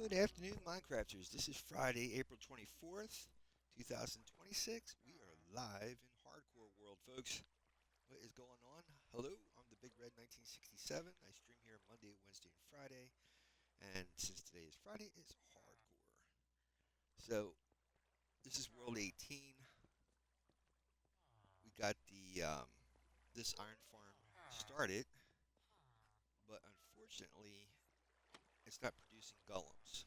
Good afternoon, Minecrafters. This is Friday, April 24th, 2026. We are live in Hardcore World, folks. What is going on? Hello, I'm the Big Red 1967. I stream here Monday, Wednesday, and Friday. And since today is Friday, it's Hardcore. So, this is World 18. We got this iron farm started, but unfortunately, it's not producing golems.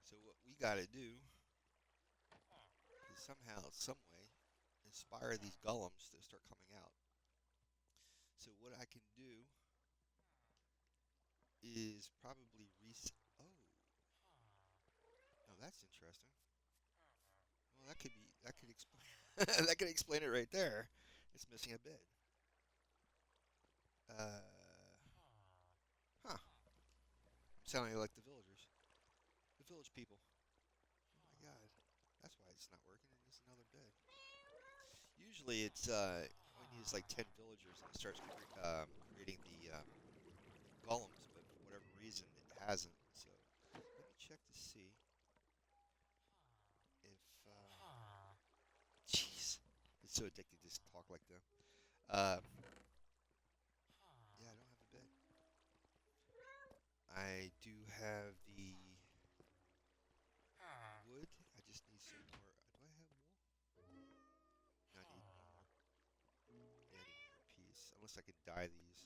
So, what we got to do is somehow, some way, inspire these golems to start coming out. So what I can do is probably reset. Oh, no, that's interesting. Well, that could explain that could explain it right there. It's missing a bed. Uh, huh? I'm sounding like the villagers, the village people. Oh my god, that's why it's not working. It needs another bed. Usually, it's all you need is like 10 villagers, and it starts creating the golems. But for whatever reason, it hasn't. So let me check to see if. Jeez, it's so addicting to just talk like them. Uh, yeah, I don't have a bed. I do have the wood. I just need some more. Do I have wool? No, I need more. Yeah, I need one more piece. Unless I can dye these.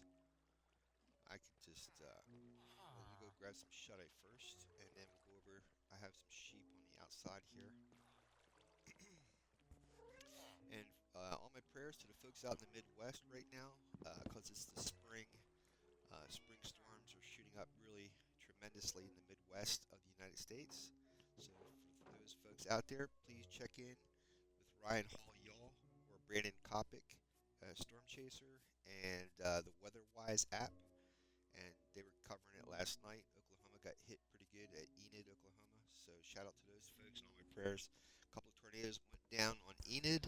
I could just. Well, let me go grab some shut-eye first, and then we'll go over. I have some sheep on the outside here. And all my prayers to the folks out in the Midwest right now, because it's the spring. Spring storms are shooting up really tremendously in the Midwest of the United States. So for those folks out there, please check in with Ryan Hall Y'all or Brandon Kopic, Storm Chaser, and the WeatherWise app. And they were covering it last night. Oklahoma got hit pretty good at Enid, Oklahoma. So shout out to those folks and all my prayers. A couple of tornadoes went down on Enid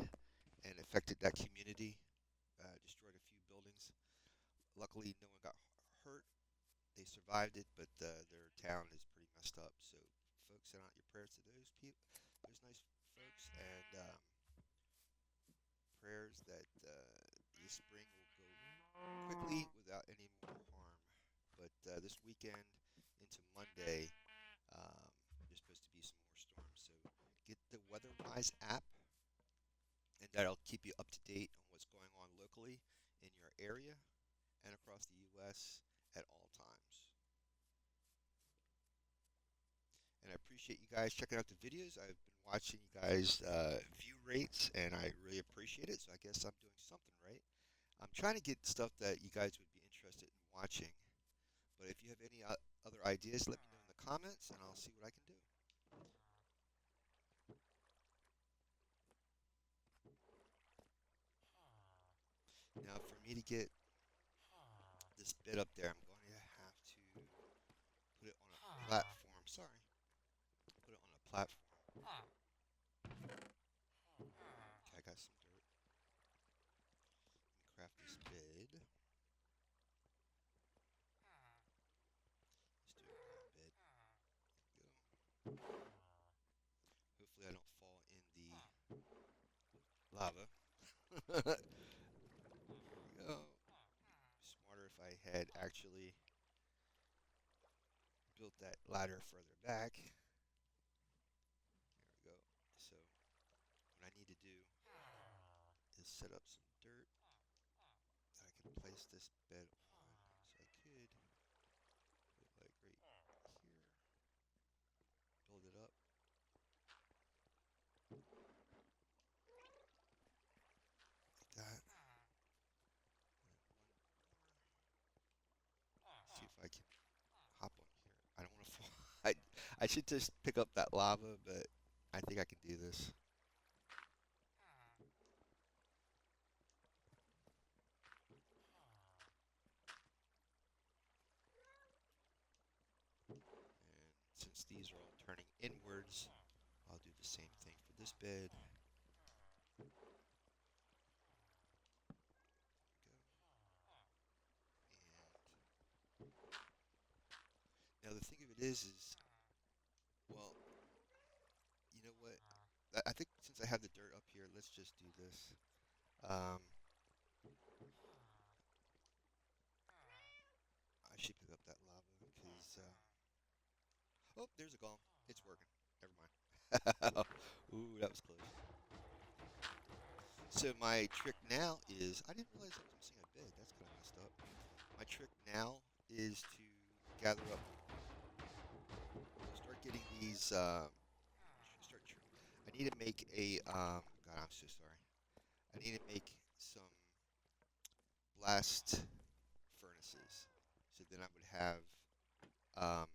and affected that community, destroyed a few buildings. Luckily, no one got hurt. They survived it, but their town is pretty messed up. So, folks, send out your prayers to those people, those nice folks, and prayers that this spring will go quickly without any more harm. But this weekend into Monday, um, there's supposed to be some more storms. So, get the WeatherWise app, and that'll keep you up to date on what's going on locally in your area and across the U.S. at all times. And I appreciate you guys checking out the videos. I've been watching you guys' view rates, and I really appreciate it. So I guess I'm doing something right. I'm trying to get stuff that you guys would be interested in watching. But if you have any other ideas, let me know in the comments, and I'll see what I can do. Now, for me to get this bit up there, I'm going to have to put it on a platform. Sorry, put it on a platform. Okay, I got some dirt. Let me craft this bed. Let's do a ground bed. There we go. Hopefully I don't fall in the lava. There we go. Smarter if I had actually built that ladder further back. There we go. So what I need to do is set up some dirt that I can place this bed on. So I could put it like right here. Build it up. Like that. And then one more. See if I can hop on here. I don't want to fall. I should just pick up that lava, but I think I can do this. And since these are all turning inwards, I'll do the same thing for this bed. There we go. And now the thing of it it is well, you know what? I think since I have the dirt up here, let's just do this. Um, I should pick up that lava because oh, there's a golem. It's working. Never mind. Ooh, that was close. So my trick now is I didn't realize I was missing a bed. That's kind of messed up. My trick now is to gather up. Start getting these. Start. I need to make a. God, I'm so sorry. I need to make some blast furnaces. So then I would have. Um,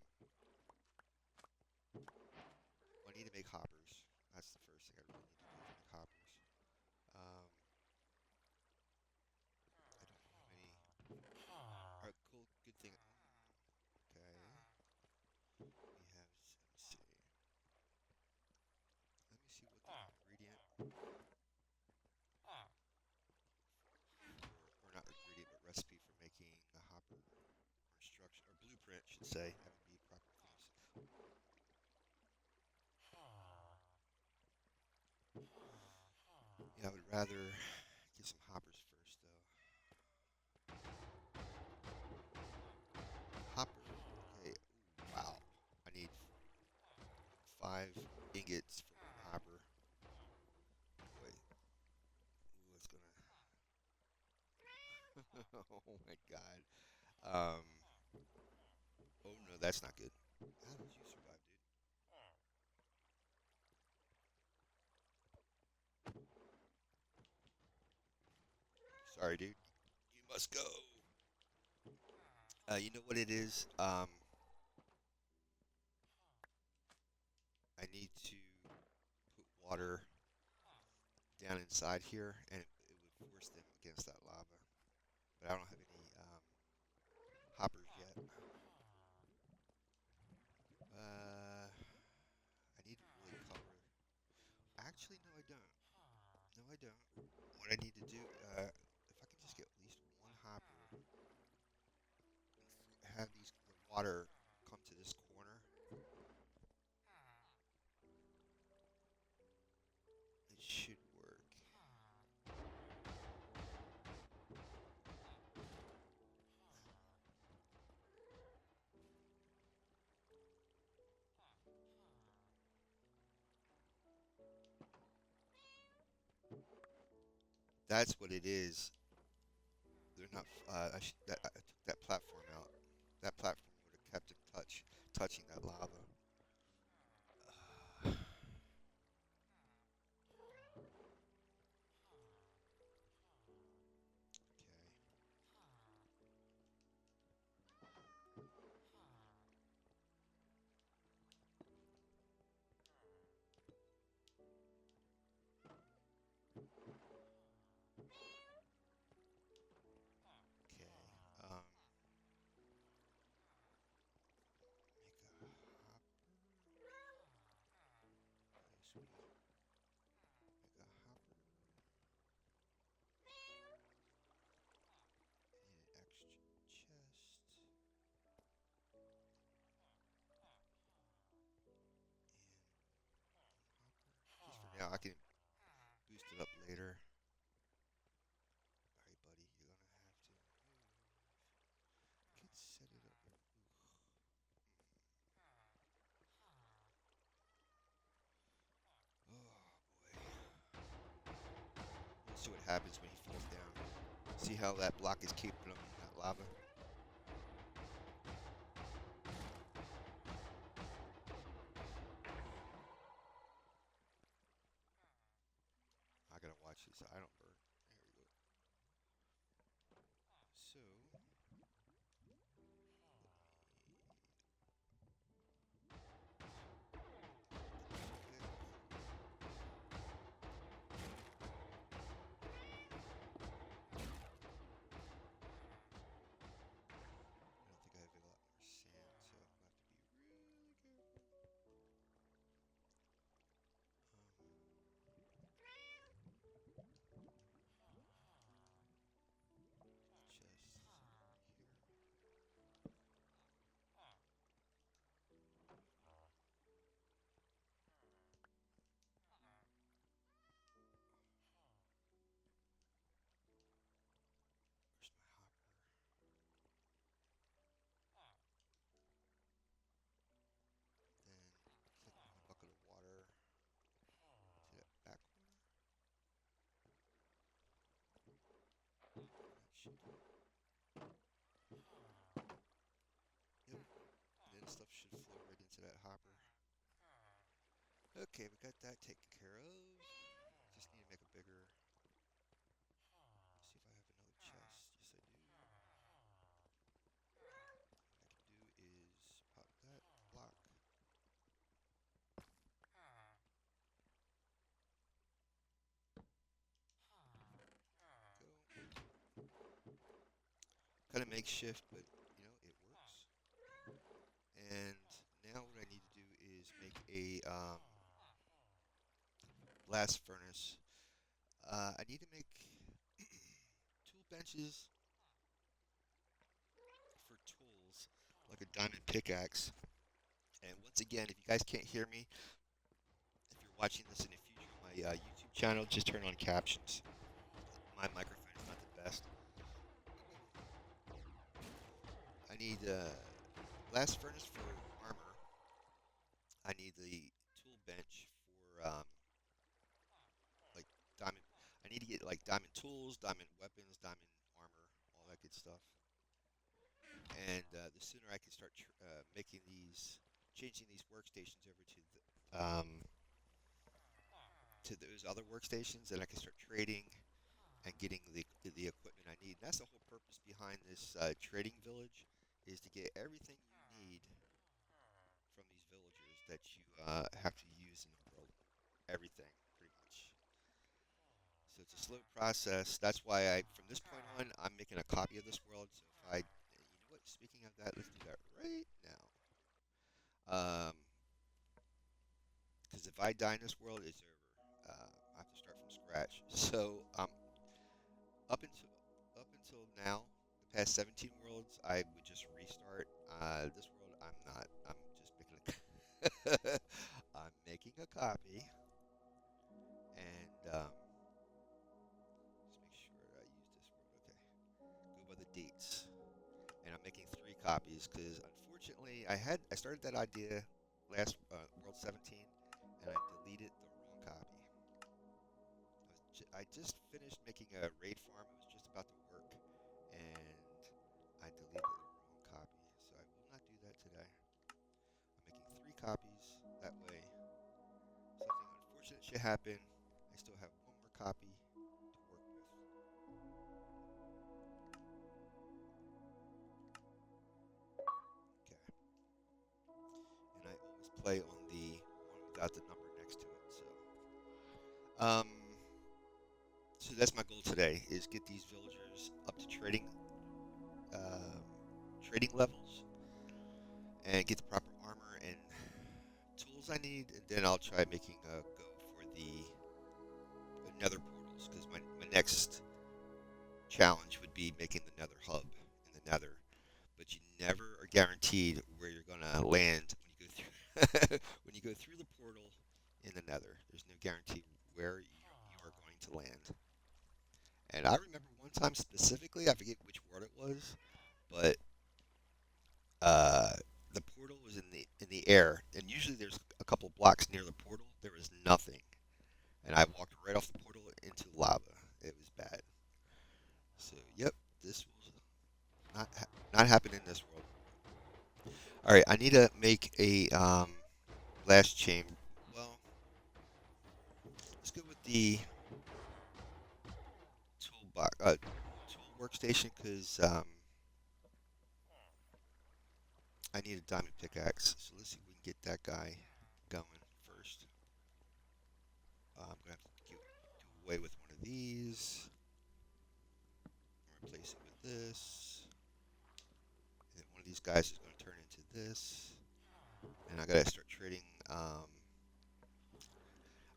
well, I need to make hoppers. That's the first thing I really need to do is make hoppers. Um, I don't know how many. All right, cool. Good thing. Okay. We have. Let me see. Let me see what the ingredient or not ingredient, but recipe for making a hopper or instruction or blueprint should say. That would be proper things. Yeah, I would rather get some hoppers first though. Hopper. Okay. Ooh, wow. I need 5 ingots for one hopper. Wait. Ooh, it's gonna. Oh my god. Um. Oh no, that's not good. How did you survive, dude? Sorry, dude. You must go. You know what it is? I need to put water down inside here, and it would force them against that lava. But I don't have any hoppers yet. I need to really cover. Actually, no, I don't. No, I don't. What I need to do, if I can just get at least one hopper and have the water come to this corner, it should work. That's what it is. They're not. I took that platform out. That platform would have kept it touching that lava. Okay. Okay. Um, make a hopper. Hey, sweetie. Make a hopper. I need an extra chest. And hopper. Just for now, I can boost it up later. Alright, buddy. You're gonna have to move. Could set it up here. Oh boy. Let's see what happens when he falls down. See how that block is keeping him in that lava? I gotta watch this. I don't burn. There we go. So, I don't think I have a lot more sand, so I'm gonna have to be really careful. Um, should. Yep. And then stuff should flow right into that hopper. Okay, we got that taken care of. Just need to make a bigger. See if I have another chest. Yes, I do. What I can do is pop that block. Go. Kind of makeshift, but you know it works. And now what I need to do is make a blast furnace. I need to make tool benches for tools, like a diamond pickaxe. And once again, if you guys can't hear me, if you're watching this in the future on my YouTube channel, just turn on captions. My microphone is not the best. I need blast furnace for armor. I need the tool bench for like diamond. I need to get like diamond tools, diamond weapons, diamond armor, all that good stuff. And the sooner I can start making these, changing these workstations over to those other workstations, and I can start trading and getting the equipment I need. And that's the whole purpose behind this trading village, is to get everything you need from these villagers that you have to use in the world. Everything, pretty much. So it's a slow process. That's why from this point on, I'm making a copy of this world. So if you know what? Speaking of that, let's do that right now. Because if I die in this world, it's over. I have to start from scratch. So up until up until now, the past 17 worlds, I would just restart. This world, I'm not. I'm just making a. I'm making a copy, and just make sure I use this world. Okay, go by the dates, and I'm making 3 copies because unfortunately, I started that idea last world 17, and I deleted the wrong copy. I just finished making a raid farm. It was just about to work, and I deleted the wrong copy. So I will not do that today. I'm making 3 copies. That way, something unfortunate should happen. I still have one more copy to work with. Okay. And I always play on the one without the number next to it. Um, so that's my goal today: is get these villagers up to um, trading levels and get the proper armor and tools I need, and then I'll try making a go for the Nether portals because my next challenge would be making the Nether hub in the Nether. But you never are guaranteed where you're gonna land when you go through when you go through the portal in the Nether. There's no guarantee where you are going to land. And I remember one time specifically, I forget which world it was, but uh, the portal was in the air, and usually there's a couple blocks near the portal. There was nothing, and I walked right off the portal into lava. It was bad. So, yep, this will not happen in this world. All right, I need to make a blast chamber. Well, let's go with the tool workstation because I need a diamond pickaxe. So let's see if we can get that guy going first. I'm gonna have to do away with one of these. Replace it with this. And then one of these guys is going to turn into this. And I gotta start trading. I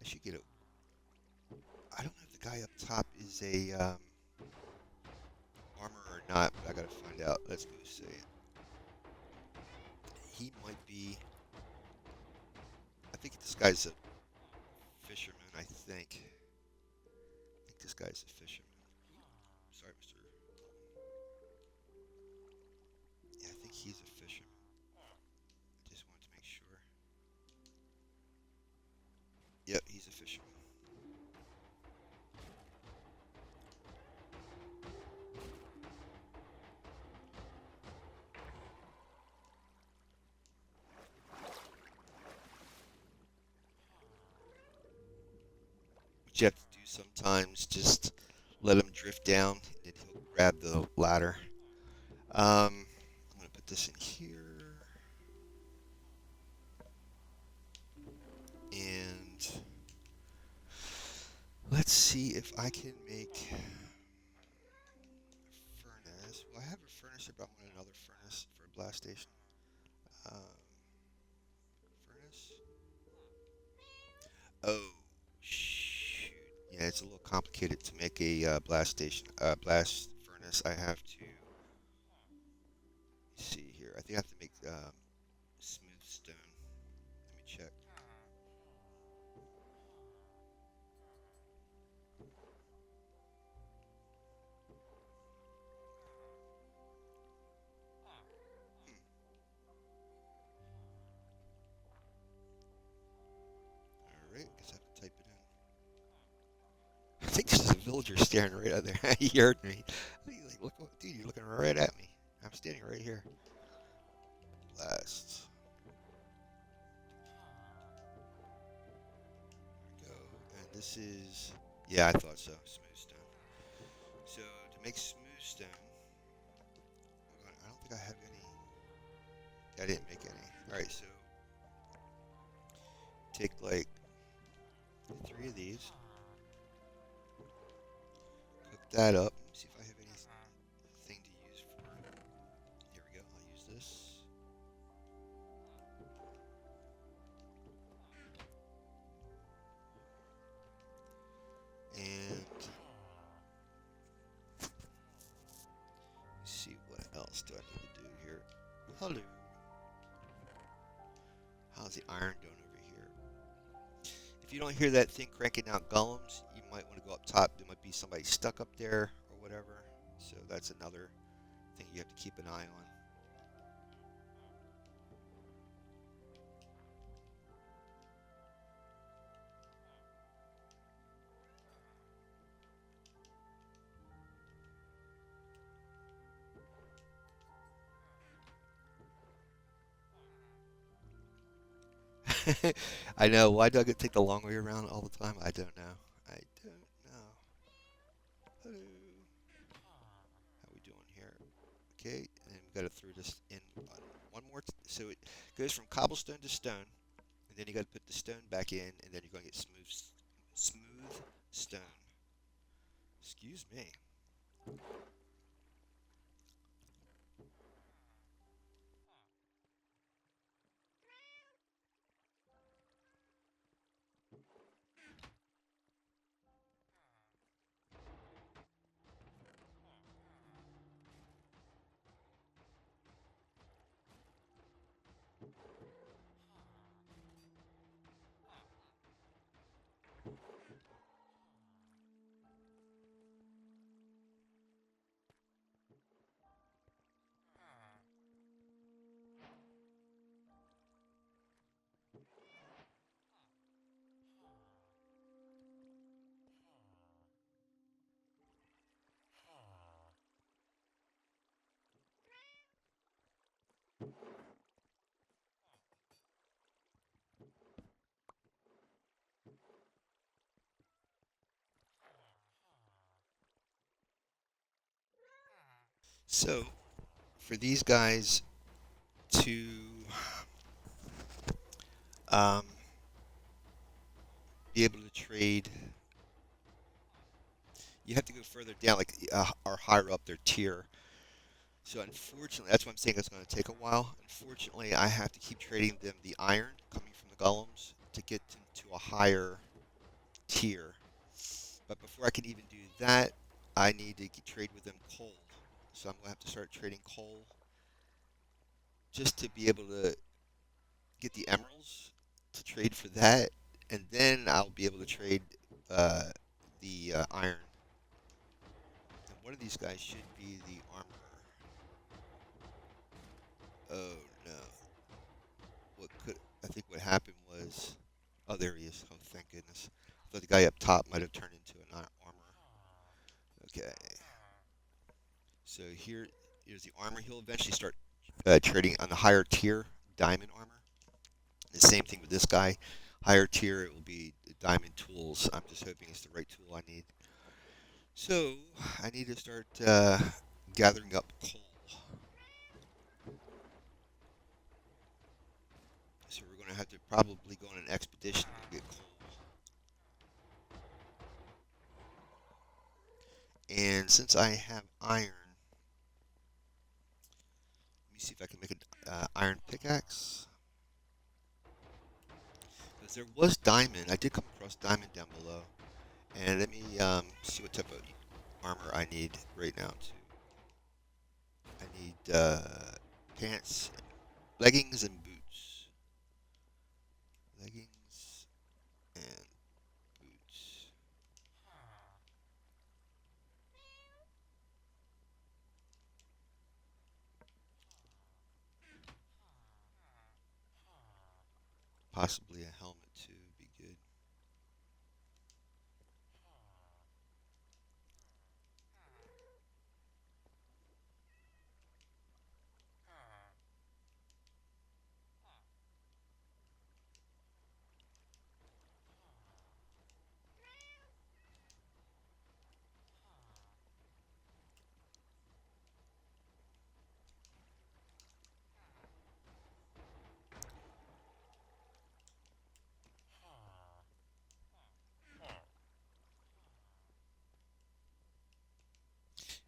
should get a. I don't know if the guy up top is a armor or not, but I gotta find out. Let's go see. He might be. I think this guy's a fisherman. I think this guy's a fisherman. Sorry, Mister. Yeah, I think he's a fisherman. I just wanted to make sure. Yep, he's a fisherman. what you have to do sometimes. Just let him drift down, and then he'll grab the ladder. I'm gonna put this in here, and let's see if I can make a furnace. Well, I have a furnace, but I want another furnace for a blast station. Um, furnace. Oh, shoot. Yeah, it's a little complicated to make a blast station, blast furnace. I have to see here. I think I have to make smooth stone. Let me check. Hmm. All right, guess I have to type it in. I think this is a villager staring right out there. He heard me. He's like, look, dude, you're looking right at me. I'm standing right here. Blast. There we go. And this is, yeah, I thought so. Smooth stone. So to make smooth stone, I don't think I have any. I didn't make any. All right, so take like 3 of these, cook that up. Let me see if I have anything to use for it. Here we go. I'll use this. And let's see what else do I need to do here. Hello. How's the iron doing over here? If you don't hear that thing cranking out golems, you might want to go up top. There might be somebody stuck up there or whatever. So that's another thing you have to keep an eye on. I know. Why do I get to take the long way around all the time? I don't know. I don't know. Hello. How we doing here? Okay, and we got to throw this in one more. So it goes from cobblestone to stone, and then you got to put the stone back in, and then you're going to get smooth stone. Excuse me. So for these guys to um, be able to trade, you have to go further down, like or higher up their tier. So unfortunately, that's why I'm saying it's going to take a while. Unfortunately, I have to keep trading them the iron coming from the golems to get them to a higher tier. But before I can even do that, I need to trade with them coal. So I'm going to have to start trading coal just to be able to get the emeralds to trade for that, and then I'll be able to trade uh, the iron. And one of these guys should be the armorer. Oh no! What could I think what happened was, oh there he is. Oh thank goodness! I thought the guy up top might have turned into an armorer. Okay, so here's the armor. He'll eventually start trading on the higher tier diamond armor. The same thing with this guy. Higher tier, it will be diamond tools. tools. I'm just hoping it's the right tool I need. So I need to start gathering up coal. So we're going to have to probably go on an expedition to get coal. And since I have iron, let me see if I can make an iron pickaxe. Because there was diamond. I did come across diamond down below. And let me see what type of armor I need right now too. I need pants, leggings, and boots. Leggings and boots. Possibly a helmet too would be good.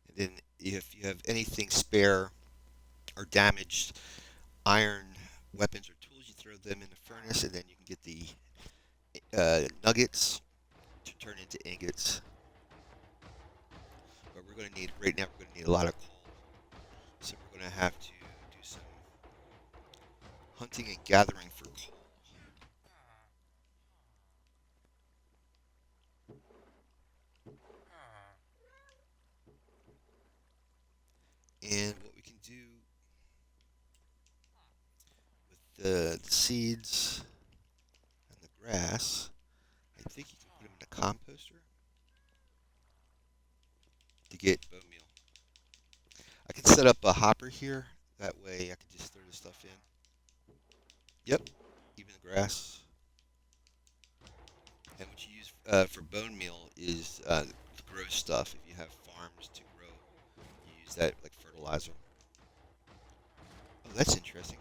And then if you have anything spare or damaged iron weapons or tools, you throw them in the furnace, and then you can get the nuggets to turn into ingots. But we're going to need, right now, we're going to need a lot of coal. So we're going to have to do some hunting and gathering for coal. And what we can do with the seeds and the grass, I think you can put them in a composter to get bone meal. I can set up a hopper here. That way I can just throw this stuff in. Yep, even the grass. And what you use for bone meal is to grow stuff. If you have farms to grow, you use that like fertilizer. Oh, that's interesting.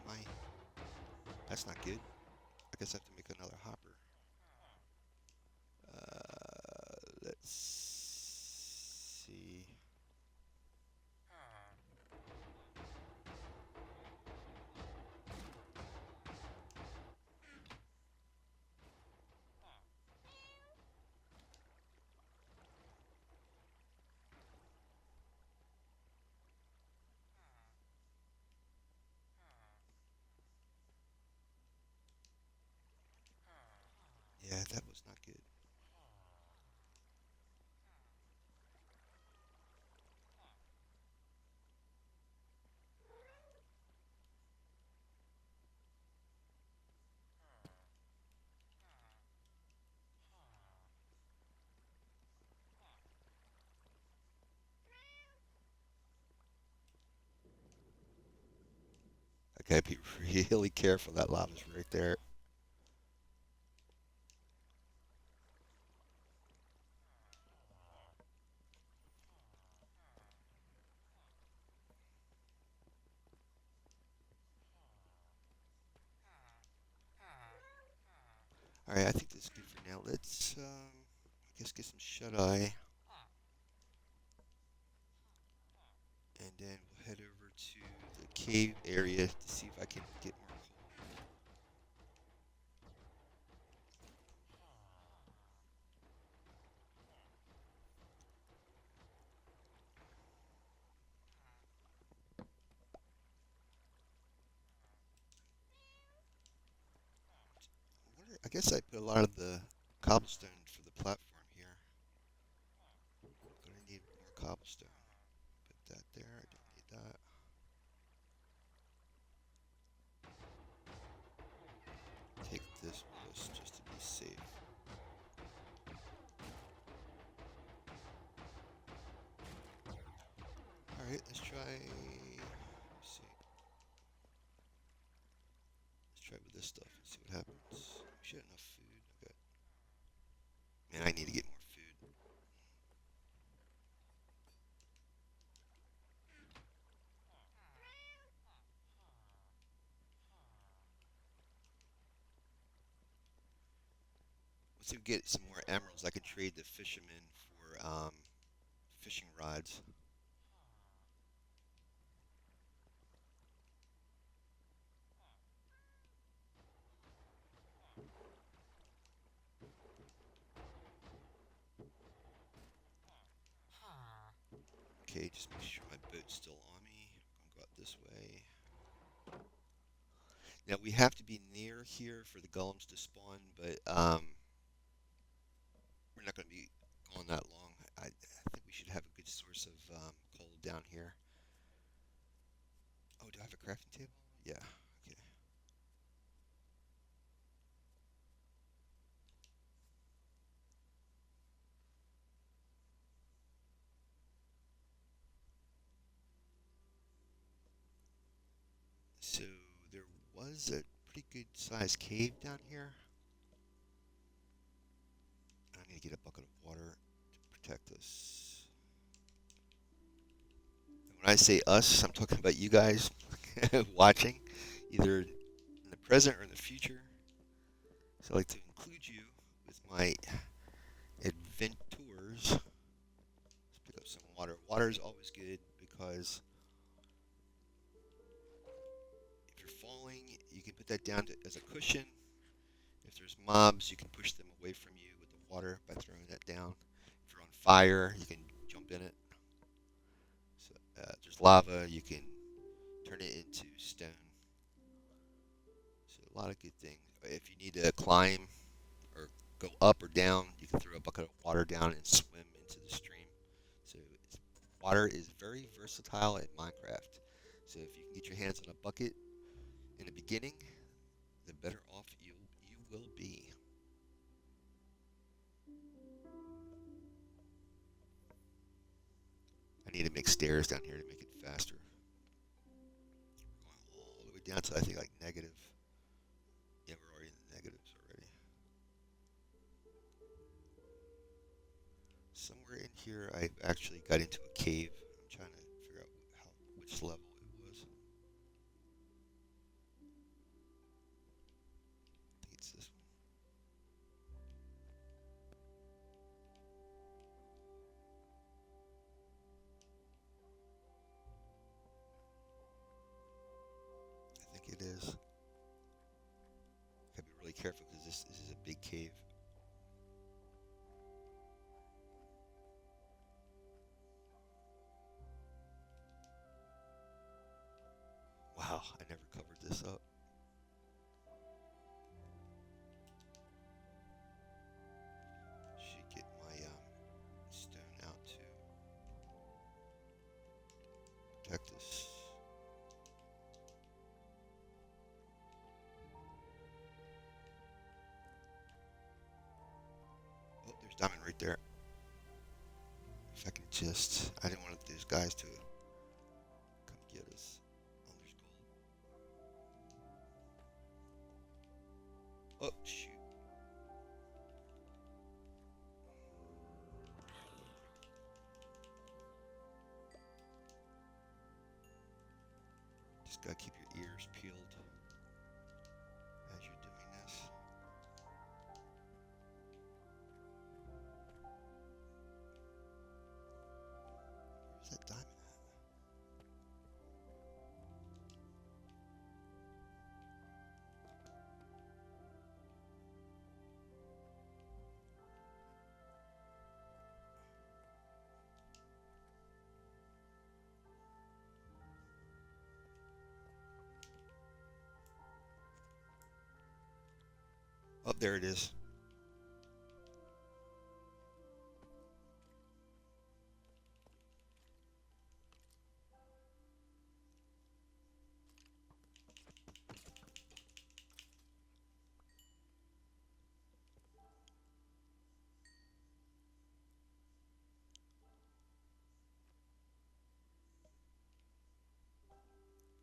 That's not good. I guess I have to make another hopper. Let's see. Yeah, that was not good. I gotta be really careful. That lava's right there. All right, I think this is good for now. Let's, I guess, get some shut eye, and then we'll head over to the cave area to see if I can get more coal. I guess I put a lot of the cobblestone for the platform here. Gonna need more cobblestone. Put that there. I don't need that. Take this with us just to be safe. All right, let's try. Let's see. Let's try with this stuff and see what happens. We should have enough food. Okay. Man, Once we get some more emeralds, I can trade the fishermen for fishing rods. Okay, just make sure my boat's still on me. I'm gonna go out this way. Now we have to be near here for the golems to spawn, but we're not gonna be going that long. I think we should have a good source of coal down here. Oh, do I have a crafting table? Yeah. Okay. So there was a pretty good sized cave down here. I need to get a bucket of water to protect us. And when I say us, I'm talking about you guys watching, either in the present or in the future. So I like to include you with my adventures. Let's pick up some water. Water is always good because if you're falling, you can put that down as a cushion. If there's mobs, you can push them away from you with the water by throwing that down. If you're on fire, you can jump in it. So, if there's lava, you can turn it into stone. So a lot of good things. If you need to climb or go up or down, you can throw a bucket of water down and swim into the stream. So water is very versatile in Minecraft. So if you can get your hands on a bucket in the beginning, the better off you will be. I need to make stairs down here to make it faster. We're going all the way down to I think like negative. Yeah, we're already in the negatives already. Somewhere in here, I actually got into a cave. I'm trying to figure out which level it was. I think it's this one. I think it is. Gotta be really careful because this is a big cave. Wow, I never covered this up. Should get my stone out to protect us. Oh, there's diamond right there. If I can just, I didn't want these guys to come get us. Oh, there's gold. Oh, shoot. Just gotta keep your ears peeled as you're doing this. Where's that diamond at? Oh, there it is.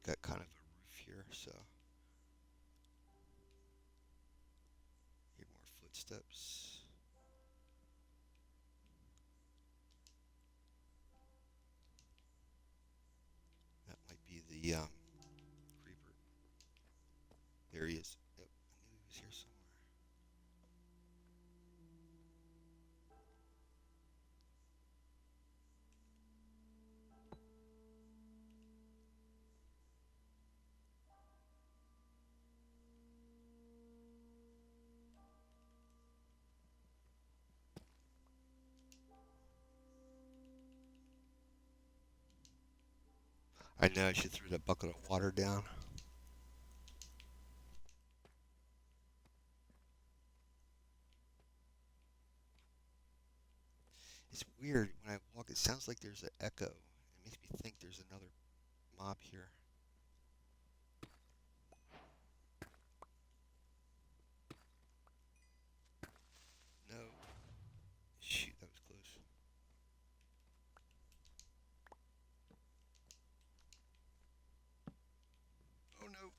Got kind of a roof here, so hear more footsteps. That might be the creeper. There he is. Yep, I knew he was here somewhere. I know I should throw that bucket of water down. It's weird when I walk. It sounds like there's an echo. It makes me think there's another mob here. No. Shoot, that was close. Oh no.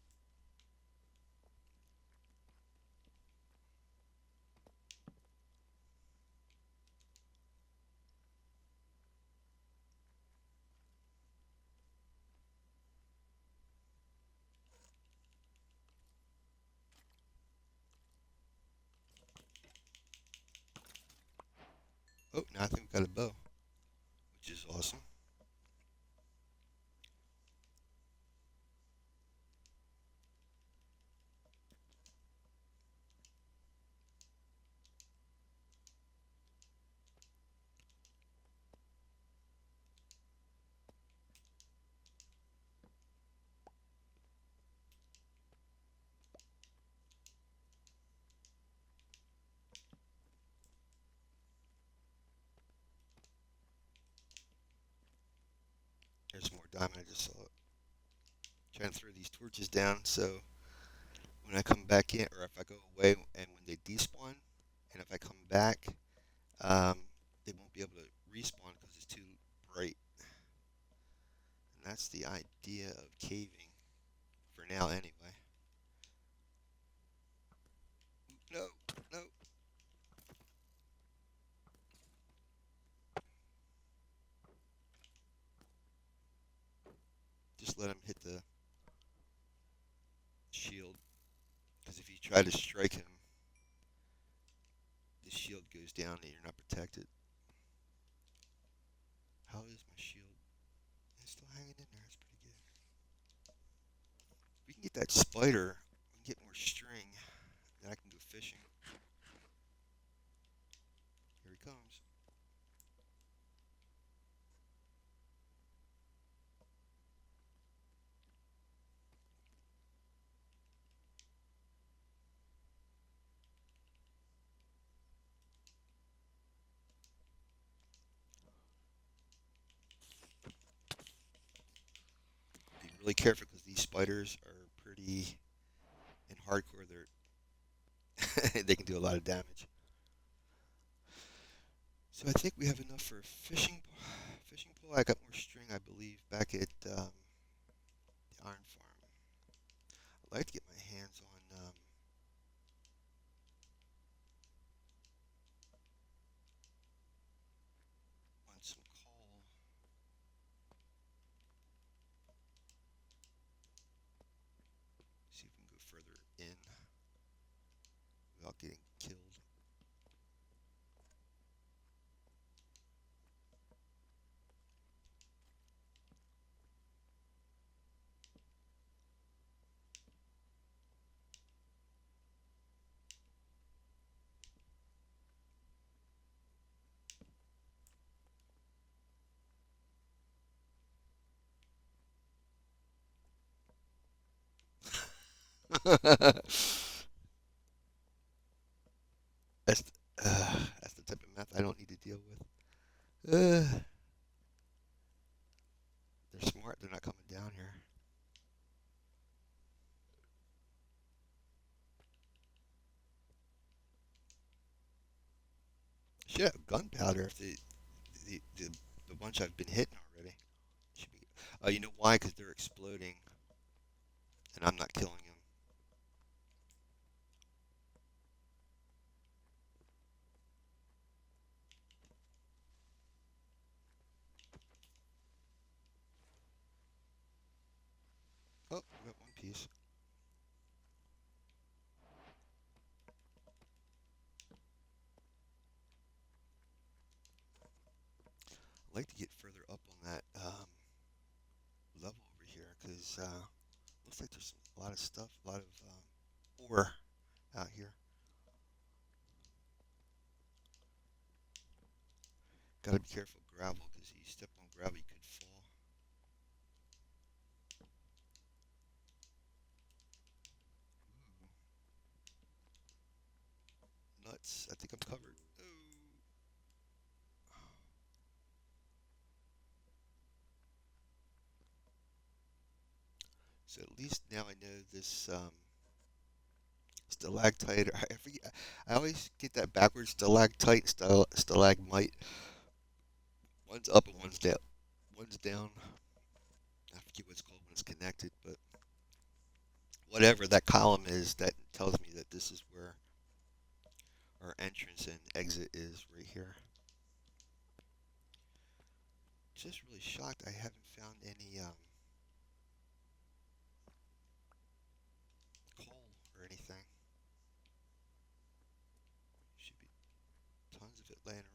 Oh, now I think we got a bow, which is awesome. There's more diamond. I just saw it. Trying to throw these torches down so when I come back in, or if I go away and when they despawn, and if I come back, um, they won't be able to respawn because it's too bright. And that's the idea of caving for now, anyway. No, no. Just let him hit the shield. Because if you try to strike him, the shield goes down and you're not protected. How is my shield? It's still hanging in there. It's pretty good. We can get that spider. We can get more string. Then I can go fishing. Here he comes. Be really careful because these spiders are pretty in hardcore. They're they can do a lot of damage. So I think we have enough for a fishing pole. I got more string, I believe, back at the iron farm. I'd like to get my hands on some coal. See if we can go further in without getting killed. that's that's the type of math I don't need to deal with. They're smart. They're not coming down here. Should have gunpowder if the bunch I've been hitting already. Should be. You know why? Because they're exploding, and I'm not killing them. Oh, we got one piece. I'd like to get further up on that level over here because looks like there's a lot of stuff, a lot of ore out here. Got to be careful of gravel because you step on gravel, you could fall. So at least now I know this stalactite. I forget, I always get that backwards. Stalactite, stalagmite. One's up and one's down. One's down. I forget what it's called when it's connected, but whatever that column is, that tells me that this is where our entrance and exit is right here. Just really shocked I haven't found any coal or anything. Should be tons of it laying around.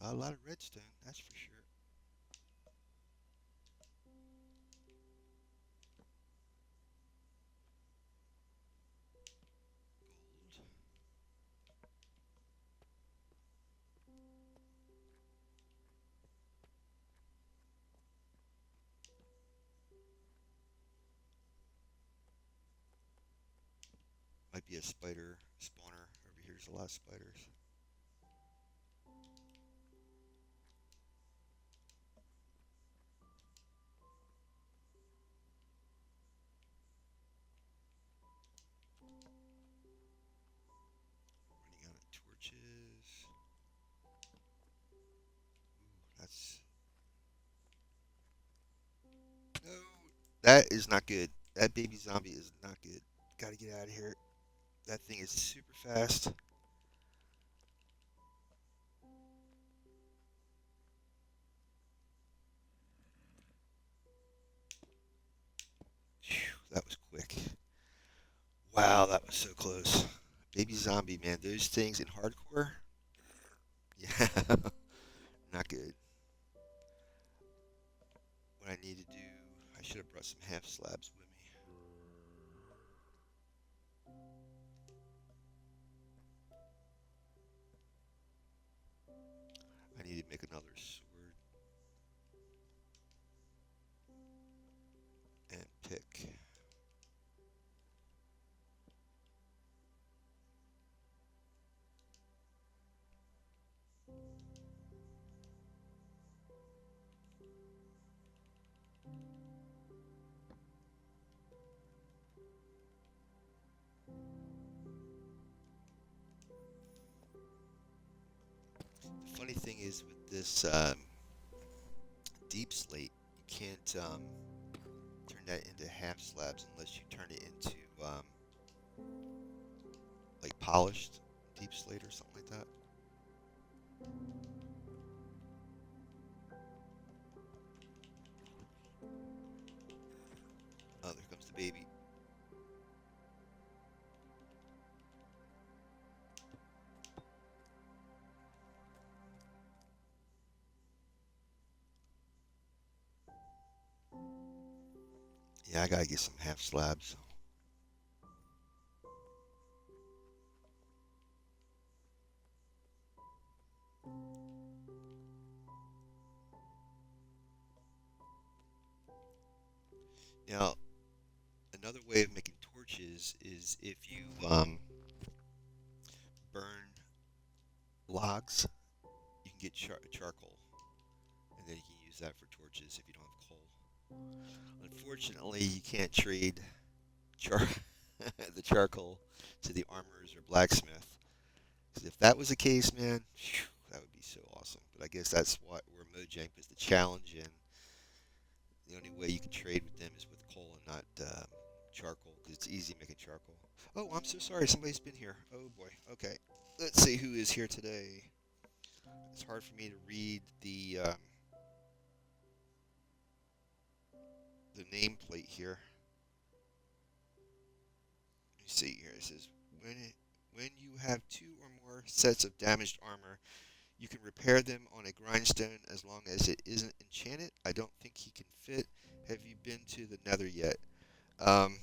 A lot of redstone, that's for sure. Gold. Might be a spider spawner over here. There's a lot of spiders. Running out of torches. Ooh, that's no. That is not good. That baby zombie is not good. Gotta get out of here. That thing is super fast. Phew, that was quick. Wow, that was so close. Baby zombie, man. Those things in hardcore, yeah, not good. What I need to do, I should have brought some half slabs with me. I need to make another sword and pick. The funny thing is with this deep slate, you can't turn that into half slabs unless you turn it into like polished deep slate or something like that. Oh, there comes the baby. Yeah, I gotta get some half slabs. Now, another way of making torches is if you burn logs, you can get charcoal, and then you can use that for torches if you don't have coal. Unfortunately, you can't trade char the charcoal to the armorers or blacksmith. 'Cause if that was the case, man, phew, that would be so awesome. But I guess that's what where Mojang is the challenge, and the only way you can trade with them is with coal and not charcoal, because it's easy making charcoal. Oh, I'm so sorry. Somebody's been here. Oh boy. Okay. Let's see who is here today. It's hard for me to read the nameplate here. Let me see here. It says when you have two or more sets of damaged armor, you can repair them on a grindstone as long as it isn't enchanted. I don't think he can fit. Have you been to the Nether yet? Um,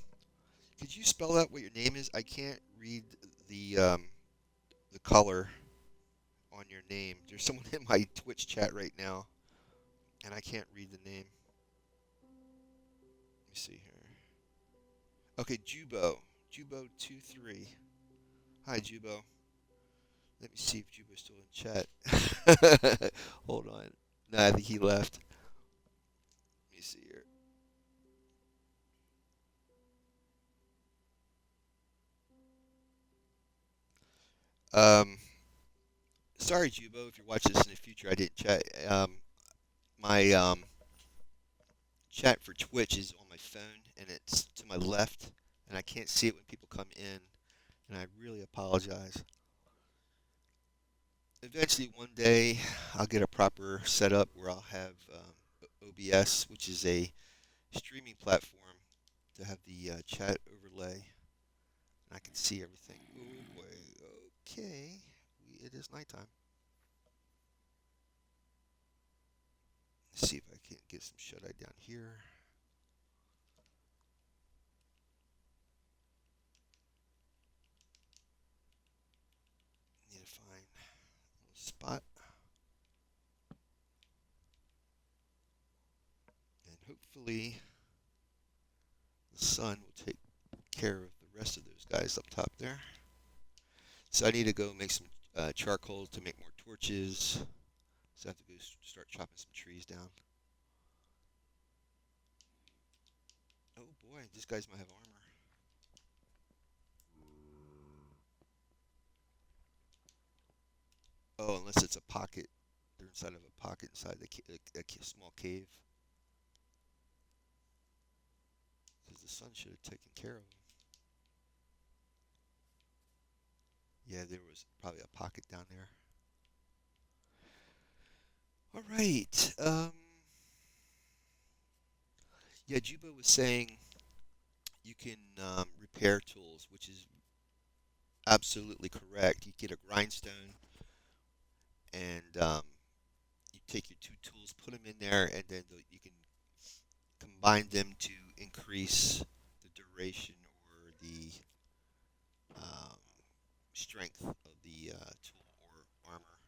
could you spell out what your name is? I can't read the color on your name. There's someone in my Twitch chat right now, and I can't read the name. Let me see here. Okay, Jubo. Jubo 23. Hi, Jubo. Let me see if Jubo's still in chat. Hold on. No, I think he left. Let me see here. Um, Sorry, Jubo, if you're watching this in the future, I didn't chat. My chat for Twitch is on my phone, and it's to my left, and I can't see it when people come in, and I really apologize. Eventually, one day, I'll get a proper setup where I'll have OBS, which is a streaming platform, to have the chat overlay, and I can see everything. Oh boy. Okay. It is nighttime. Let's see if I can get some shut-eye down here. Need to find a little spot, and hopefully the sun will take care of the rest of those guys up top there. So I need to go make some charcoal to make more torches. So I have to go start chopping some trees down. Oh boy, these guys might have armor. Oh, unless it's a pocket. They're inside of a pocket inside a small cave. Because the sun should have taken care of them. Yeah, there was probably a pocket down there. All right. Yeah, Juba was saying you can repair tools, which is absolutely correct. You get a grindstone, and you take your two tools, put them in there, and then you can combine them to increase the duration or the um, strength of the tool or armor.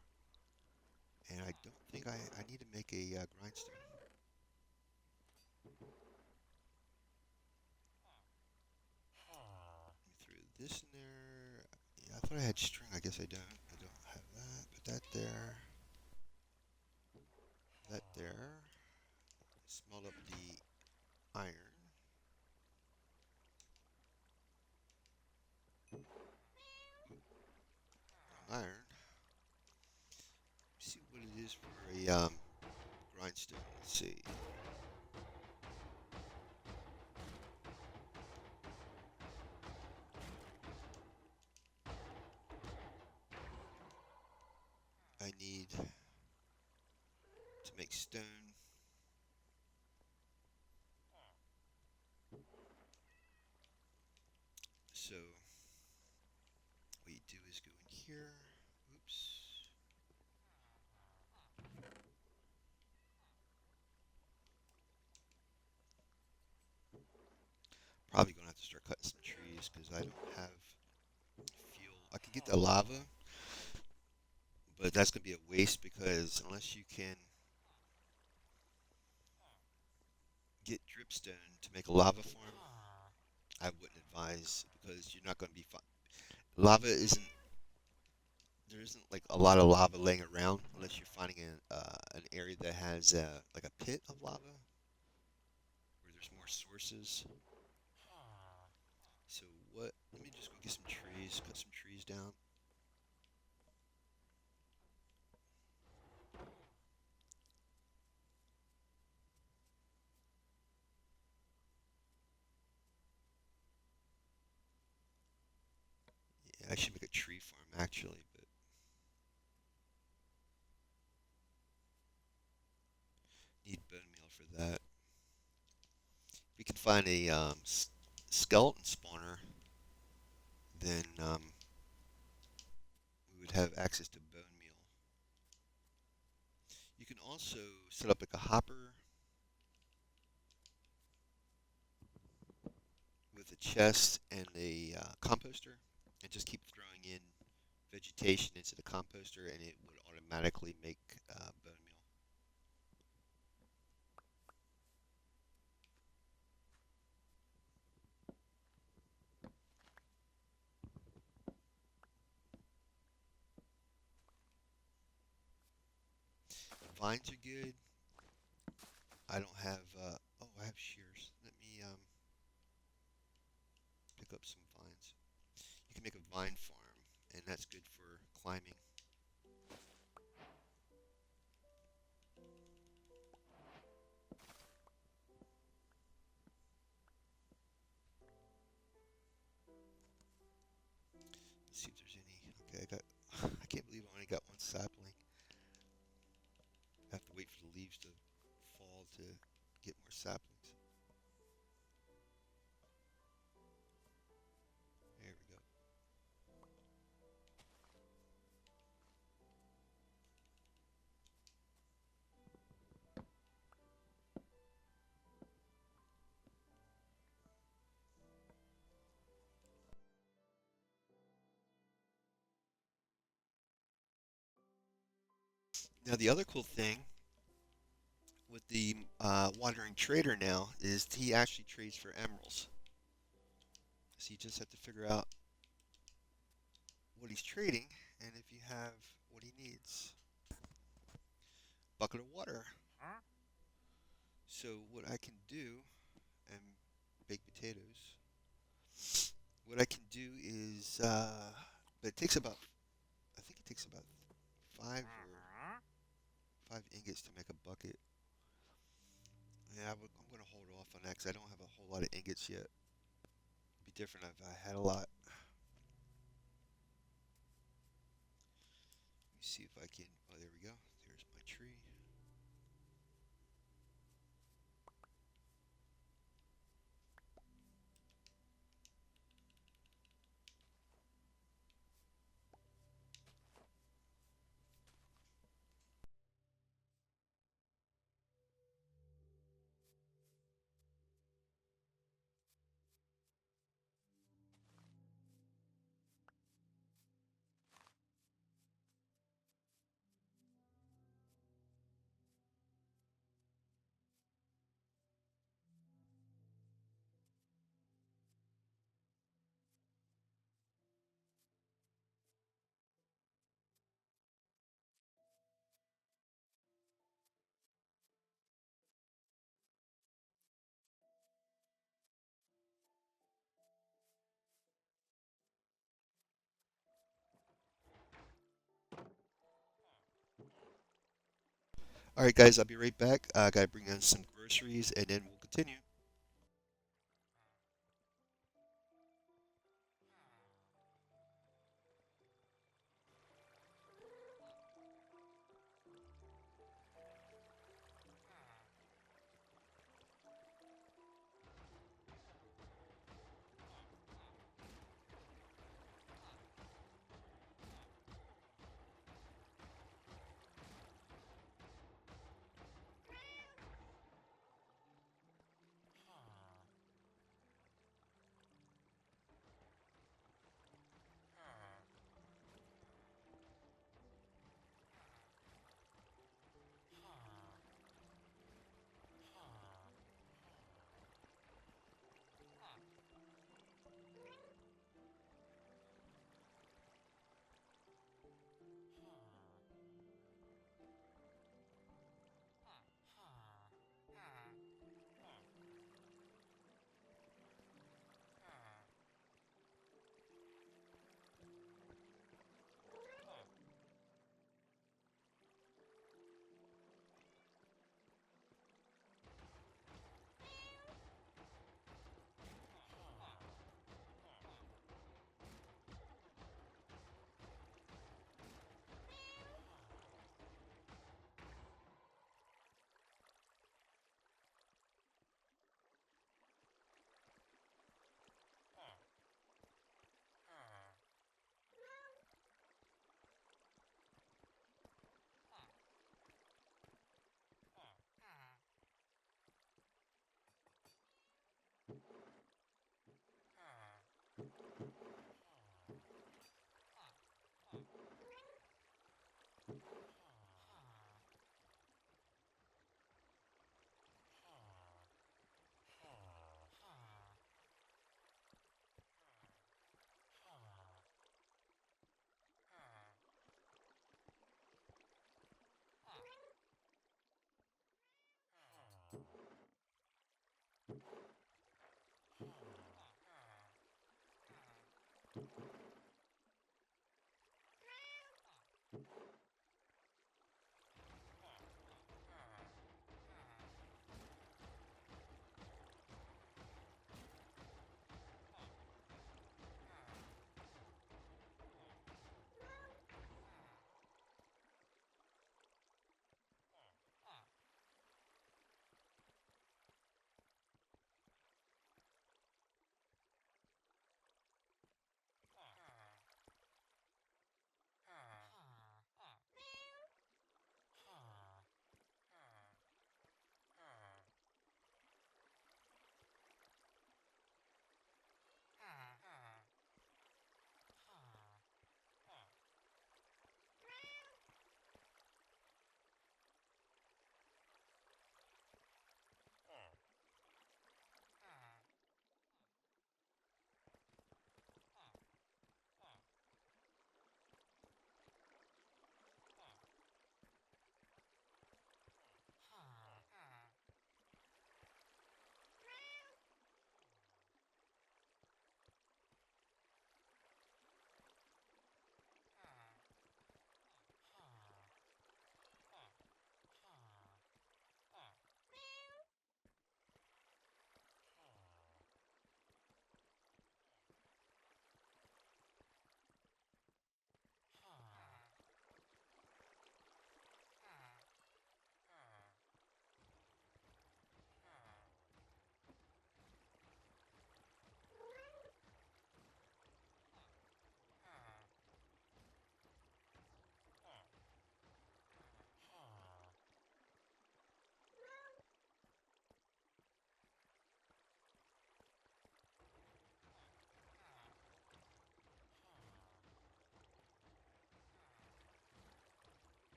And I don't think I need to make a grindstone. Let me throw this in there. Yeah, I thought I had string. I guess I don't. I don't have that. Put that there. That there. Smelt up the iron. Iron. See what it is for a grindstone. Let's see. I need to make stone. So what you do is go in here. Oops. Probably gonna have to start cutting some trees because I don't have fuel. I could get the lava, but that's gonna be a waste because unless you can get dripstone to make a lava farm, I wouldn't advise because you're not gonna be fine. Lava isn't there isn't like a lot of lava laying around unless you're finding an area that has like a pit of lava where there's more sources. So what? Let me just go get some trees, cut some trees down. Yeah, I should make a tree farm actually, but need bone meal for that. We can find a skeleton spawner, then we would have access to bone meal. You can also set up like a hopper with a chest and a composter, and just keep throwing in vegetation into the composter, and it would automatically make bone meal. vines are good. I don't have, oh, I have shears. Let me pick up some vines. You can make a vine farm, and that's good for climbing. Let's see if there's any. Okay, I got. I can't believe I only got one sapling. I have to wait for the leaves to fall to get more saplings. There we go. Now the other cool thing with the wandering trader now is he actually trades for emeralds. So you just have to figure out what he's trading and if you have what he needs. Bucket of water. So what I can do, and baked potatoes. What I can do is, but it takes about, I think it takes about 5 ingots to make a bucket. Yeah, I'm going to hold off on that because I don't have a whole lot of ingots yet. It'd be different if I had a lot. Let me see if I can. Oh, there we go. There's my tree. All right, guys, I'll be right back. I got to bring in some groceries and then we'll continue.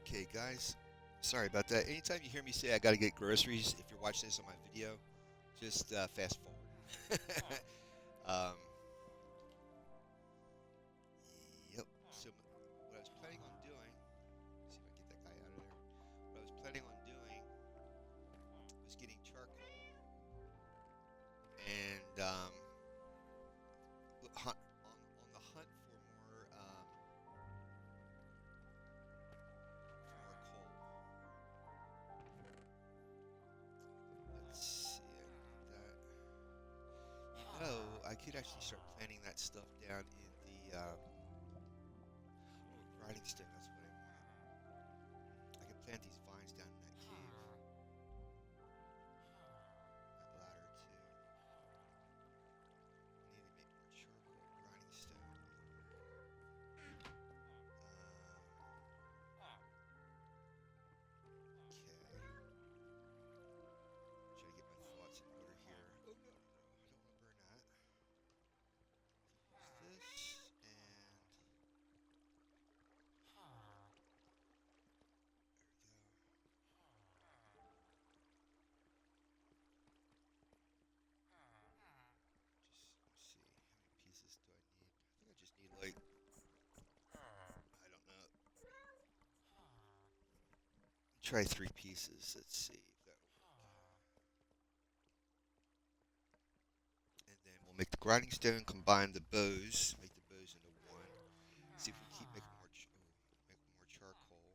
Okay, guys. Sorry about that. Anytime you hear me say I gotta get groceries, if you're watching this on my video, just fast forward. um, yep. So what I was planning on doing, see if I can get that guy out of there. What I was planning on doing hunt on the hunt for more coal. Let's see, I can do that. I could actually start planting that stuff down in the grinding stone. That's what I want. I can plant these vines down in that cave. That ladder too. I need to make more charcoal and grinding stone. Okay. Try to get my thoughts in order here. Oh no, no, no! I don't want to burn that. Use this and there we go. Just let's see, how many pieces do I need? I think I just need like I don't know. Try 3 pieces. Let's see if that'll work. And then we'll make the grinding stone, combine the bows, make the bows into one. See if we keep making more, make more charcoal.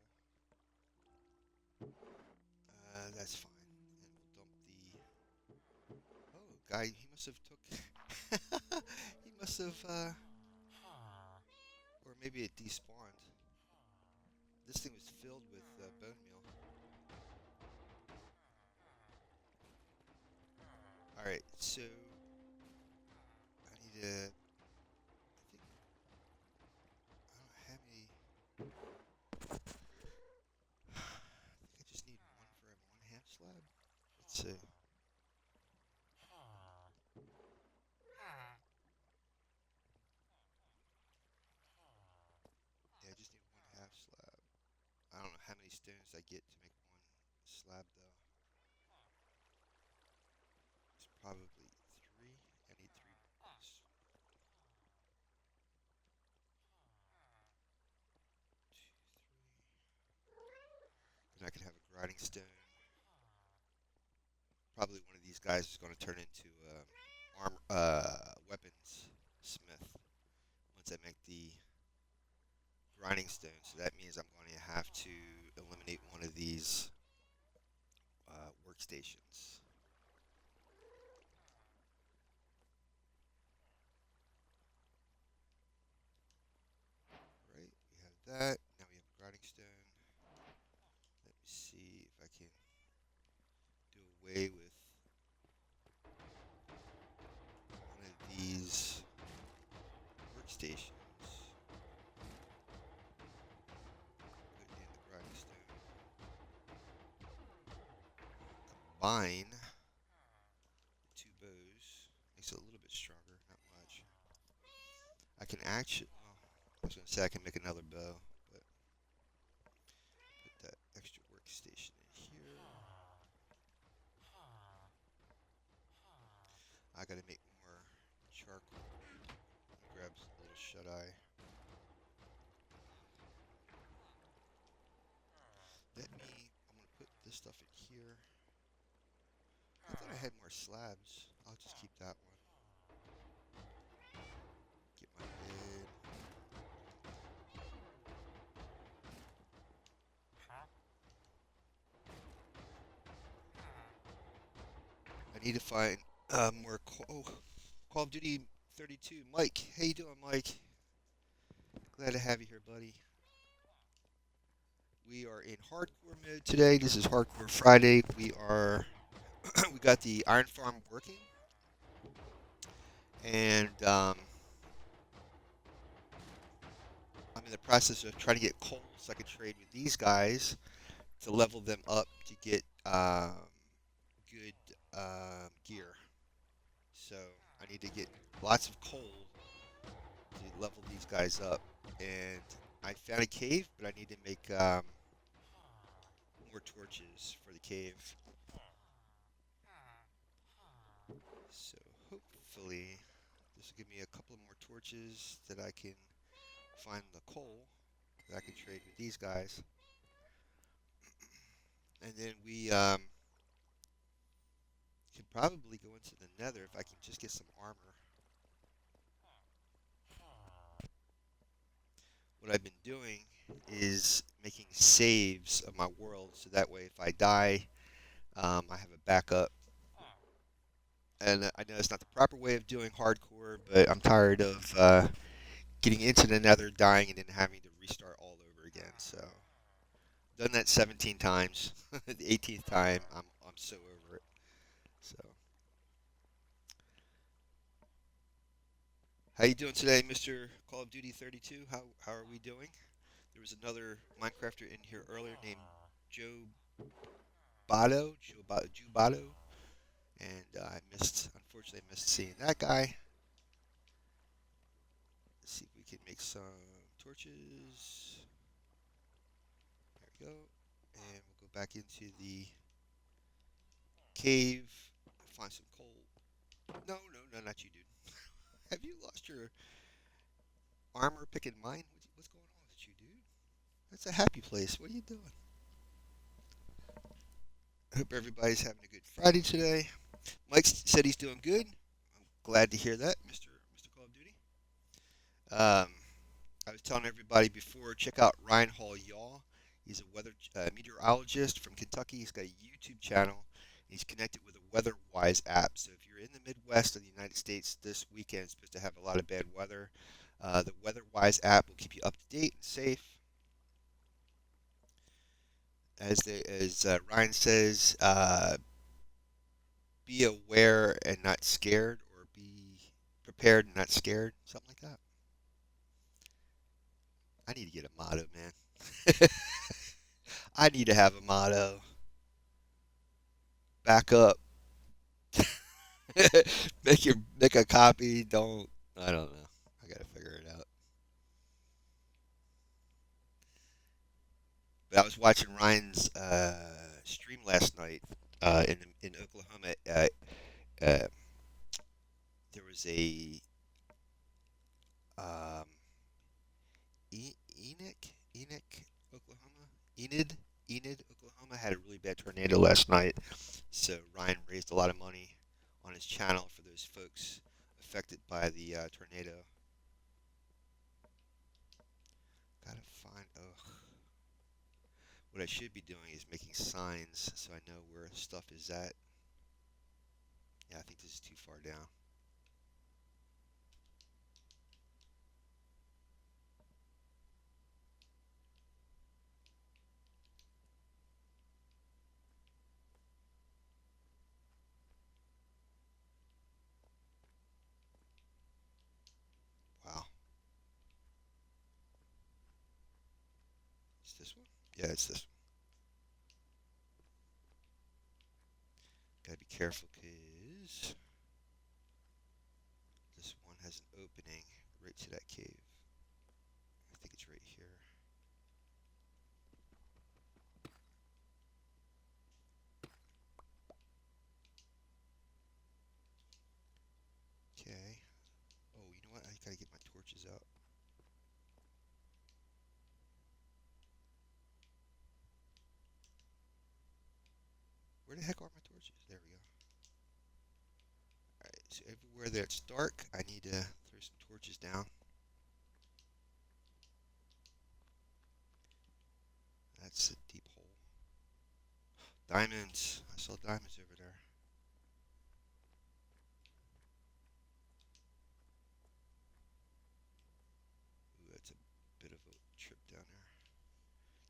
That's fine. And we'll dump the. Oh, guy, he must have took. He must have. Or maybe it despawned. This thing was filled with bone meal. All right, so I need to. I think I don't have any. I think I just need one for every 1/2 slab. Let's see. Yeah, I just need 1/2 slab. I don't know how many stones I get to make one slab though. It's probably 3. I need 3 boys. 2, 3. Then I can have a grinding stone. Probably one of these guys is going to turn into weapons smith once I make the grinding stone. So that means I'm going to have to eliminate one of these workstations. Right, we have that. Now we have a grinding stone. Let me see if I can do away with one of these workstations. Put it in the grinding stone. Combine the 2 bows. Makes it a little bit stronger, not much. I can actually, well, I was going to say I can make another bow, but put that extra workstation in here. I gotta make more charcoal. Grab a little shut eye. I'm gonna put this stuff in here. I thought I had more slabs. I'll just keep that one. Get my bed. I need to find more. Call of Duty 32. Mike, how you doing, Mike? Glad to have you here, buddy. We are in hardcore mode today. This is Hardcore Friday. We got the iron farm working, and I'm in the process of trying to get coal so I can trade with these guys to level them up to get good gear. So I need to get lots of coal to level these guys up. And I found a cave, but I need to make more torches for the cave. So hopefully this will give me a couple of more torches that I can find the coal that I can trade with these guys. And then we can probably go into the Nether if I can just get some armor. What I've been doing is making saves of my world, so that way if I die, I have a backup. And I know it's not the proper way of doing hardcore, but I'm tired of getting into the Nether, dying, and then having to restart all over again. So done that 17 times. The 18th time, I'm so over it. So how you doing today, Mr. Call of Duty 32? How are we doing? There was another Minecrafter in here earlier named Joe Joe Botto, and I missed, unfortunately, missed seeing that guy. Let's see if we can make some torches. There we go, and we'll go back into the cave, find some coal. No, no, no, not you, dude. Have you lost your armor picking mine? What's going on with you, dude? That's a happy place. What are you doing? Hope everybody's having a good Friday today. Mike said he's doing good. I'm glad to hear that, Mr. Call of Duty. Um, I was telling everybody before, check out Ryan Hall Yaw. He's a weather meteorologist from Kentucky. He's got a YouTube channel. He's connected with a WeatherWise app. So if you're in the Midwest of the United States this weekend, it's supposed to have a lot of bad weather. The WeatherWise app will keep you up to date and safe. As Ryan says, be aware and not scared, or be prepared and not scared, something like that. I need to get a motto, man. I need to have a motto. Back up. Make a copy. Don't. I don't know. I gotta figure it out. But I was watching Ryan's stream last night in Oklahoma. Uh, there was a um, Enoch, Oklahoma. Enid, Oklahoma had a really bad tornado last night. So Ryan raised a lot of money on his channel for those folks affected by the tornado. Gotta find. Oh, what I should be doing is making signs so I know where stuff is at. Yeah, I think this is too far down. Wow. Is this one? Yeah, it's this one. Gotta be careful because this one has an opening right to that cave. I think it's right here. Okay. Oh, you know what? I gotta get my torches out. Where the heck are my torches? There we go. Alright, so everywhere that's dark, I need to throw some torches down. That's a deep hole. Diamonds. I saw diamonds over there. Ooh, that's a bit of a trip down there.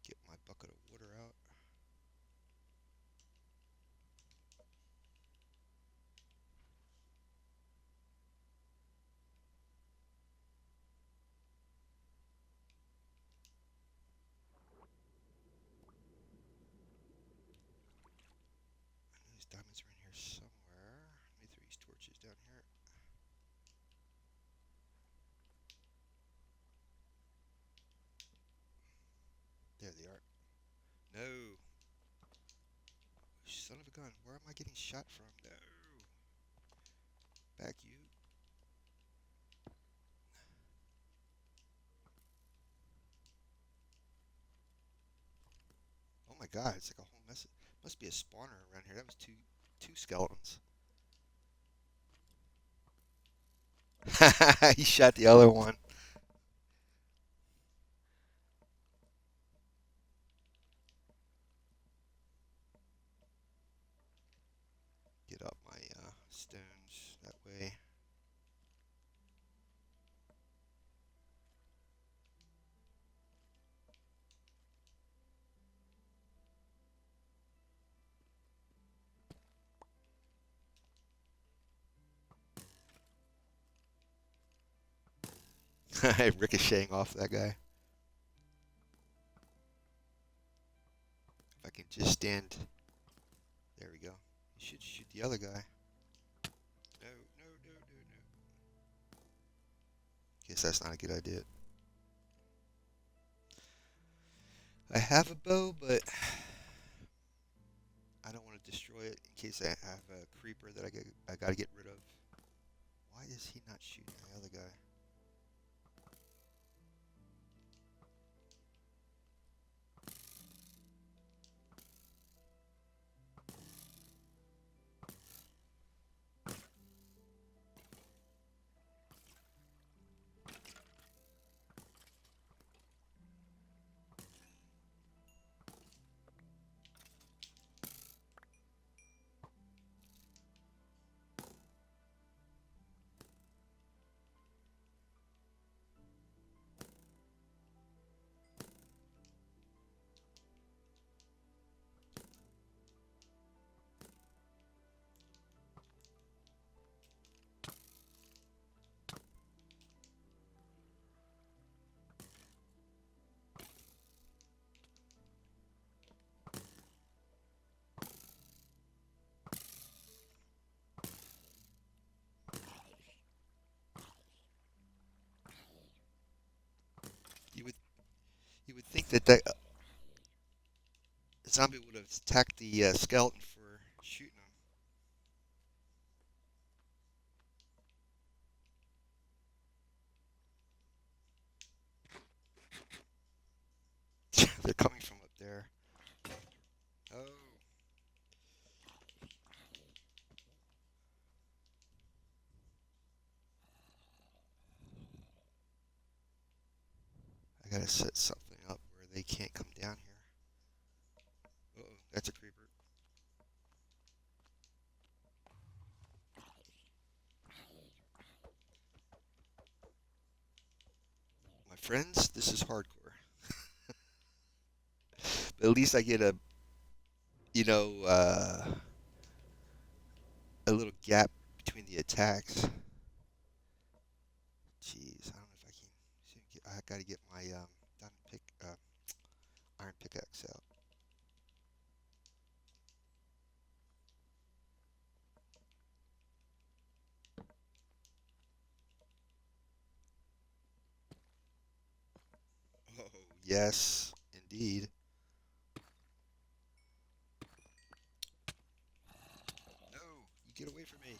Get my bucket of water out. I know these diamonds are in here somewhere. Let me throw these torches down here. There they are. No. Son of a gun. Where am I getting shot from? No. Back you. Oh my god, it's like a whole mess. Must be a spawner around here. That was two skeletons. He shot the other one. Get up my stones that way. Ricocheting off that guy. If I can just stand. There we go. You should shoot the other guy. No, no, no, no, no. Guess that's not a good idea. I have a bow, but I don't want to destroy it in case I have a creeper that I gotta get rid of. Why is he not shooting the other guy? You would you would think that zombie would have attacked the skeleton for shooting him. They're coming from up there. Oh, I gotta set something up where they can't come down here. Uh oh, that's a creeper. My friends, this is hardcore. But at least I get you know, a little gap between the attacks. Jeez, I don't know if I can. I gotta get my diamond iron pickaxe out. Oh, yes, indeed. No, you get away from me.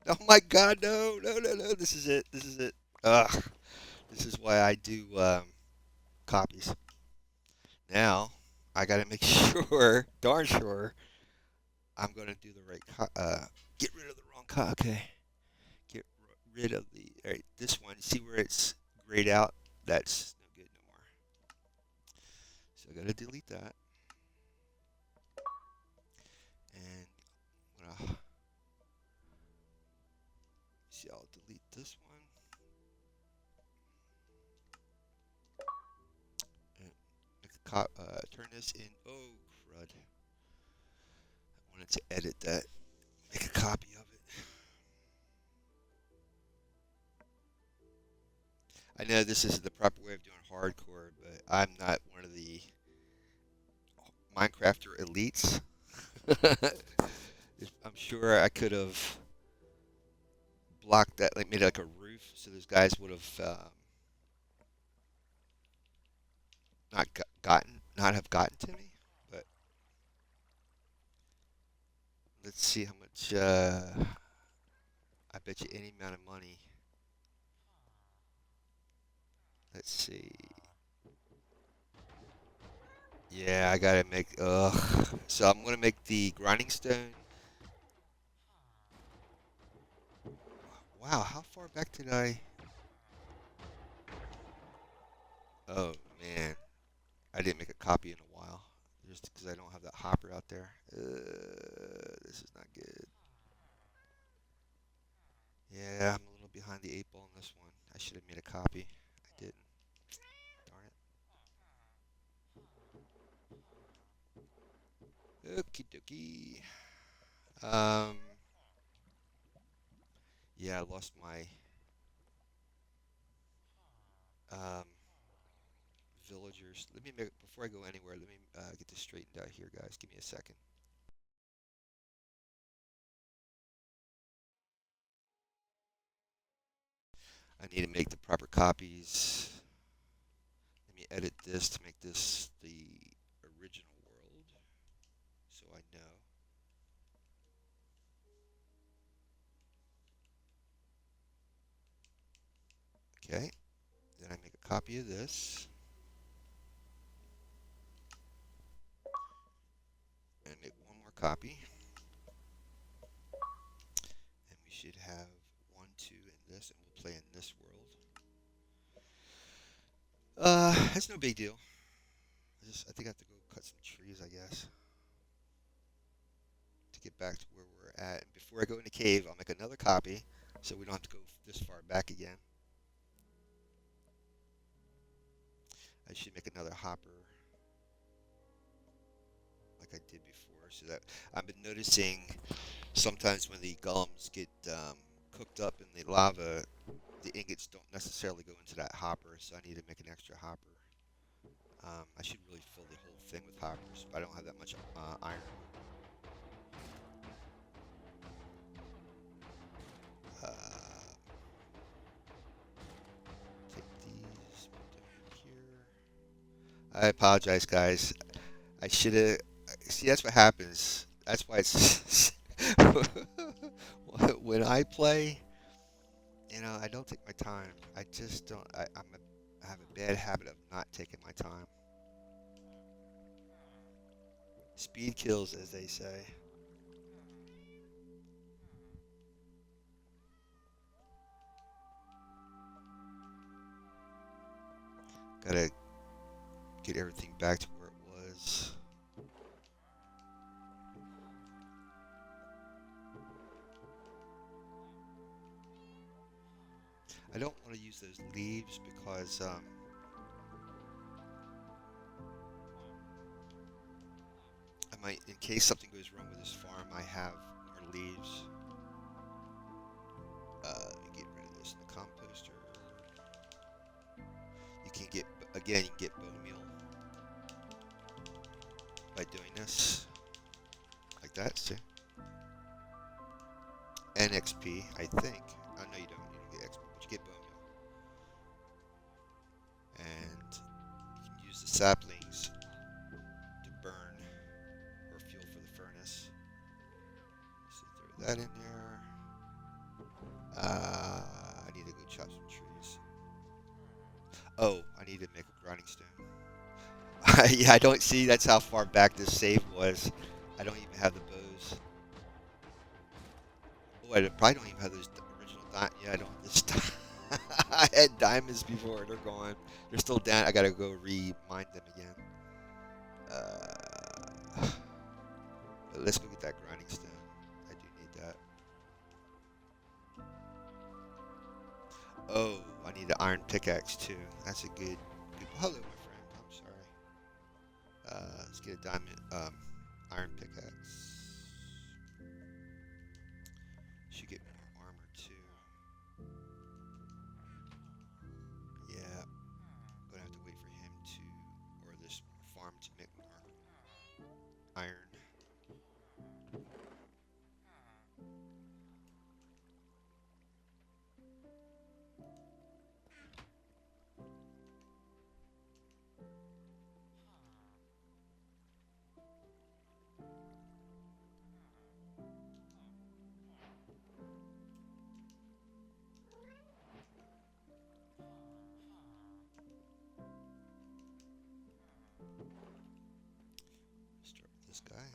Oh my God, no, no, no, no. This is it. This is it. Ugh. This is why I do copies. Now, I gotta make sure, darn sure, I'm gonna do the right. Get rid of the wrong Okay. Get rid of the. All right, this one. See where it's grayed out? That's no good no more. So I gotta delete that. And see, I'll delete this one. And turn this in. Oh, crud. I wanted to edit that. Make a copy of it. I know this isn't the proper way of doing hardcore, but I'm not one of the Minecrafter elites. I'm sure I could have blocked that, like made like a roof, so those guys would have not have gotten to me. But let's see how much. I bet you any amount of money. Let's see. Yeah, I gotta make. Ugh. So I'm gonna make the grinding stone. Wow, how far back did I? Oh man, I didn't make a copy in a while, just because I don't have that hopper out there. This is not good. Yeah, I'm a little behind the eight ball on this one. I should have made a copy. I didn't. Darn it. Okie dokie. Um, yeah, I lost my um, villagers. Let me make before I go anywhere. Let me get this straightened out here, guys. Give me a second. I need to make the proper copies. Let me edit this to make this the original world, so I know. Okay. Then I make a copy of this, and make one more copy, and we should have 1, 2 in this, and we'll play in this world. It's no big deal. I think I have to go cut some trees, I guess, to get back to where we're at. And before I go in the cave, I'll make another copy, so we don't have to go this far back again. I should make another hopper like I did before, so that I've been noticing sometimes when the golems get cooked up in the lava, the ingots don't necessarily go into that hopper, so I need to make an extra hopper. I should really fill the whole thing with hoppers, but I don't have that much iron. Uh, take these, put them in here. I apologize, guys. I should have. See, that's what happens. That's why it's when I play. I don't take my time. I just don't. I have a bad habit of not taking my time. Speed kills, as they say. Gotta get everything back to where it was. I don't want to use those leaves because I might, in case something goes wrong with this farm, I have more leaves. Let me get rid of this in the composter. You can get, again, you can get bone meal by doing this, like that. See? And XP, I think. Oh no, you don't. You don't get XP, but you get bone meal. And you can use the saplings to burn or fuel for the furnace. So throw that in there. I need to go chop some trees. Oh, I need to make a grinding stone. Yeah, I don't see. That's how far back this save was. I don't even have the bows. Oh, I probably don't even have those original diamonds. Yeah, I don't have this. I had diamonds before. They're gone. They're still down. I gotta go re-mine them again. But let's go get that grinding stone. I do need that. Oh, I need an iron pickaxe too. That's a good. Hello, my friend. I'm sorry. Let's get a diamond, iron pickaxe. Should get more armor too. Yeah, gonna have to wait for him to, or this farm to make more iron. Start with this guy.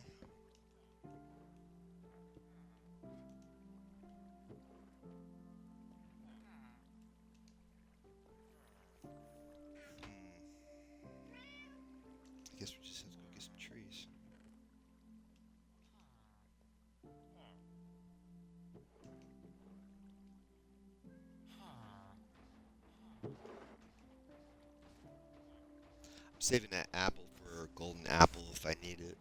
saving that apple for a golden apple if I need it.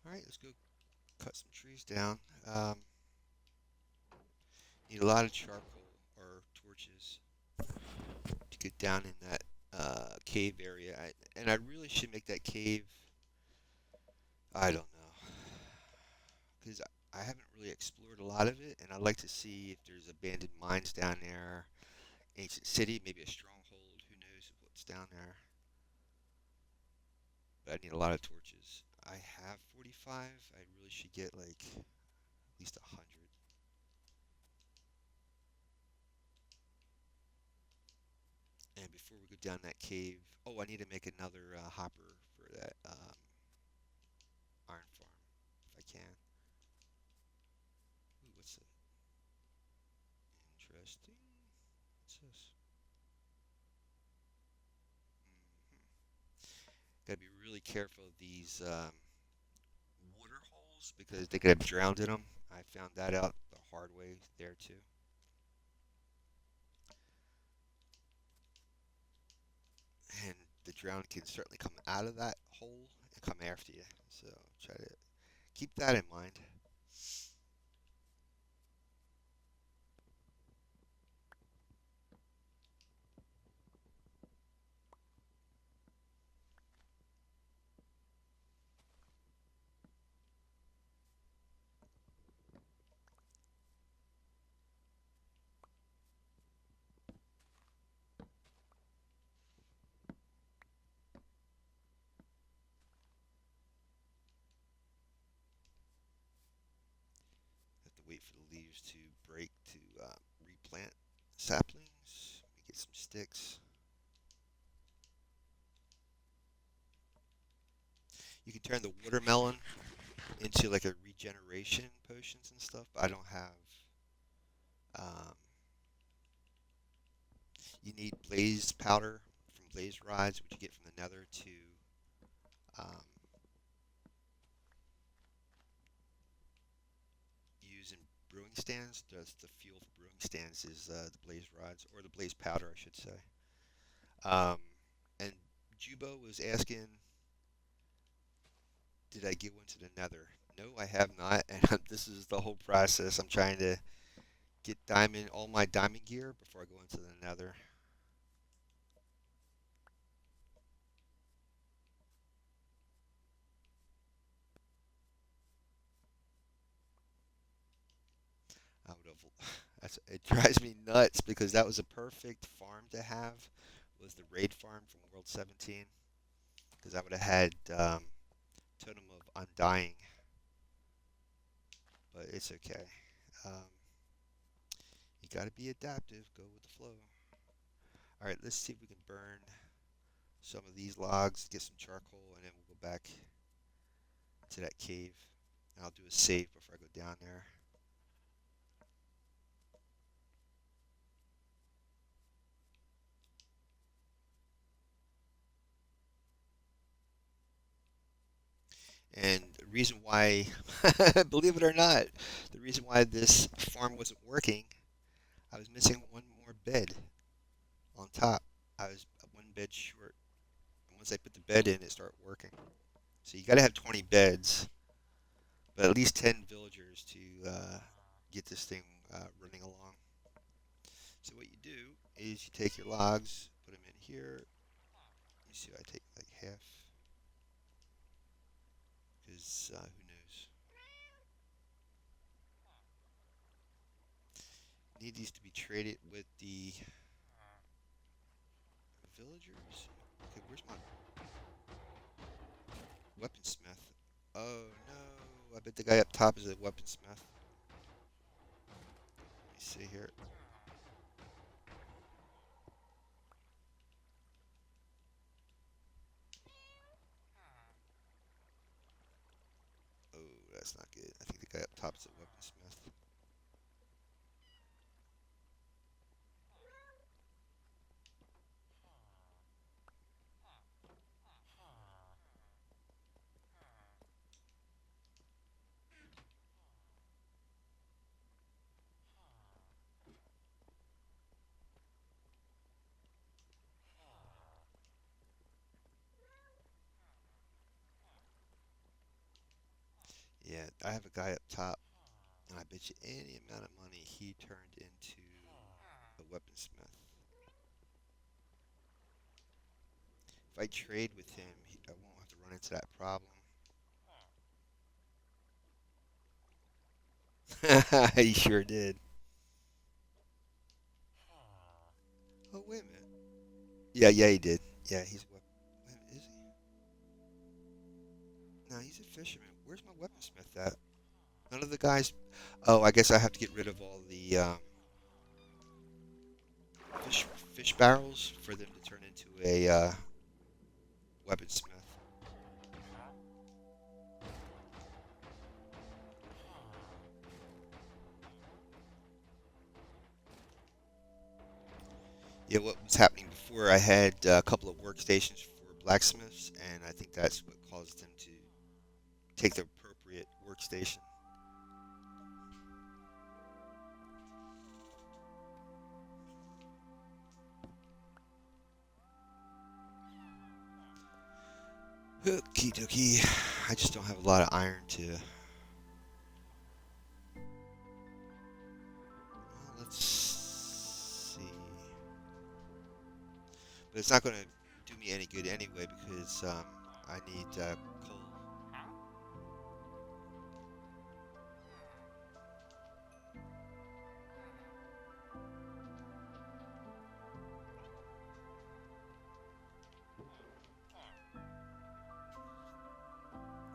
All right, let's go cut some trees down. Um, Need a lot of charcoal or torches to get down in that cave area. And I really should make that cave. I don't know, because I haven't really explored a lot of it, and I'd like to see if there's abandoned mines down there, ancient city, maybe a stronghold. Who knows what's down there? But I need a lot of torches. I have 45. I really should get like at least 100. And before we go down that cave, oh, I need to make another hopper for that iron farm if I can. Ooh, what's it? Interesting. What's this? Gotta be really careful of these water holes because they could have drowned in them. I found that out the hard way there too. And the drown can certainly come out of that hole and come after you. So try to keep that in mind. Have to wait for the leaves to break to replant saplings. Let me get some sticks. You can turn the watermelon into like a regeneration potions and stuff. But I don't have. Um, you need blaze powder from blaze rods, which you get from the Nether, to um, use in brewing stands. The fuel for brewing stands is the blaze rods or the blaze powder, I should say. Um, and Jubo was asking, did I get one to the Nether? No, I have not, and this is the whole process. I'm trying to get all my diamond gear before I go into the Nether. I would have. It drives me nuts because that was a perfect farm to have. Was the raid farm from World 17? Because I would have had Totem of Undying, but it's okay. Um, you got to be adaptive. Go with the flow. All right, let's see if we can burn some of these logs, get some charcoal, and then we'll go back to that cave. And I'll do a save before I go down there. And the reason why, believe it or not, the reason why this farm wasn't working, I was missing one more bed on top. I was one bed short. And once I put the bed in, it started working. So you got to have 20 beds, but at least 10 villagers to get this thing running along. So what you do is you take your logs, put them in here. You see, I take like half, because who knows? Need these to be traded with the villagers. Okay, where's my weaponsmith? Oh no, I bet the guy up top is a weaponsmith. Let me see here. Oh, that's not good. I think the guy up top is a weaponsmith. Yeah, I have a guy up top, and I bet you any amount of money he turned into a weaponsmith. If I trade with him, I won't have to run into that problem. He sure did. Oh, wait a minute. Yeah, yeah, he did. Yeah, he's a weapon. Wait a minute, is he? No, he's a fisherman. Where's my weaponsmith at? None of the guys. Oh, I guess I have to get rid of all the fish fish barrels for them to turn into a weaponsmith. Yeah, what was happening before? I had a couple of workstations for blacksmiths, and I think that's what caused them to take the appropriate workstation. Okie dokie. I just don't have a lot of iron to. Well, let's see. But it's not going to do me any good anyway because I need coal.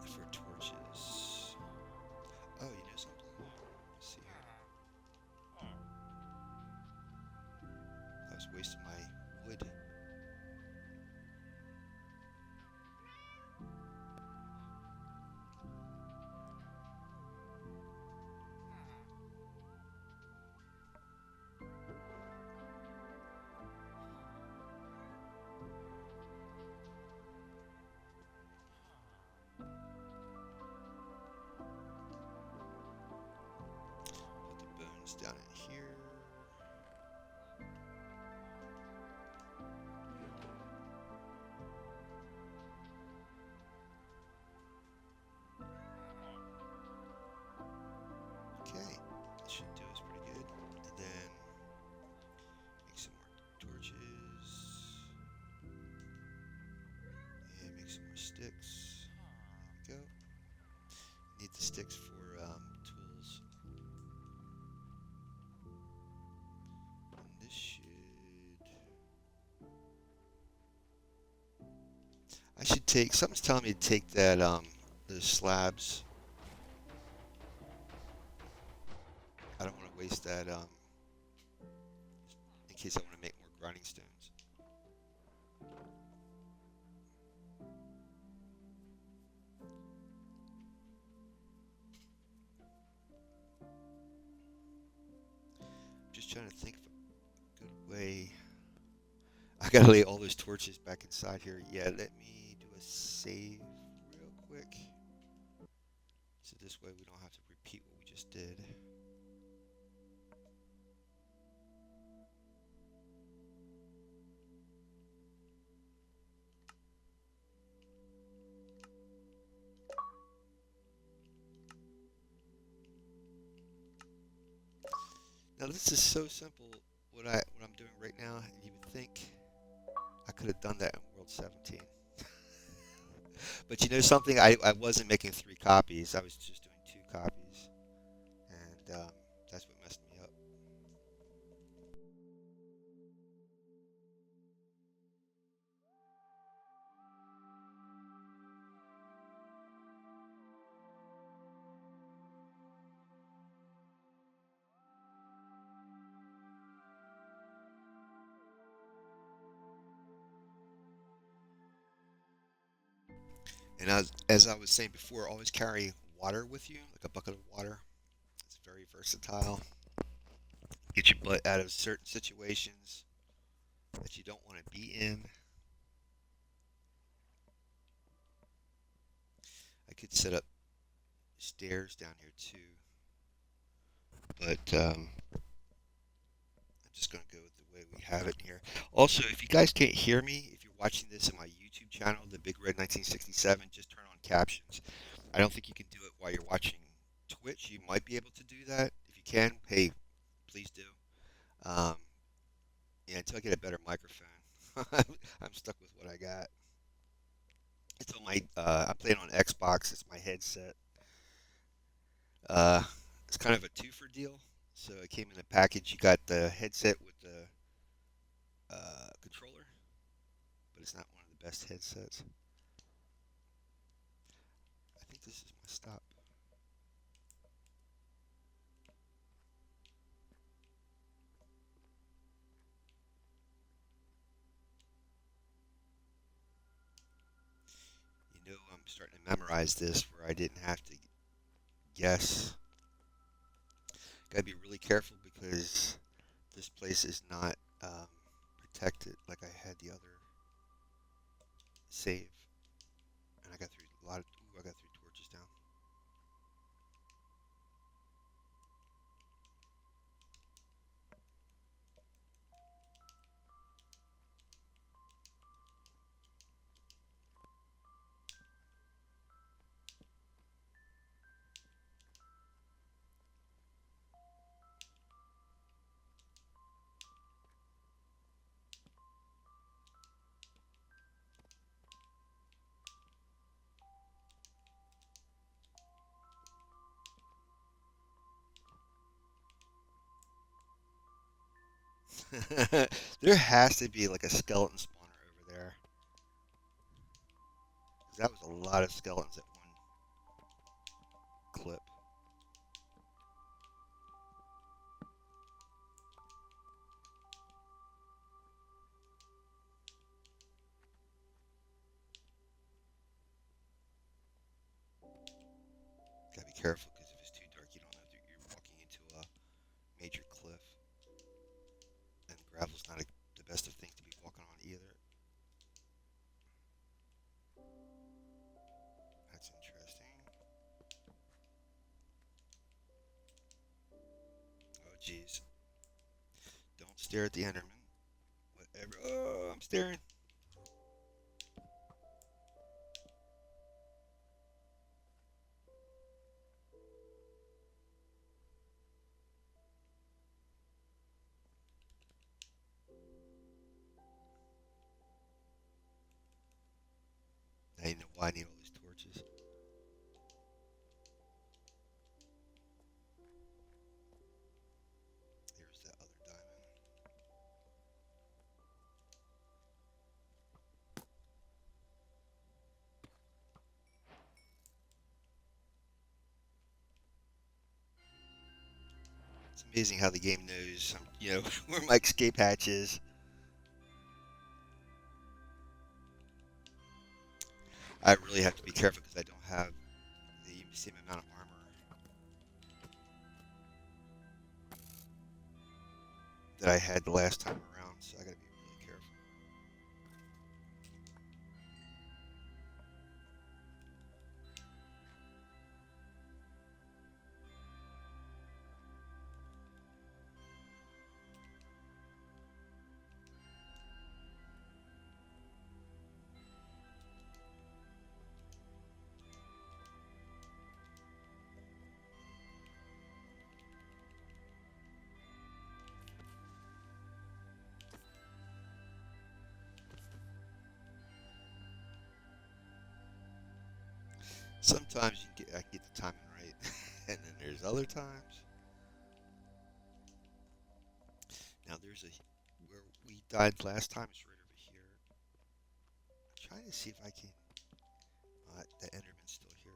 For torches. Oh, you know something? Let's see here. I was wasting my wood. Put the bones down in here. Okay, that should do us pretty good. And then make some more torches. And make some more sticks. There we go. Need the sticks for tools. And this should. I should take. Something's telling me to take that the slabs. I don't want to waste that in case I want to make more grinding stones. I'm just trying to think of a good way. I gotta lay all those torches back inside here. Yeah, let me do a save real quick. So this way we don't have to repeat what we just did. Now this is so simple. What I'm doing right now, and you would think I could have done that in World 17. But you know something? I wasn't making 3 copies. I was just doing 2 copies, and that's what messed me up. And as I was saying before, always carry water with you, like a bucket of water. It's very versatile. Get your butt out of certain situations that you don't want to be in. I could set up stairs down here too, but I'm just going to go with the way we have it here. Also, if you guys can't hear me, if you're watching this on my YouTube channel, The Big Red 1967, just turn on captions. I don't think you can do it while you're watching Twitch. You might be able to do that. If you can, hey, please do. Um, yeah, until I get a better microphone, I'm stuck with what I got. It's on my. I'm playing on Xbox. It's my headset. Uh, it's kind of a two-for deal. So it came in a package. You got the headset with the controller, but it's not one of the best headsets. I think this is my stop. You know, I'm starting to memorize this where I didn't have to guess. Gotta be really careful because this place is not protected like I had the other save. And I got through a lot of. Ooh, I got three torches down. There has to be like a skeleton spawner over there. 'Cause that was a lot of skeletons at one clip. Gotta be careful because if it's too dark, you don't know that you're walking into a major cliff. And gravel's not the best of things to be walking on either. That's interesting. Oh, jeez. Don't stare at the Enderman. Whatever. Oh, I'm staring. Now you know why I need all these torches. Here's that other diamond. It's amazing how the game knows, where my escape hatch is. I really have to be careful because I don't have the same amount of armor that I had the last time around, so I gotta be really careful. Sometimes I get the timing right, and then there's other times. Now there's a where we died last time. It's right over here. I'm trying to see if I can. The Enderman's still here.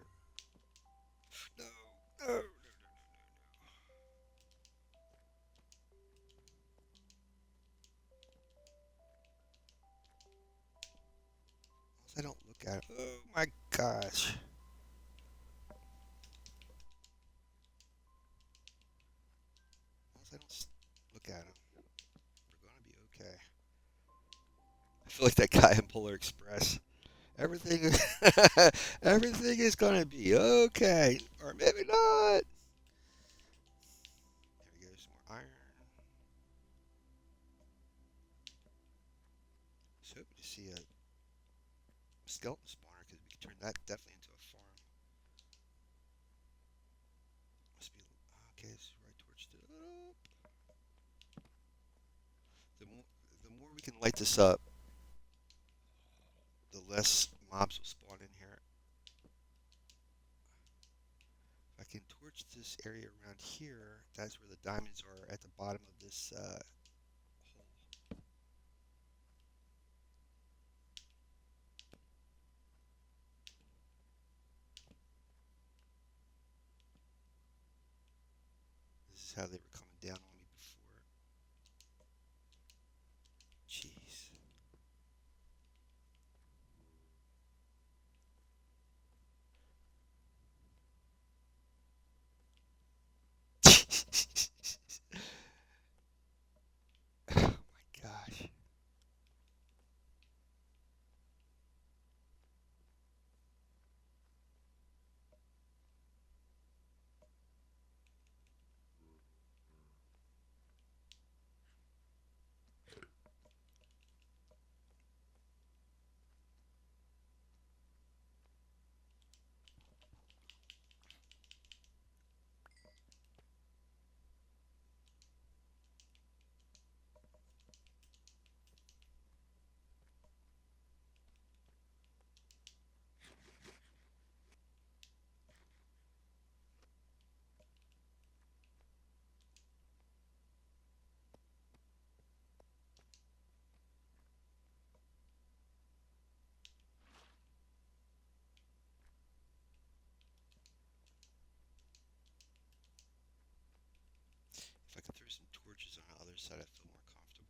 No, no, no, no, no, no. I don't look Look at him. Oh my gosh. As long as I don't look at him, we're gonna be okay. I feel like that guy in Polar Express. Everything is everything is gonna be okay, or maybe not. There we go, some more iron. I was hoping to see a skeleton spawner because we could turn that definitely into a farm. Must be okay. This is where I torched it up. The more the more we can light this up, the less mobs will spawn in here. If I can torch this area around here, that's where the diamonds are at the bottom of this hole. This is how they were coming down on me before. Jeez. Oh my gosh. If I could throw some torches on the other side, I feel more comfortable.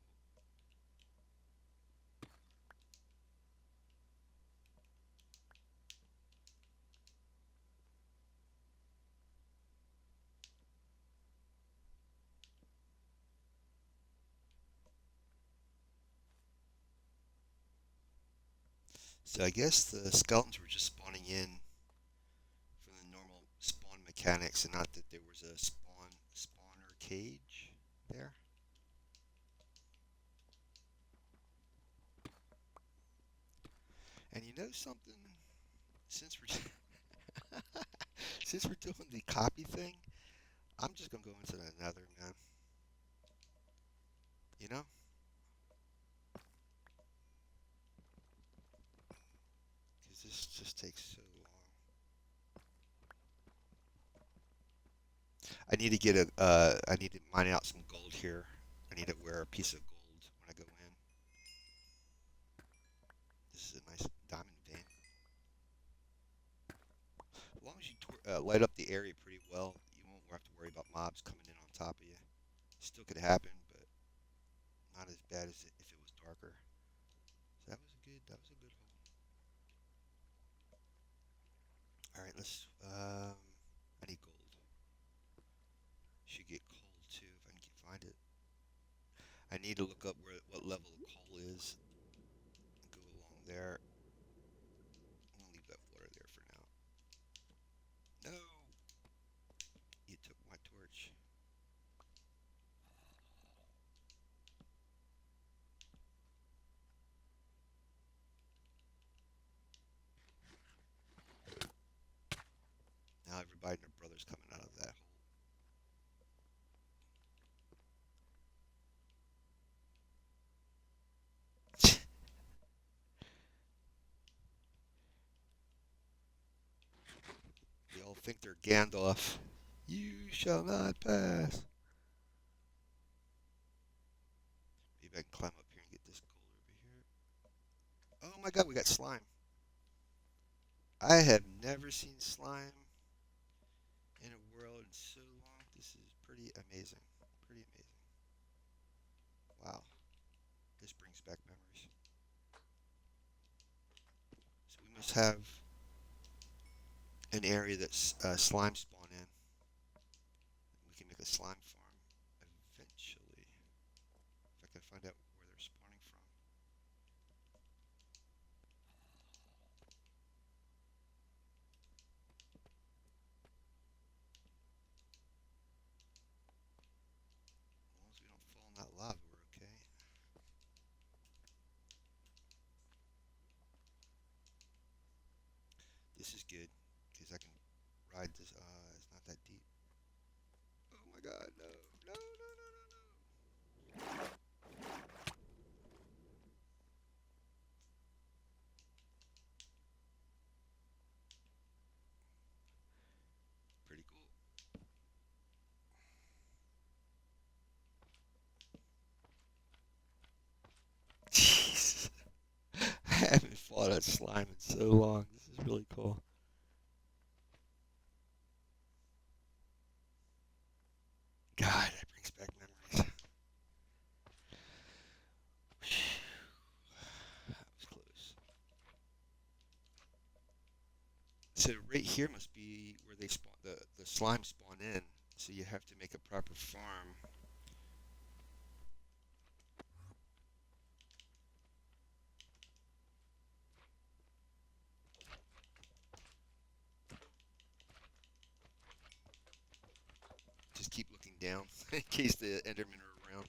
So I guess the skeletons were just spawning in from the normal spawn mechanics, and not that there was a spawner cage there. And you know something? Since we're since we're doing the copy thing, I'm just gonna go into the Nether, man. You know, because this just takes so long. I need to get a. I need to mine out some gold here. I need to wear a piece of gold when I go in. This is a nice diamond vein. As long as you light up the area pretty well, you won't have to worry about mobs coming in on top of you. Still could happen, but not as bad as if it was darker. So that was a good. That was a good hole. All right, let's. I need gold. Should get coal too if I can find it. I need to look up where what level the coal is. Go along there. I'm gonna leave that water there for now. No, you took my torch. Now everybody and their brother's coming out of that hole. They all think they're Gandalf. You shall not pass. Maybe I can climb up here and get this gold over here. Oh my god, we got slime. I have never seen slime in a world in so long. This is pretty amazing. Pretty amazing. Wow. This brings back memories. So we must almost have an area that's slime spawn in. We can make a slime farm eventually, if I can find out where they're spawning from. As long as we don't fall in that lava, we're okay. This is good, because I can ride this. It's not that deep. Oh my god, no, no, no, no, no, no. Pretty cool. Jeez. I haven't fought a slime in so long. This is really cool. God, that brings back memories. That was close. So right here must be where they spawn the slime spawn in. So you have to make a proper farm. Just keep looking down in case the Endermen are around.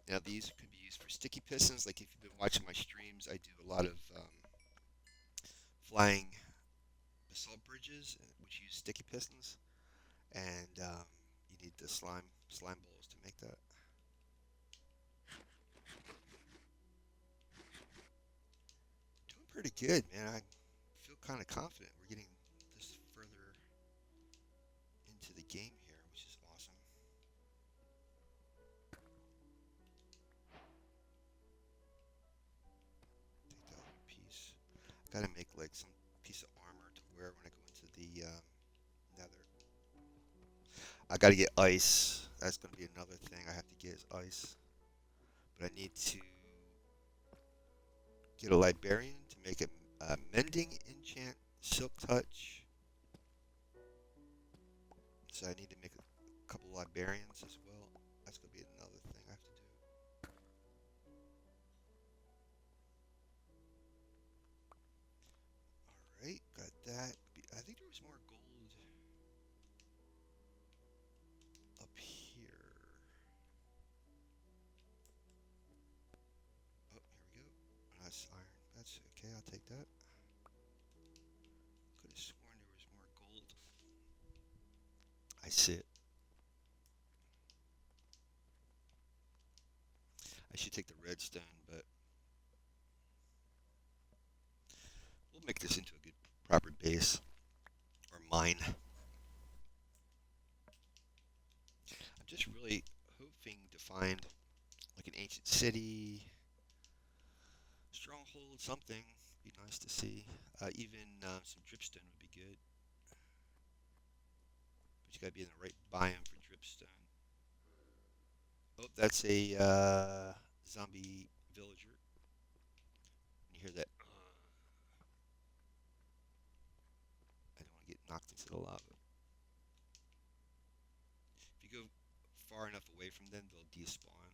Now these could be used for sticky pistons. Like if you've been watching my streams, I do a lot of flying basalt bridges, which use sticky pistons, and you need the slime balls to make that. Doing pretty good, man. I feel kind of confident. We're getting this further into the game here, which is awesome. Take that little piece. Gotta make like some piece of armor to wear when I go into the Nether. I gotta get ice. That's gonna be another thing I have to get is ice. But I need to get a librarian to make a mending enchant silk touch. So I need to make a couple librarians as well. That's gonna be another thing I have to do. All right, got that. I think there was more gold up here. Oh, here we go. That's iron. That's okay. I'll take that. Could have sworn there was more gold. I see it. I should take the redstone, but we'll make this into a good proper base or mine. I'm just really hoping to find like an ancient city, stronghold, something. Be nice to see. Even some dripstone would be good, but you gotta be in the right biome for dripstone. Oh, that's a zombie villager. You hear that? I don't want to get knocked into the lava. If you go far enough away from them, they'll despawn.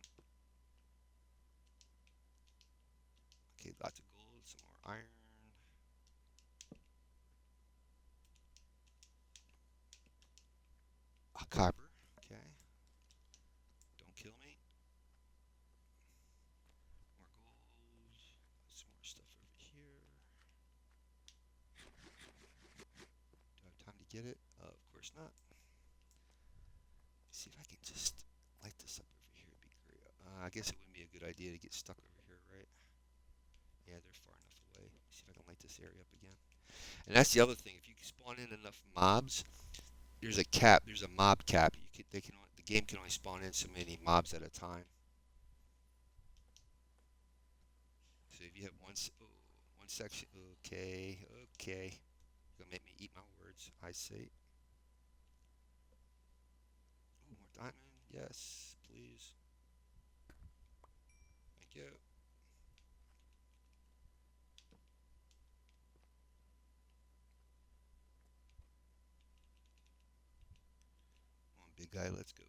Okay, lots of gold, some more iron. Copper. Okay. Don't kill me. More gold. Some more stuff over here. Do I have time to get it? Of course not. See if I can just light this up over here. It'd be great. I guess it wouldn't be a good idea to get stuck over here, right? Yeah, they're far enough away. See if I can light this area up again. And that's the other thing. If you spawn in enough mobs, there's a cap. There's a mob cap. The game can only spawn in so many mobs at a time. So if you have one section, okay, okay, you're gonna make me eat my words. I say, ooh, more diamond. Yes, please. Thank you. Come on, big guy, let's go.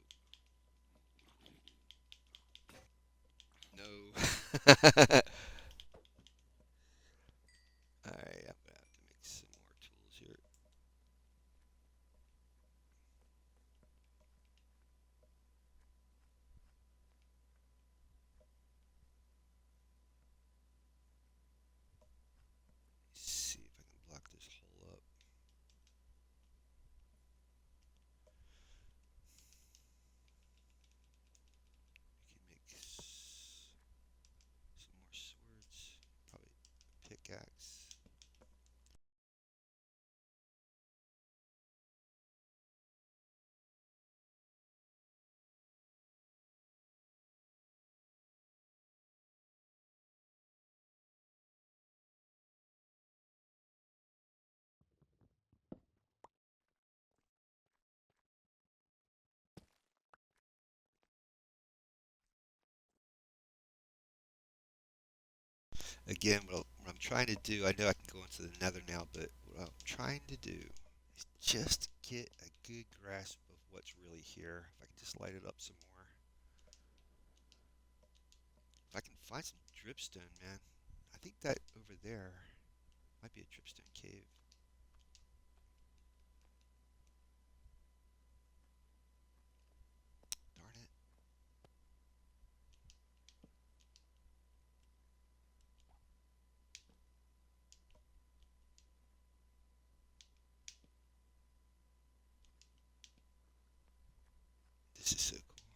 No. Alright, I'm gonna have to make some more tools here. See if I can block this hole up. We can make some more swords. Probably pickaxe. Again, what I'm trying to do, I know I can go into the nether now, but what I'm trying to do is just get a good grasp of what's really here. If I can just light it up some more. If I can find some dripstone, man. I think that over there might be a dripstone cave. Darn it. This is so cool.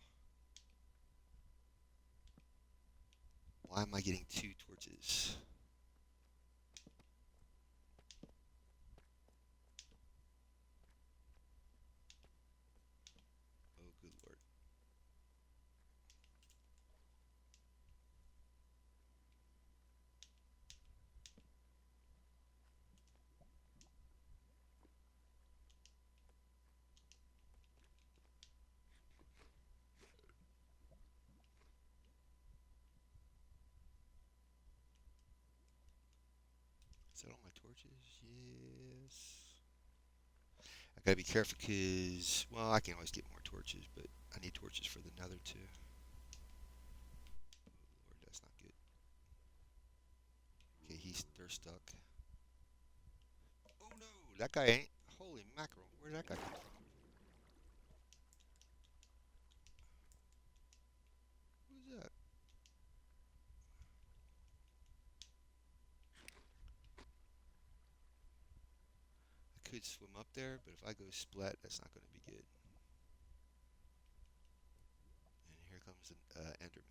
Why am I getting two torches? Oh, good lord. Is that all my torches? Yes. I gotta be careful because, well, I can always get more torches, but I need torches for the nether too. Oh lord, that's not good. Okay, they're stuck. Oh no, that guy ain't. Holy mackerel, where'd that guy come from? Who's that? I could swim up there, but if I go splat, that's not gonna be good. And here comes an Enderman.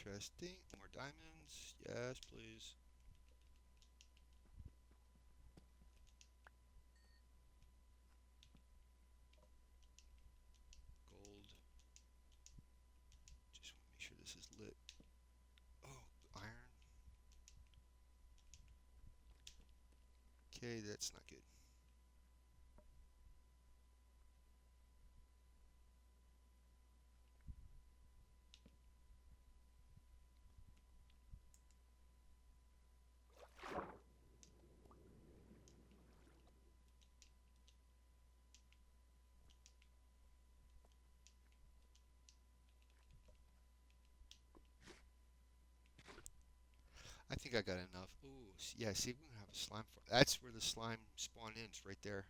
Interesting. More diamonds. Yes, please. Gold. Just want to make sure this is lit. Oh, iron. Okay, that's not good. I think I got enough. Ooh, yeah, see, we're gonna have a slime farm. That's where the slime spawn ends, right there.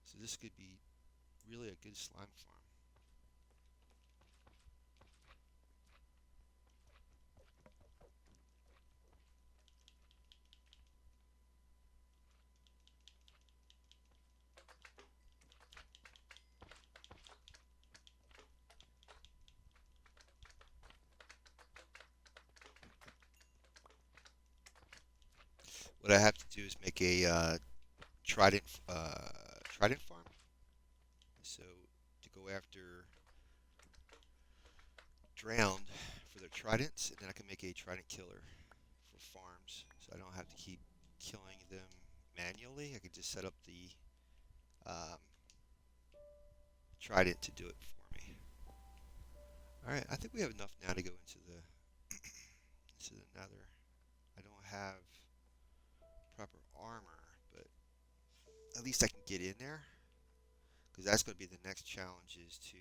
So this could be really a good slime farm. What I have to do is make a trident trident farm. So to go after drowned for their tridents, and then I can make a trident killer for farms, so I don't have to keep killing them manually. I can just set up the um, trident to do it for me. All right, I think we have enough now to go into the Nether. I don't have proper armor, but at least I can get in there because that's going to be the next challenge is to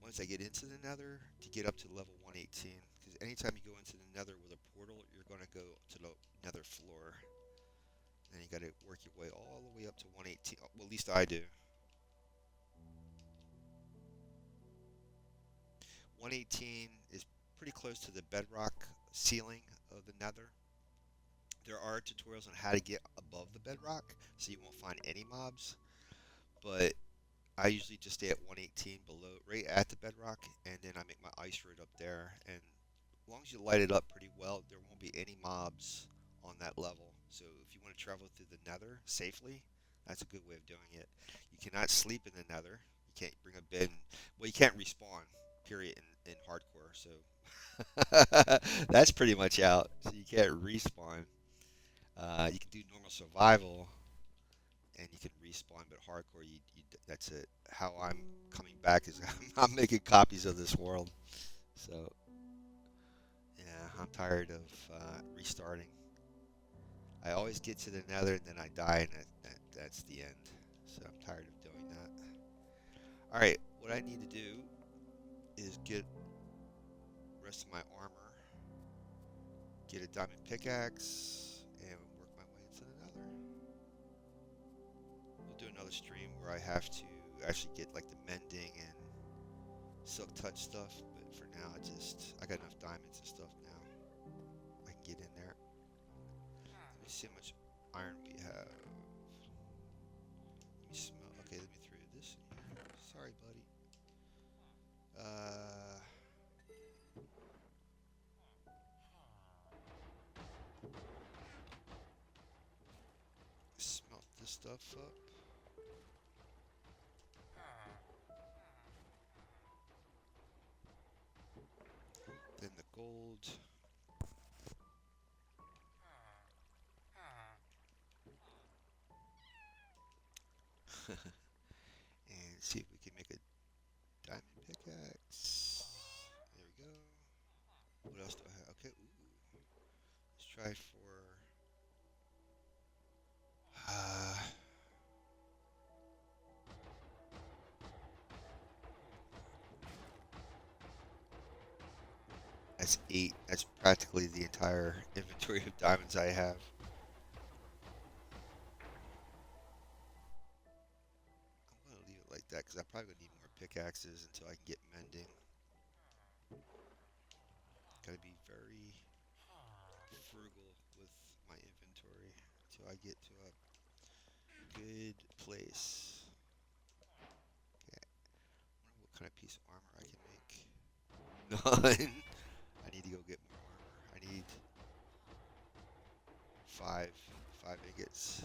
once I get into the Nether to get up to level 118. Because anytime you go into the Nether with a portal, you're going to go to the Nether floor. And you got to work your way all the way up to 118. Well, at least I do. 118 is pretty close to the bedrock ceiling of the Nether. There are tutorials on how to get above the bedrock, so you won't find any mobs. But I usually just stay at 118 below, right at the bedrock, and then I make my ice road up there. And as long as you light it up pretty well, there won't be any mobs on that level. So if you want to travel through the Nether safely, that's a good way of doing it. You cannot sleep in the Nether. You can't bring a bed. Well, you can't respawn. Period. In hardcore. So that's pretty much out. So you can't respawn. You can do normal survival, and you can respawn, but hardcore, that's it. How I'm coming back is I'm making copies of this world. So yeah, I'm tired of restarting. I always get to the Nether and then I die, and that's the end. So I'm tired of doing that. All right, what I need to do is get the rest of my armor, get a diamond pickaxe, and work my way into the Nether. We'll do another stream where I have to actually get like the mending and silk touch stuff, but for now I got enough diamonds and stuff now. I can get in there. Let me see how much iron we have. Let me smell. Okay, let me throw this in here. Sorry, buddy. Uh, Smelt this stuff up. Then the gold. And see if we can make a diamond pickaxe. There we go. What else do I have? Okay, ooh. Let's try for uh, that's 8. That's practically the entire inventory of diamonds I have. I'm gonna leave it like that because I'm probably gonna need more pickaxes until I can get mending. Gotta be very frugal with my inventory until I get to a good place. Okay, I wonder what kind of piece of armor I can make. None. I need to go get more armor. I need five, 5 ingots.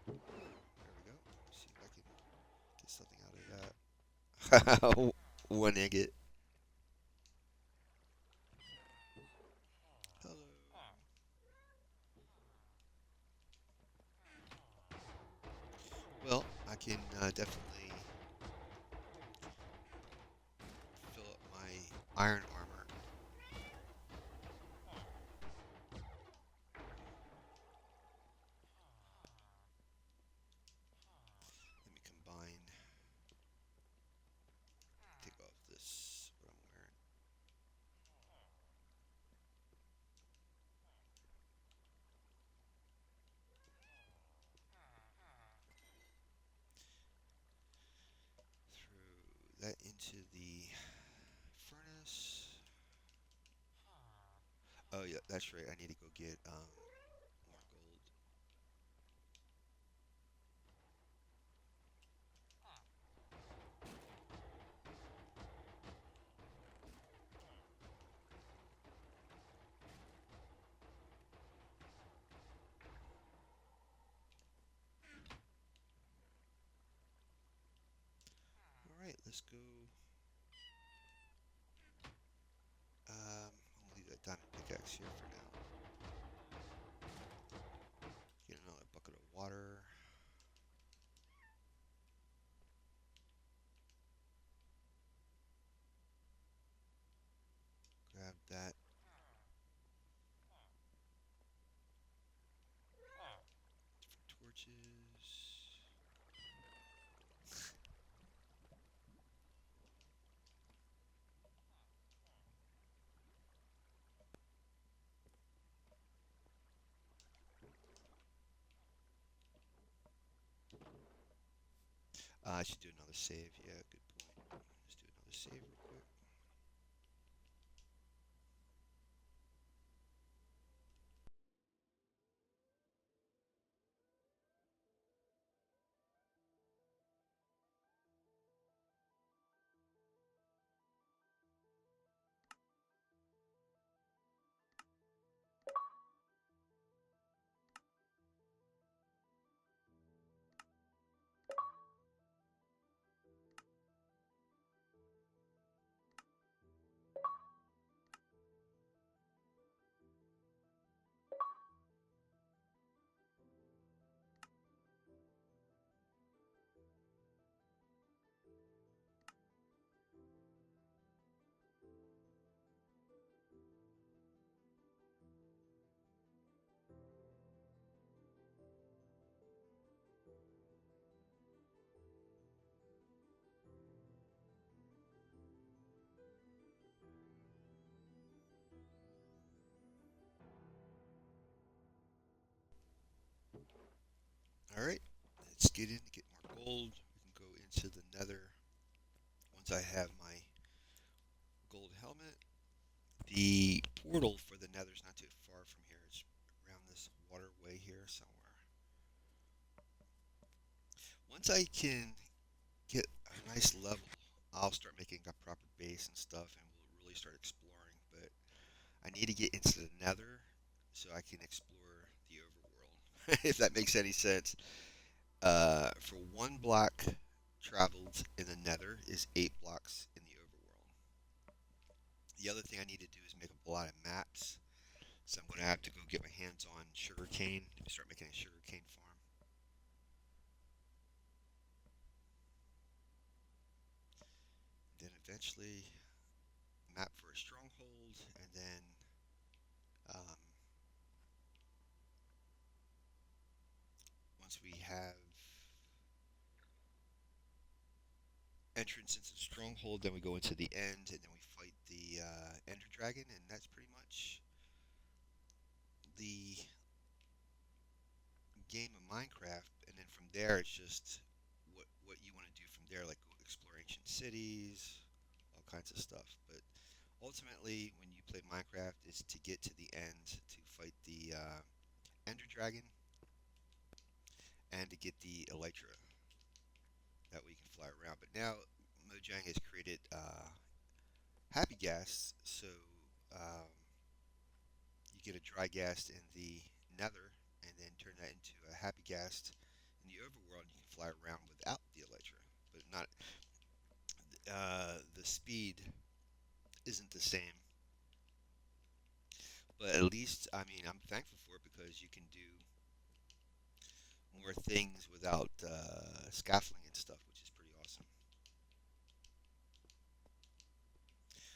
There we go. See if I can get something out of that. 1 ingot. Hello. Well, I can definitely fill up my iron armor. Let me combine. Take off this, what I'm wearing. Throw that into the furnace. Oh yeah, that's right. I need to go get more gold. Alright, let's go. I'll leave that diamond pickaxe here for now. Get another bucket of water. Grab that. Torches. I should do another save. Yeah, good point. Let's do another save real quick. Alright, let's get in to get more gold. We can go into the Nether once I have my gold helmet. The portal for the Nether's not too far from here. It's around this waterway here somewhere. Once I can get a nice level, I'll start making a proper base and stuff, and we'll really start exploring. But I need to get into the Nether so I can explore the overworld, if that makes any sense. For one block traveled in the Nether is 8 blocks in the overworld. The other thing I need to do is make a lot of maps. So I'm going to have to go get my hands on sugarcane and start making a sugarcane farm. Then eventually map for a stronghold, and then um, once we have entrance into the stronghold, then we go into the end, and then we fight the Ender Dragon, and that's pretty much the game of Minecraft. And then from there, it's just what you want to do from there, like go explore ancient cities, all kinds of stuff. But ultimately, when you play Minecraft, it's to get to the end to fight the Ender Dragon and to get the Elytra. That way you can fly around. But now Mojang has created happy gas, so um, you get a dry gas in the Nether, and then turn that into a happy gas in the overworld. And you can fly around without the Elytra, but not the speed isn't the same. But at least, I mean, I'm thankful for it because you can do more things without scaffolding and stuff, which is pretty awesome.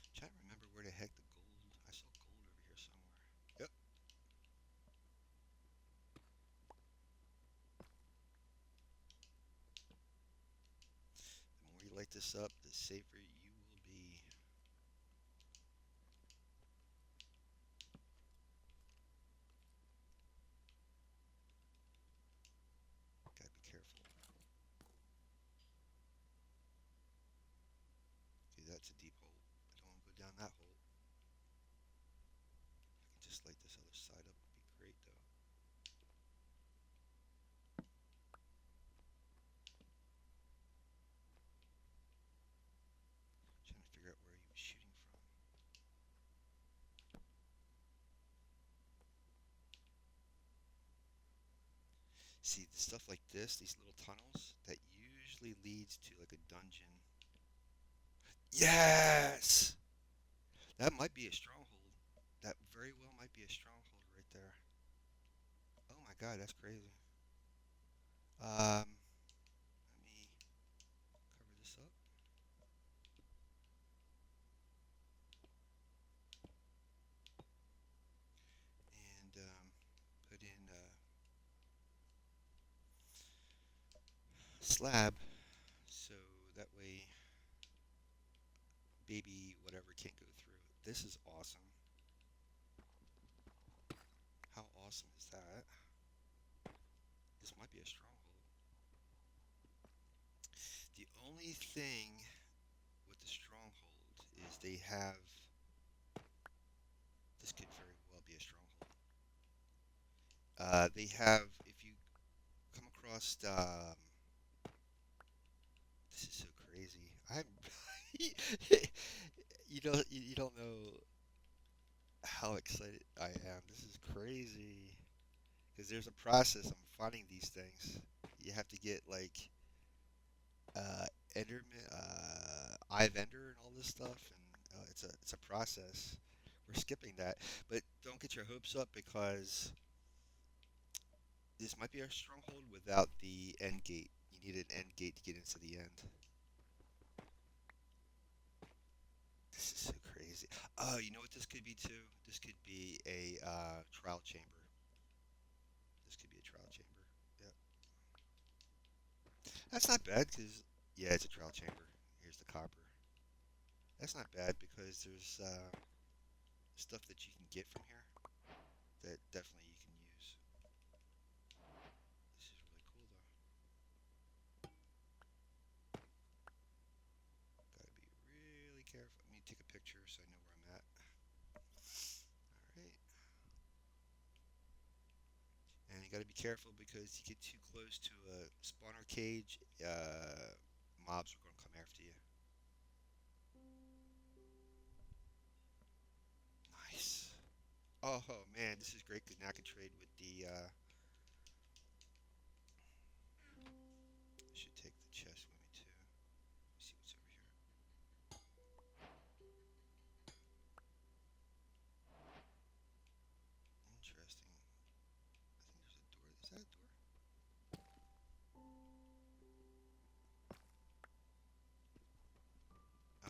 I'm trying to remember where the heck the gold. I saw gold over here somewhere. Yep. The more you light this up, the safer you will be. Gotta be careful. Okay, that's a deep hole. I don't want to go down that hole. I can just light this other side up. Would be great though. Trying to figure out where he was shooting from. See, the stuff like this, these little tunnels, that usually leads to like a dungeon Yes! That might be a stronghold. That very well might be a stronghold right there. Oh my god, that's crazy. Let me cover this up and put in a slab so that way baby whatever can't go through. This is awesome. How awesome is that? This might be a stronghold. The only thing with the stronghold is they have. This could very well be a stronghold. They have. If you come across. This is so crazy. I'm. You don't know how excited I am. This is crazy. Because there's a process. I'm finding these things. You have to get like uh, Enderman, iVendor, and all this stuff, and it's a process. We're skipping that, but don't get your hopes up because this might be our stronghold without the end gate. You need an end gate to get into the end. This is so crazy. Oh, you know what this could be too? This could be a trial chamber. This could be a trial chamber. Yep. That's not bad because yeah, it's a trial chamber. Here's the copper. That's not bad because there's stuff that you can get from here that definitely you can use. This is really cool though. Gotta be really careful. Let me take a picture so I know where I'm at. Alright. And you gotta be careful because you get too close to a spawner cage, mobs are gonna come after you. Nice. Oh, man, this is great because now I can trade with the. I should take the chest with me too. Let me see what's over here. Interesting. I think there's a door. Is that a door?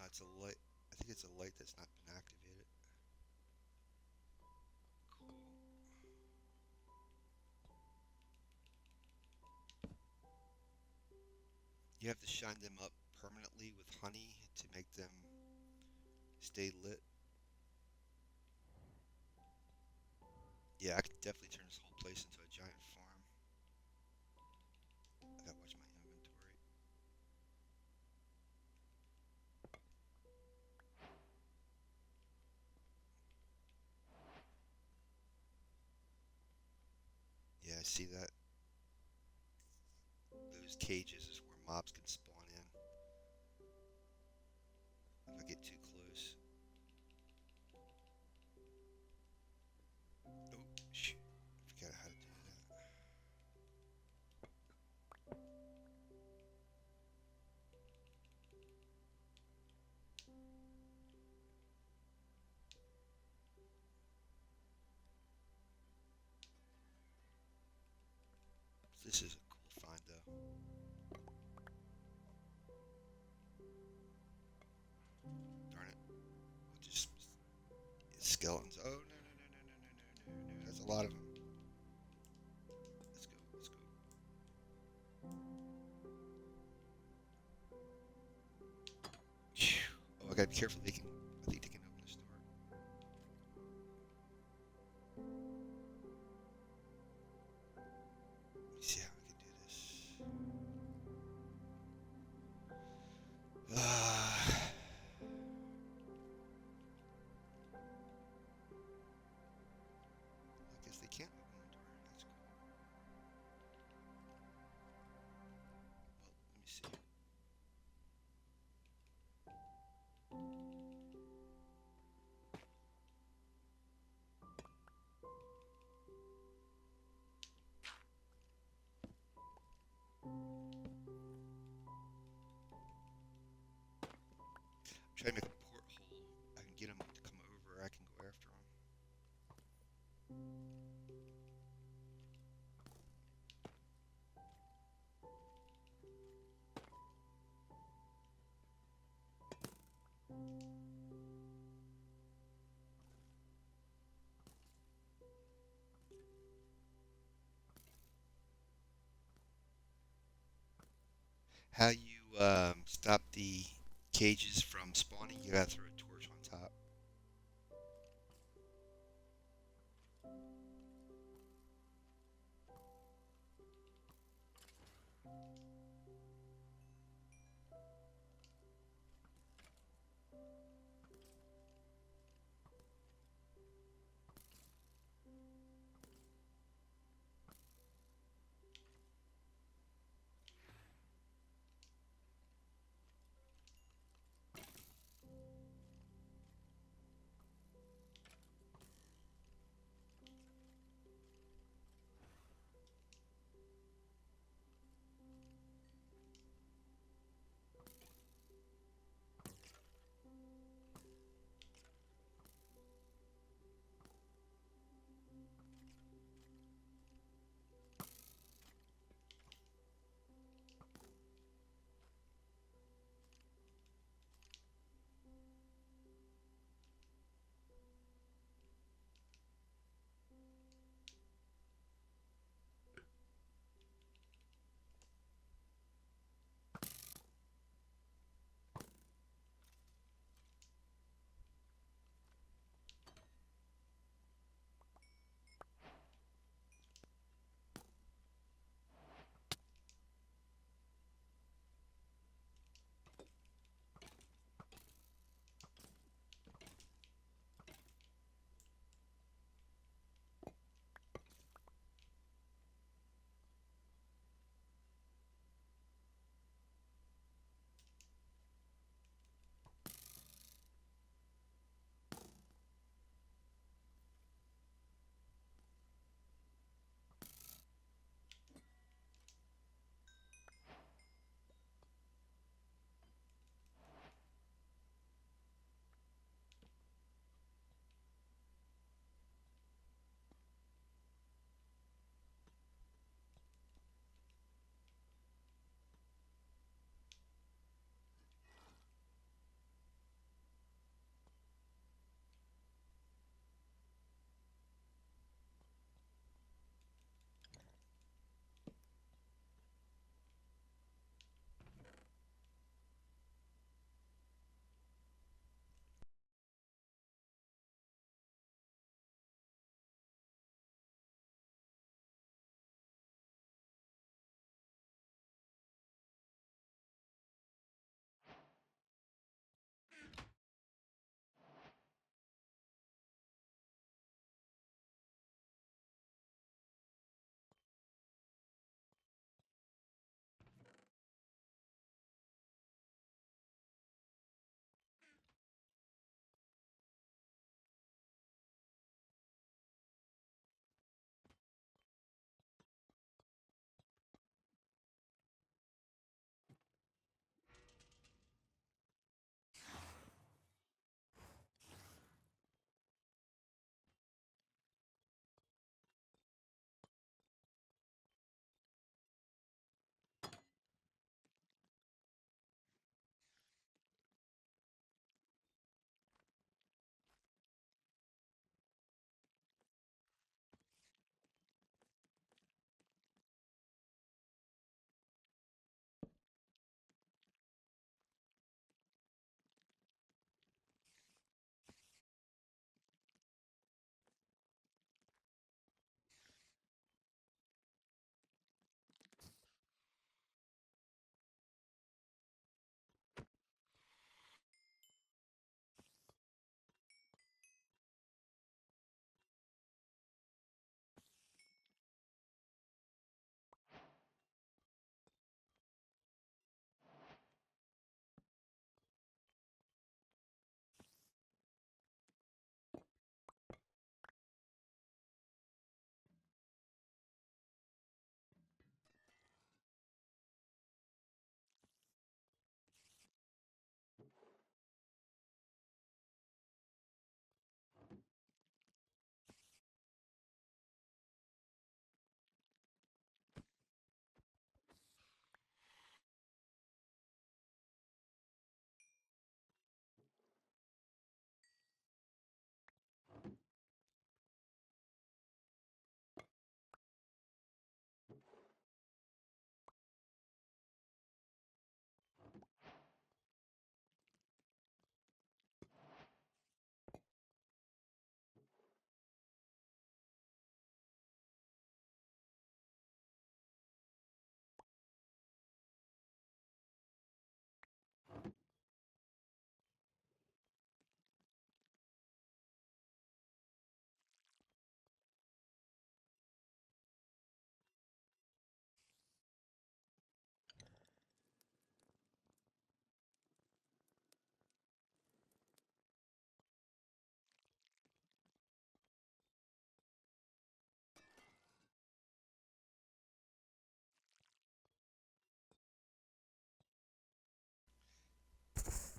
It's a light. I think it's a light that's not been activated. Cool. You have to shine them up permanently with honey to make them stay lit. Yeah, I could definitely turn this whole place into a giant farm. I gotta watch my inventory. Yeah, see that? Those cages is where mobs can spawn in if I get too close. Oh, shoot. Forgot how to do that. This is a cool find, though. Darn it. We'll just. Skeletons. Oh, no, no, no, no, no, no, no, no, no. That's a lot of them. Let's go, let's go. Phew. Oh, I gotta be careful. I think they can open this door. Let me see how we can do this. I guess they can't open the door. That's cool. Well, let me see. How you stop the cages from spawning, you gotta throw a torch on top.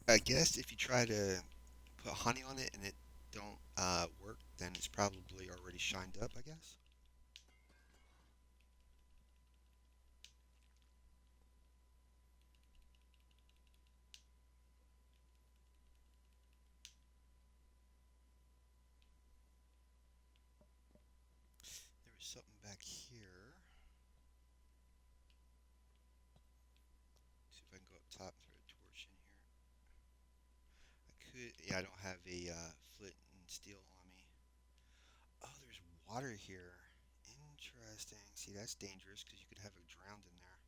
I guess if you try to put honey on it and it don't work, then it's probably already shined up, I guess. There was something back here. See if I can go up top and throw a torch in here. I could. Yeah, I don't have a flint and steel on me. Oh, there's water here. Interesting. See, that's dangerous because you could have it drowned in there.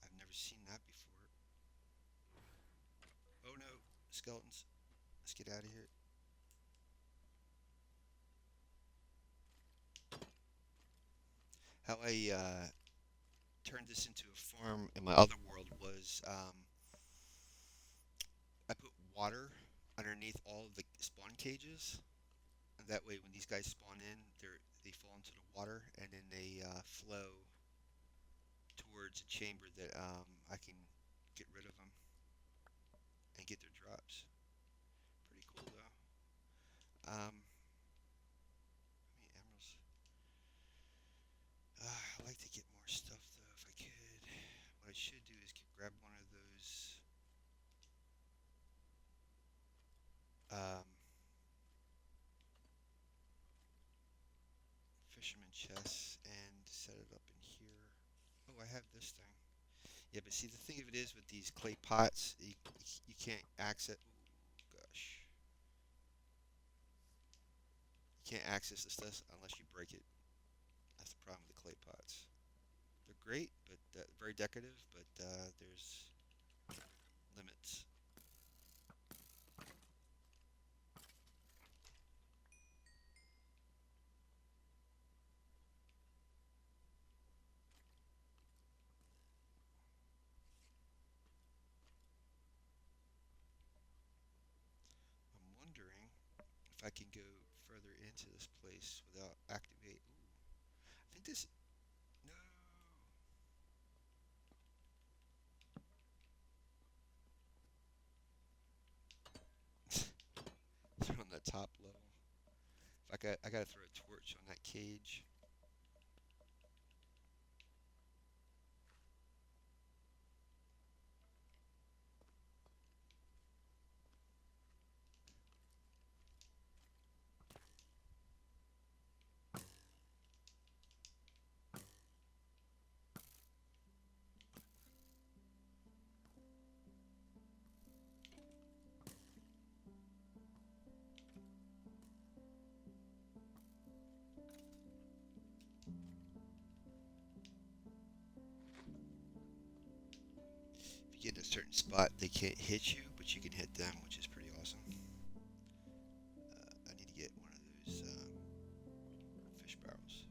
I've never seen that before. Oh no, skeletons. Let's get out of here. How I turned this into a farm in my other world was I put water underneath all of the spawn cages. And that way, when these guys spawn in, they fall into the water and then they flow towards a chamber that I can get rid of them and get their drops. Pretty cool though. How many emeralds? I'd like to get more stuff though if I could. What I should do is grab one of those um, fisherman chests and set it up in here. Oh, I have this thing. Yeah, but see, the thing of it is with these clay pots, you can't access. Ooh, gosh, you can't access the stuff unless you break it. That's the problem with the clay pots. They're great, but very decorative, but there's limits. I'm wondering if I can go further into this place without activate. Ooh, I think this. No, they're on the top level. I gotta throw a torch on that cage. If you get in a certain spot, they can't hit you, but you can hit them, which is pretty awesome. I need to get one of those fish barrels.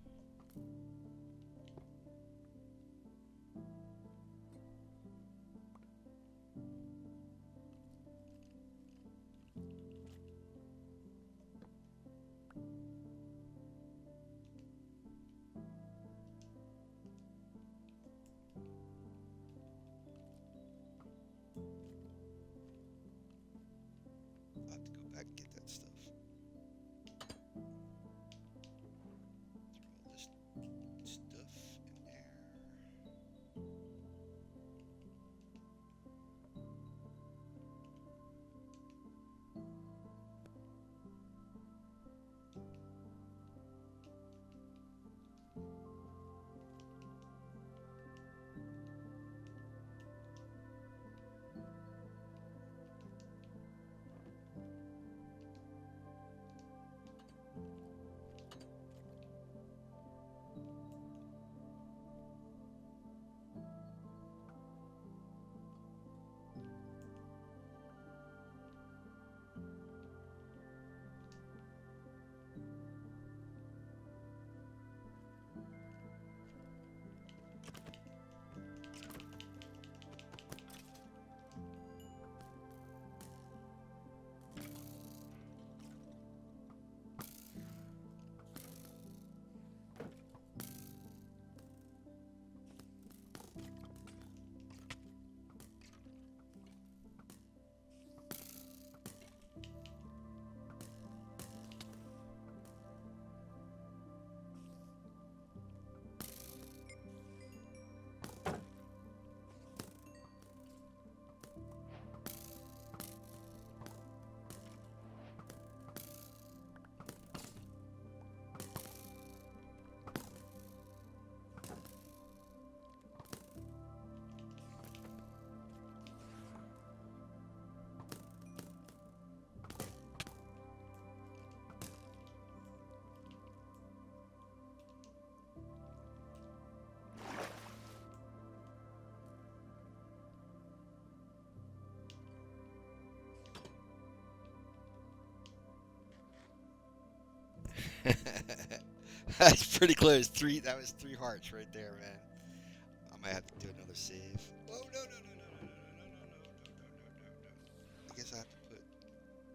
That's pretty close. That was three hearts right there, man. I might have to do another save. Oh, no, no, no, no, no, no, no, no, no, no, no, no, no. I guess I have to put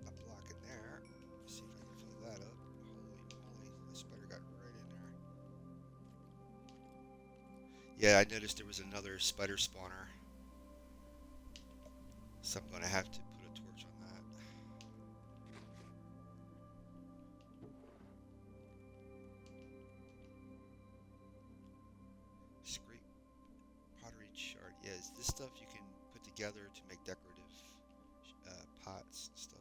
a block in there. See if I can fill that up. Holy moly, the spider got right in there. Yeah, I noticed there was another spider spawner, so I'm gonna have to put a torch on that. Scrape pottery shard. Yeah, is this stuff you can put together to make decorative pots and stuff?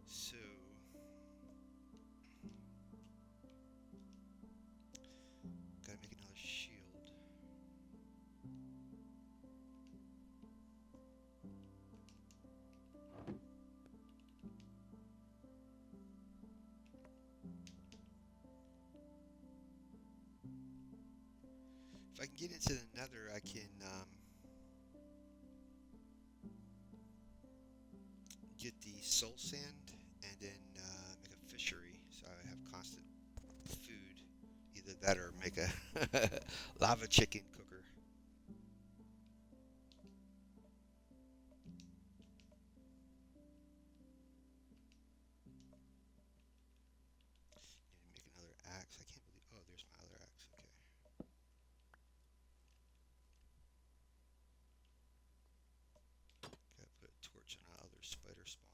So, gotta make another shield. If I can get into the Nether, I can get the soul sand and then make a fishery, so I have constant food. Either that or make a lava chicken cooker. And make another axe. I can't believe. Oh, there's my other axe. Okay. Gotta put a torch on another spider spawner.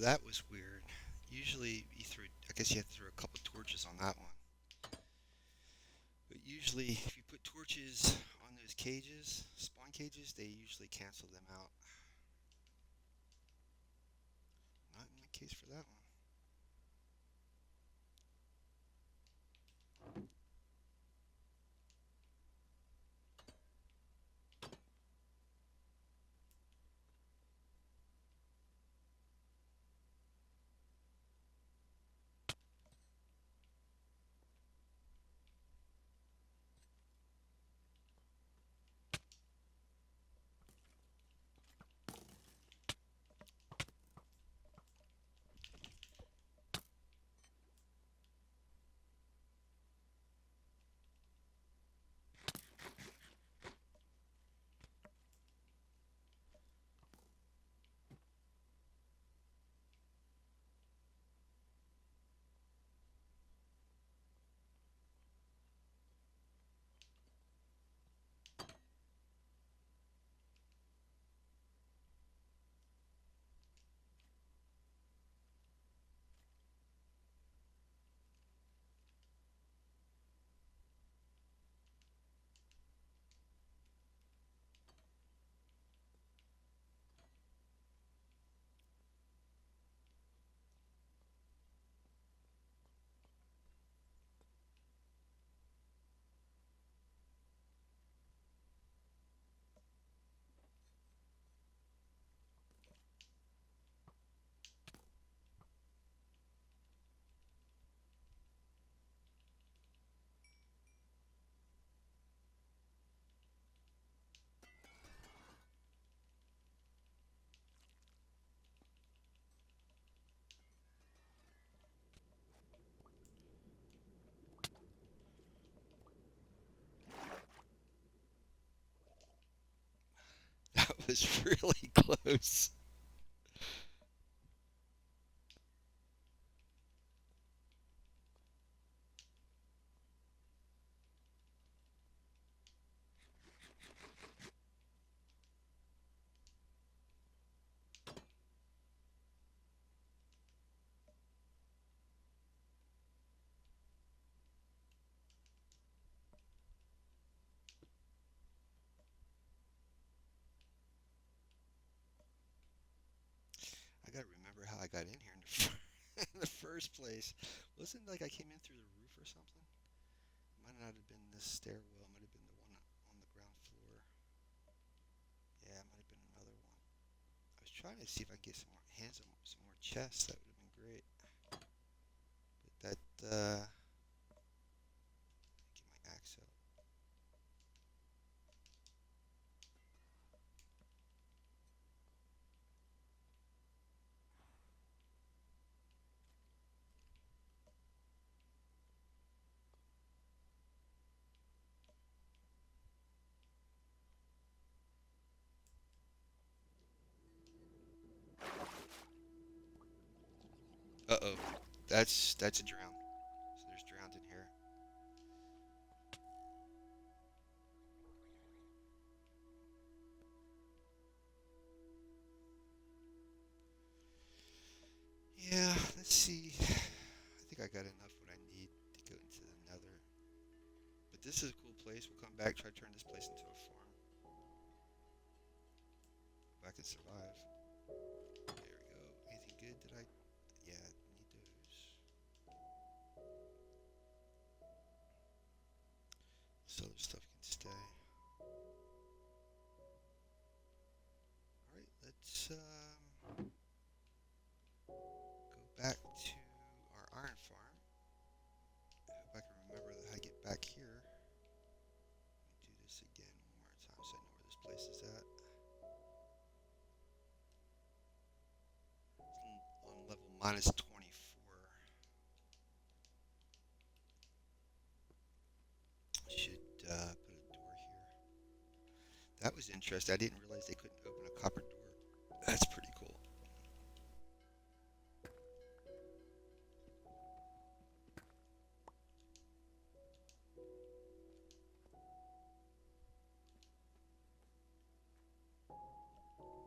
that was weird. Usually you threw, I guess you have to throw a couple torches on that one. But usually if you put torches on those cages, spawn cages, they usually cancel them out. Not in the case for that one. That was really close. I gotta remember how I got in here in in the first place. Wasn't like I came in through the roof or something? Might not have been this stairwell. Might have been the one on the ground floor. Yeah, it might have been another one. I was trying to see if I could get some more hands on some more chests. That would have been great. But that get my axe out. Uh oh, that's a drown. So there's drowned in here. Yeah, let's see. I think I got enough what I need to go into the Nether. But this is a cool place. We'll come back, try to turn this place into a farm. If I can survive. There we go. Anything good? Did I? Yeah, need those. This other stuff can stay. Alright, let's go back to our iron farm. I hope I can remember how to get back here. Let me do this again one more time so I know where this place is at. It's on level minus 24. Should put a door here. That was interesting. I didn't realize they couldn't open a copper door. That's pretty cool.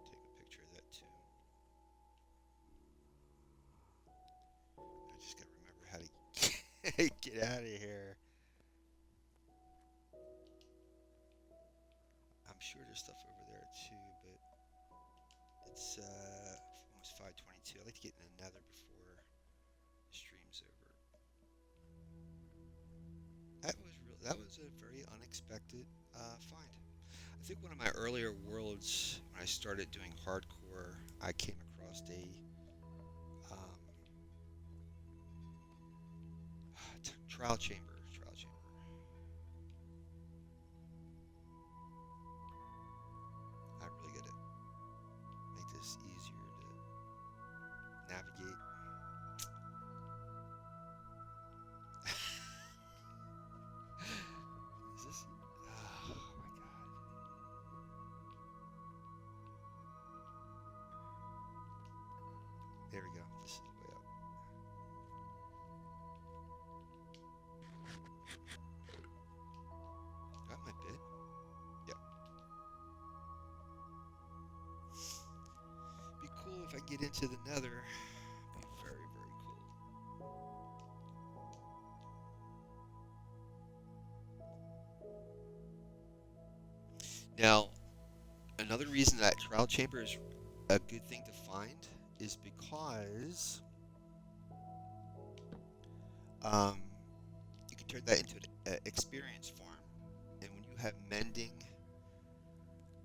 Take a picture of that too. Get out of here. I'm sure there's stuff over there too, but it's almost 5:22. I like to get in the Nether before the stream's over. That was a very unexpected find. I think one of my earlier worlds when I started doing hardcore, I came across a um, trial chamber. Trial chamber. I really gotta make this easier to navigate. Is this? Oh my god. There we go. This is the way up. Got my bit. Yep. Be cool if I get into the Nether. Be very, very cool. Now, another reason that trial chamber is a good thing to find is because um, you can turn that into an experience farm. And when you have mending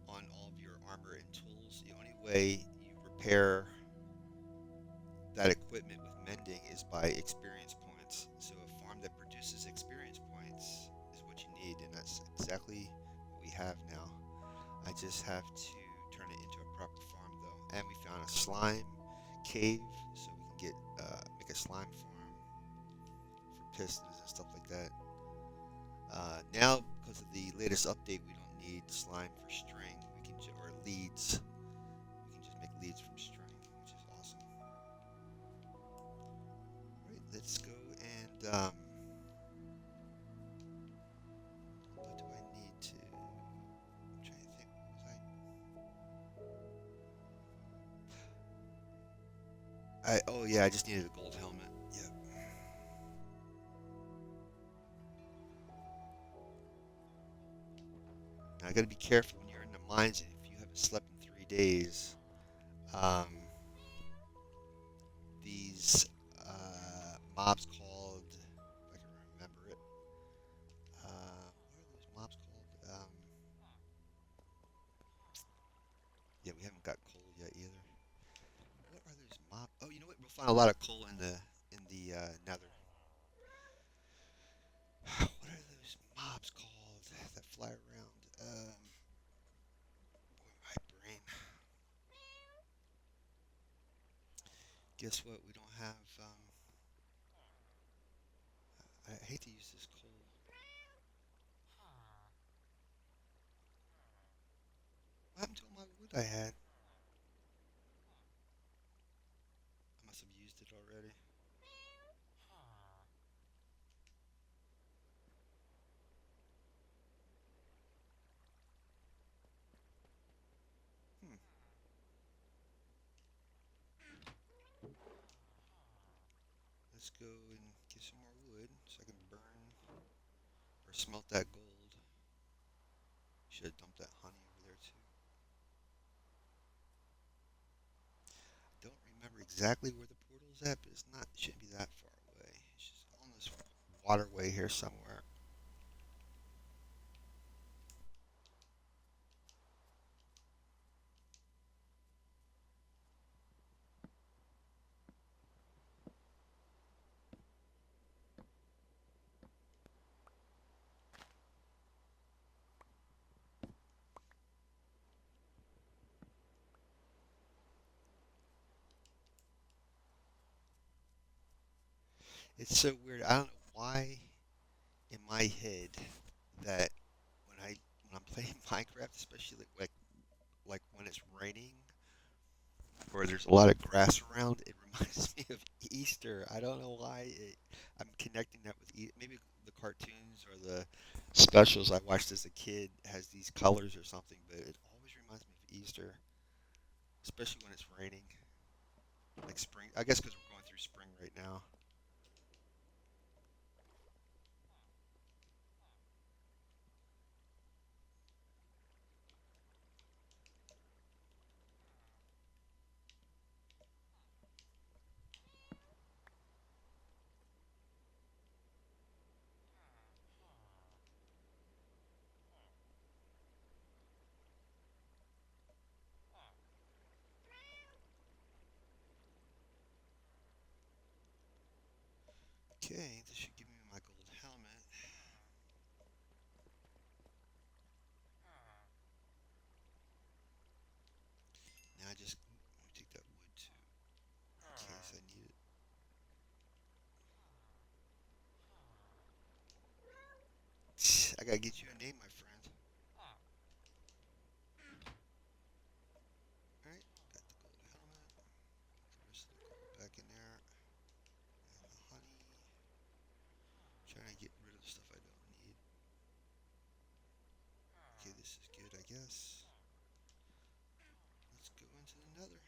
on all of your armor and tools, the only way you repair that equipment with mending is by experience points. So a farm that produces experience points is what you need, and that's exactly what we have now. I just have to turn it into a proper farm though. And we found a slime cave, so we can get make a slime farm for pistons and stuff like that. Now, because of the latest update, we don't need slime for string. We can or leads. We can just make leads from string, which is awesome. Right, let's go and what do I need to? I'm trying to think. Oh yeah, I just needed a gold helmet. Yeah. Now I got to be careful when you're in the mines and if you haven't slept in 3 days. Um, these mobs called, if I can remember it. What are those mobs called? Yeah, we haven't got coal yet either. What are those mobs? Oh, you know what? We'll find a lot of coal in the Nether. What are those mobs called that fly around? Boy, my brain. Guess what? We don't have. I hate to use this coal. What happened to all my wood I had? I must have used it already. Hmm. Let's go and get some more wood so I can burn or smelt that gold. Should have dumped that honey over there too. Don't remember exactly where the portal is at, but it's not. It shouldn't be that far away. It's just on this waterway here somewhere. It's so weird. I don't know why in my head that when I when I'm playing Minecraft, especially like when it's raining or there's a lot of grass around, it reminds me of Easter. I don't know why I'm connecting that with maybe the cartoons or the specials I watched as a kid has these colors or something, but it always reminds me of Easter, especially when it's raining, like spring. I guess because we're going through spring right now. Okay, this should give me my gold helmet. Now I just let me take that wood too, in case I need it. I gotta get you a name, my friend. Alright, got the gold helmet. Put the rest of the gold back in there. And the honey. Trying to get rid of the stuff I don't need. Okay, this is good, I guess. Let's go into the nether.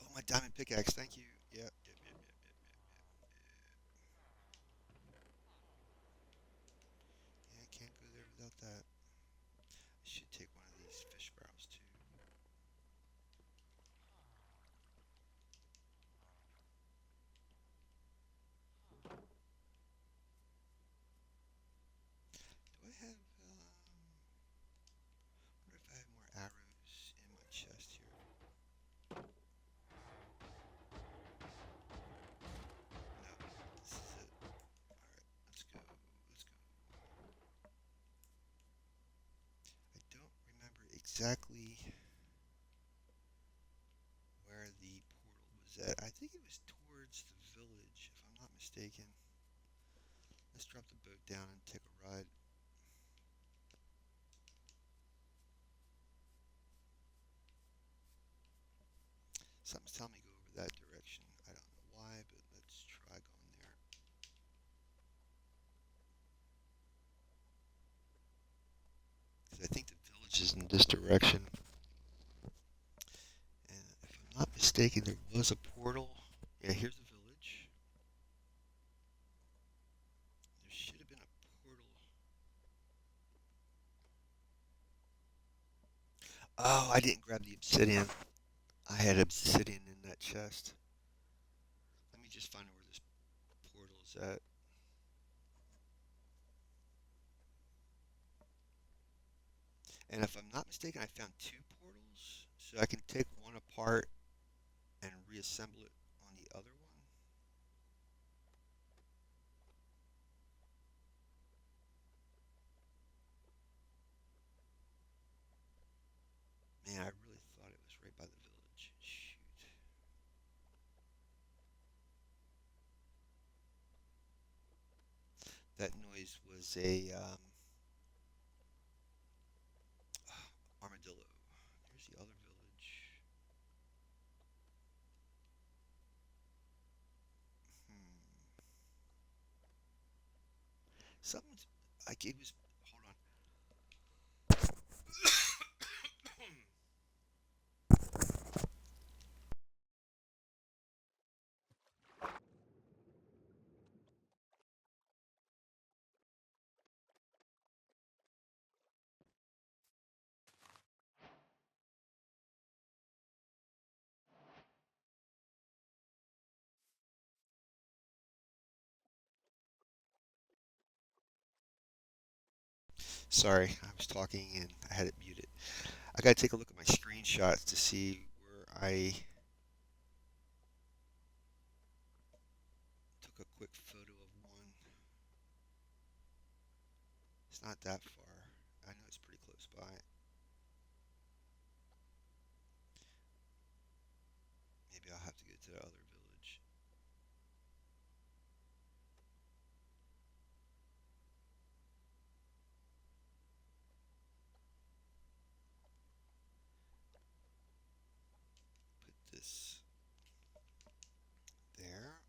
Oh, my diamond pickaxe, thank you. Yep. Yeah, I can't go there without that. I should take one of these fish sprouts too. Do I have, wonder if I have more arrows in my chest here. No, this is it. Alright, let's go. Let's go. I don't remember exactly where the portal was at. I think it was towards the village, if I'm not mistaken. Let's drop the boat down and take a ride. Something's telling me go over that direction. I don't know why, but let's try going there. Because I think the village is in this direction. And if I'm not mistaken, there was a portal. Yeah, here's the village. There should have been a portal. Oh, I didn't grab the obsidian. I had obsidian in that chest. Let me just find out where this portal is at. And if I'm not mistaken, I found two portals. So I can take one apart and reassemble it on the other one. Man, I really thought it was right by the village. Shoot. That noise was a armadillo. There's the other village. Hmm. Something's like it was. Hold on. Sorry, I was talking and I had it muted. I gotta take a look at my screenshots to see where I took a quick photo of one. It's not that far. I know it's pretty close by. Maybe I'll have to go to the other village. Put this there.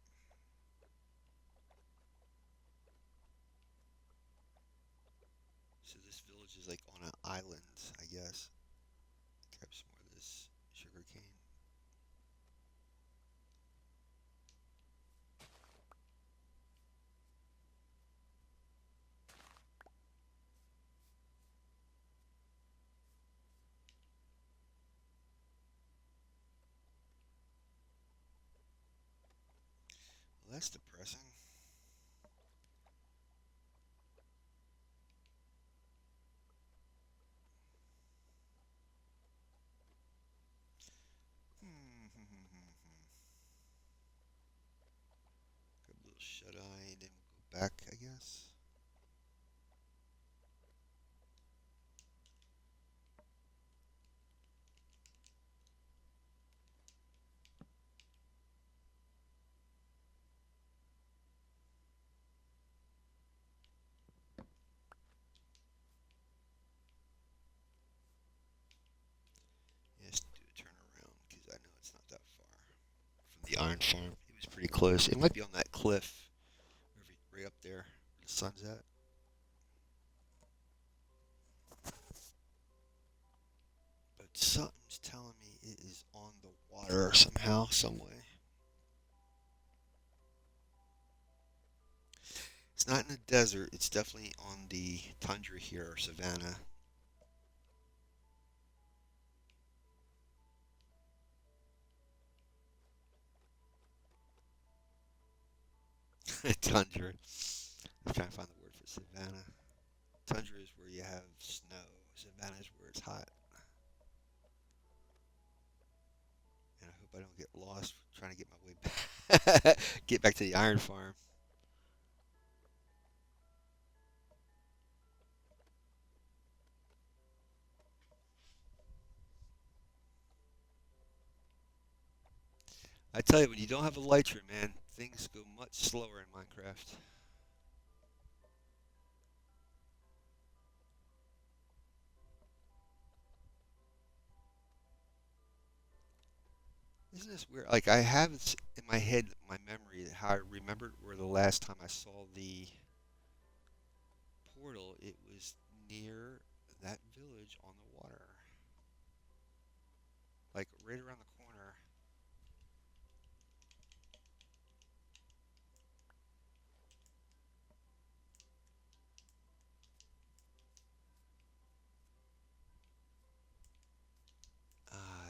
So this village is like on an island, I guess. Grab some more of this sugar cane. Well, that's depressing. Hmm. this. Yes, do a turn around because I know it's not that far from the iron farm. It was pretty close. It might be on that cliff right up there where the sun's at. But something's telling me it is on the water somehow, some way. It's not in the desert. It's definitely on the tundra here or savanna. Tundra. I'm trying to find the word for savanna. Tundra is where you have snow. Savanna is where it's hot. And I hope I don't get lost trying to get my way back. Get back to the iron farm. I tell you, when you don't have a Elytra, man, things go much slower in Minecraft. Isn't this weird? Like I have this in my head, my memory, how I remembered where the last time I saw the portal, it was near that village on the water, like right around the corner.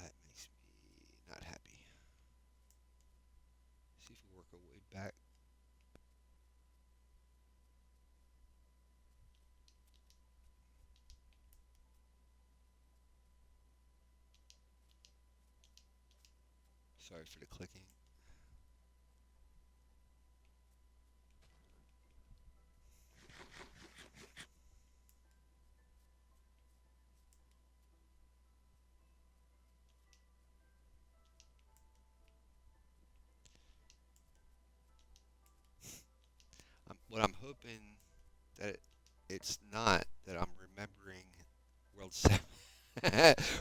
It makes me not happy. See if we work our way back. Sorry for the clicking. What I'm hoping that it's not that I'm remembering World 7,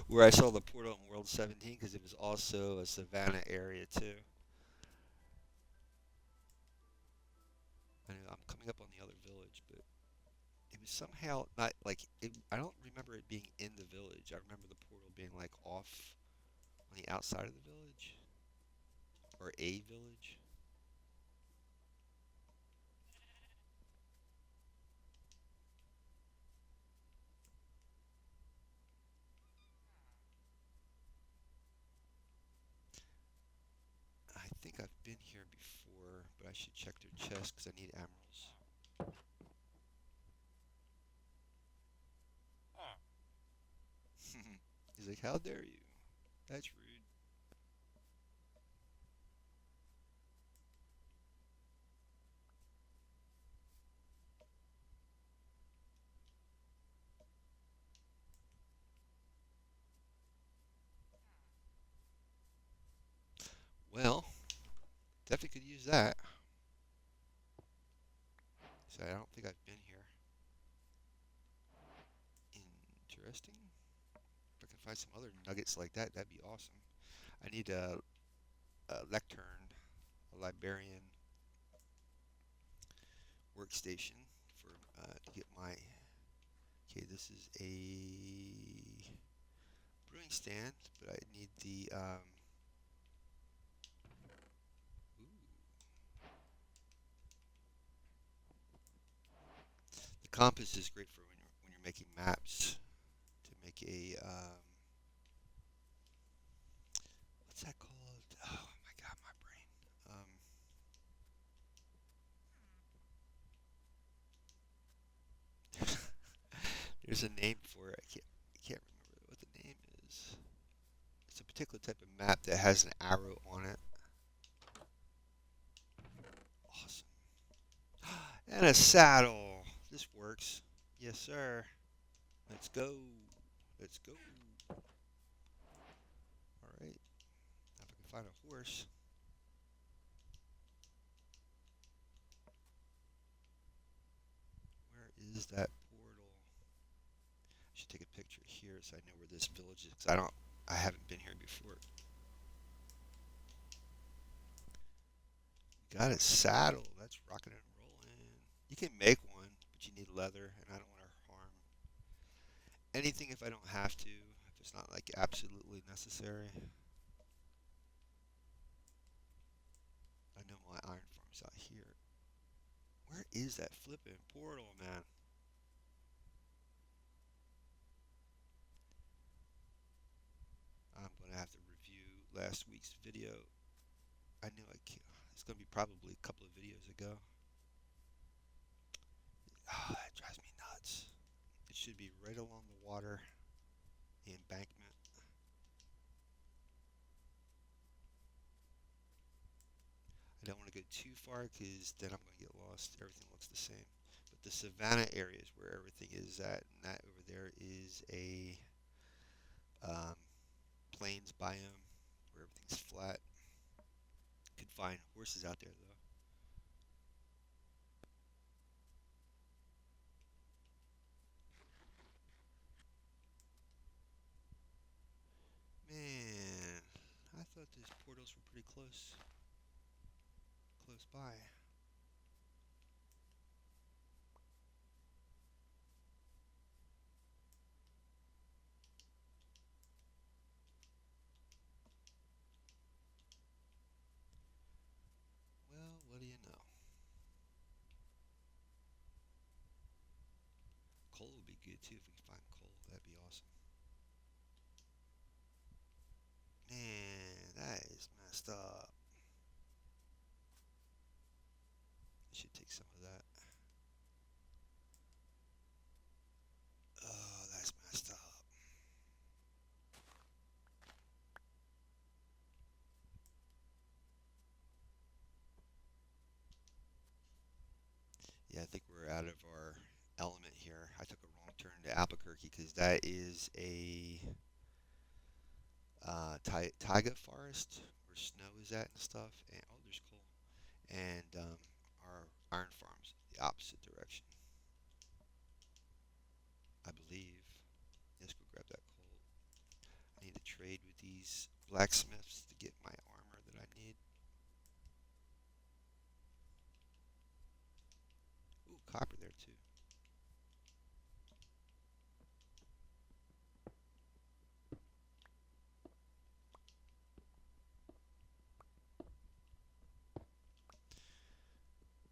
where I saw the portal in World 17, because it was also a savannah area too. I know I'm coming up on the other village, but it was somehow not like it. I don't remember it being in the village. I remember the portal being like off on the outside of the village or a village. I think I've been here before, but I should check their chest because I need emeralds. He's like, "How dare you? That's rude." Well, definitely could use that. So I don't think I've been here. Interesting. If I can find some other nuggets like that, that'd be awesome. I need a lectern, a librarian workstation for to get my. Okay, this is a brewing stand, but I need the compass is great for when you're making maps to make a what's that called? Oh my god, my brain. There's a name for it. I can't remember what the name is. It's a particular type of map that has an arrow on it. Awesome. And a saddle. This works. Yes, sir. Let's go. Let's go. All right. Now if I can find a horse. Where is that portal? I should take a picture here so I know where this village is. 'Cause I haven't been here before. Got a saddle. That's rocking and rolling. You can make one, but you need leather, and I don't want to harm anything if I don't have to. If it's not like absolutely necessary. I know my iron farm's out here. Where is that flipping portal, man? I'm gonna have to review last week's video. I knew it's gonna be probably a couple of videos ago. Ah, that drives me nuts. It should be right along the water, the embankment. I don't want to go too far because then I'm going to get lost. Everything looks the same. But the savanna area is where everything is at, and that over there is a um, plains biome where everything's flat. You can find horses out there though. Man, I thought these portals were pretty close by. Well, what do you know? Coal would be good too if we could find coal. That'd be awesome. Man, that is messed up. I should take some of that. Oh, that's messed up. Yeah, I think we're out of our element here. I took a wrong turn to Albuquerque because that is a taiga forest where snow is at and stuff. And oh, there's coal. And our iron farms the opposite direction, I believe. Let's go grab that coal. I need to trade with these blacksmiths to get my armor that I need. Ooh, copper there too.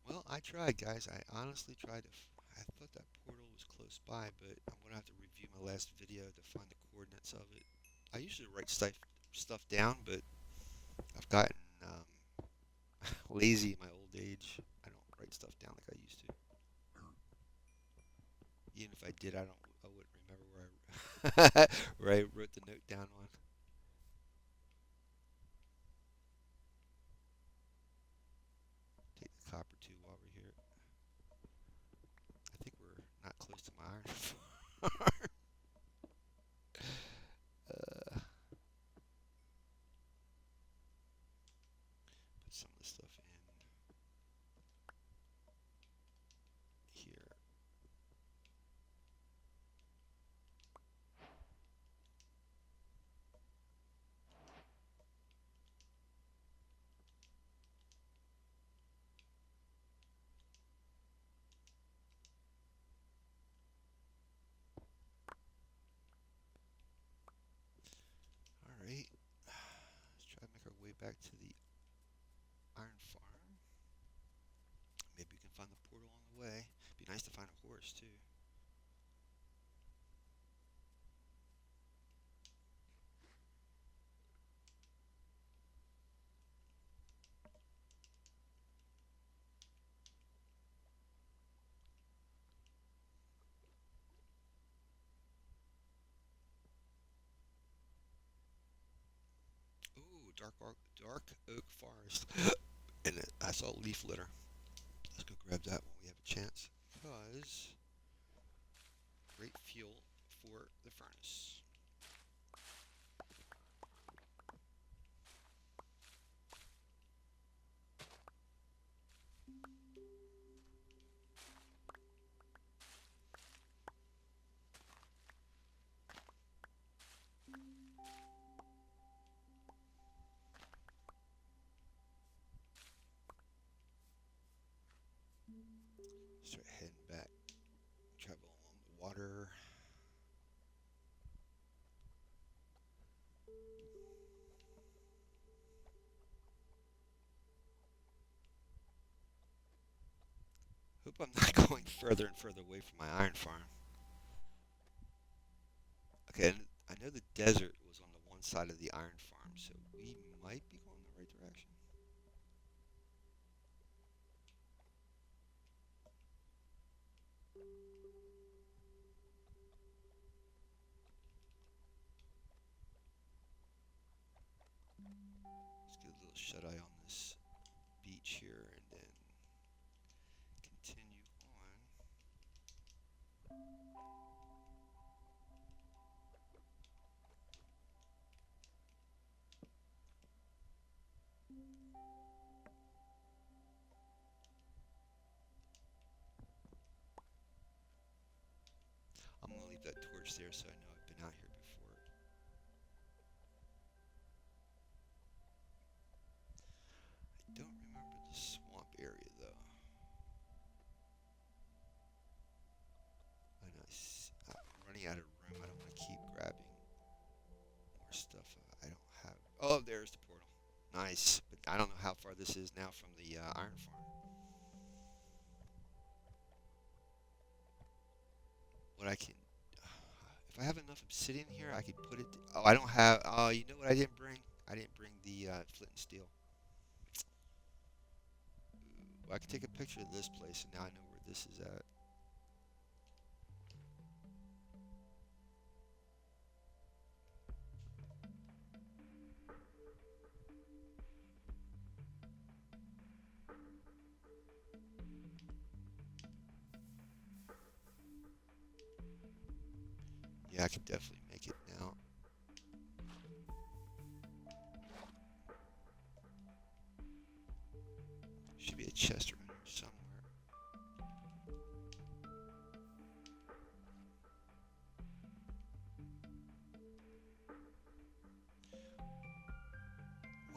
Well, I tried, guys. I honestly tried to. I thought that portal was close by, but I'm gonna have to review my last video to find the coordinates of it. I usually write stuff down, but I've gotten lazy in my old age. I don't write stuff down like I used to. Even if I did, I wouldn't remember where I wrote the note down on. Take the copper too while we're here. I think we're not close to my iron. uh, Put some of this stuff in here. All right. Let's try to make our way back to the iron farm. Maybe we can find the portal on the way. Be nice to find a horse too. Ooh, dark oak forest. And I saw leaf litter. Let's go grab grab that when we have a chance. Because great fuel for the furnace. Start heading back. Travel along the water. Hope I'm not going further and further away from my iron farm. Okay, and I know the desert was on the one side of the iron farm, so we might be going the right direction. Let's get a little shut eye on this beach here and then continue on. I'm gonna leave that torch there so I know I've been out here before. I don't remember the swamp area though. I know I'm running out of room. I don't want to keep grabbing more stuff I don't have. Oh, there's the portal. Nice, but I don't know how far this is now from the iron farm. What I can, if I have enough obsidian here, I could put it. Oh, I don't have. Oh, you know what I didn't bring? I didn't bring the flint and steel. Well, I can take a picture of this place, and now I know where this is at. Yeah, I can definitely make it now. Should be a chest around here somewhere.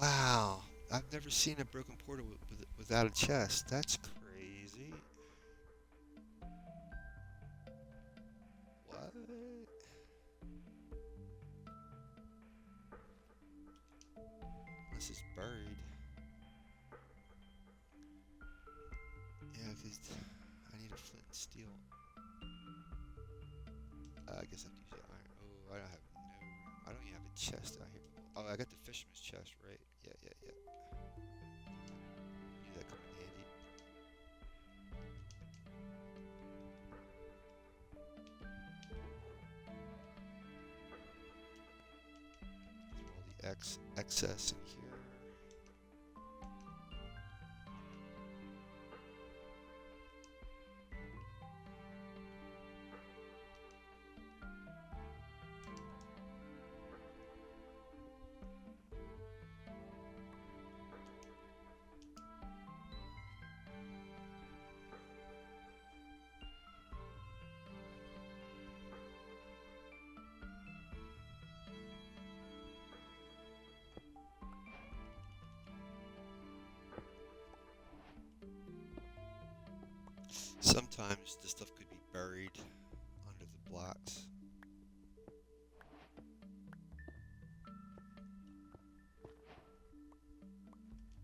Wow, I've never seen a broken portal without a chest. That's crazy. What? This is buried. Yeah, because I need a flint and steel. I guess I have to use the iron. Oh, I don't have no room. I don't even have a chest out here. Oh, I got the fisherman's chest, right? Yeah, yeah, yeah. Knew that come in handy. Throw all the excess in here. Sometimes the stuff could be buried under the blocks.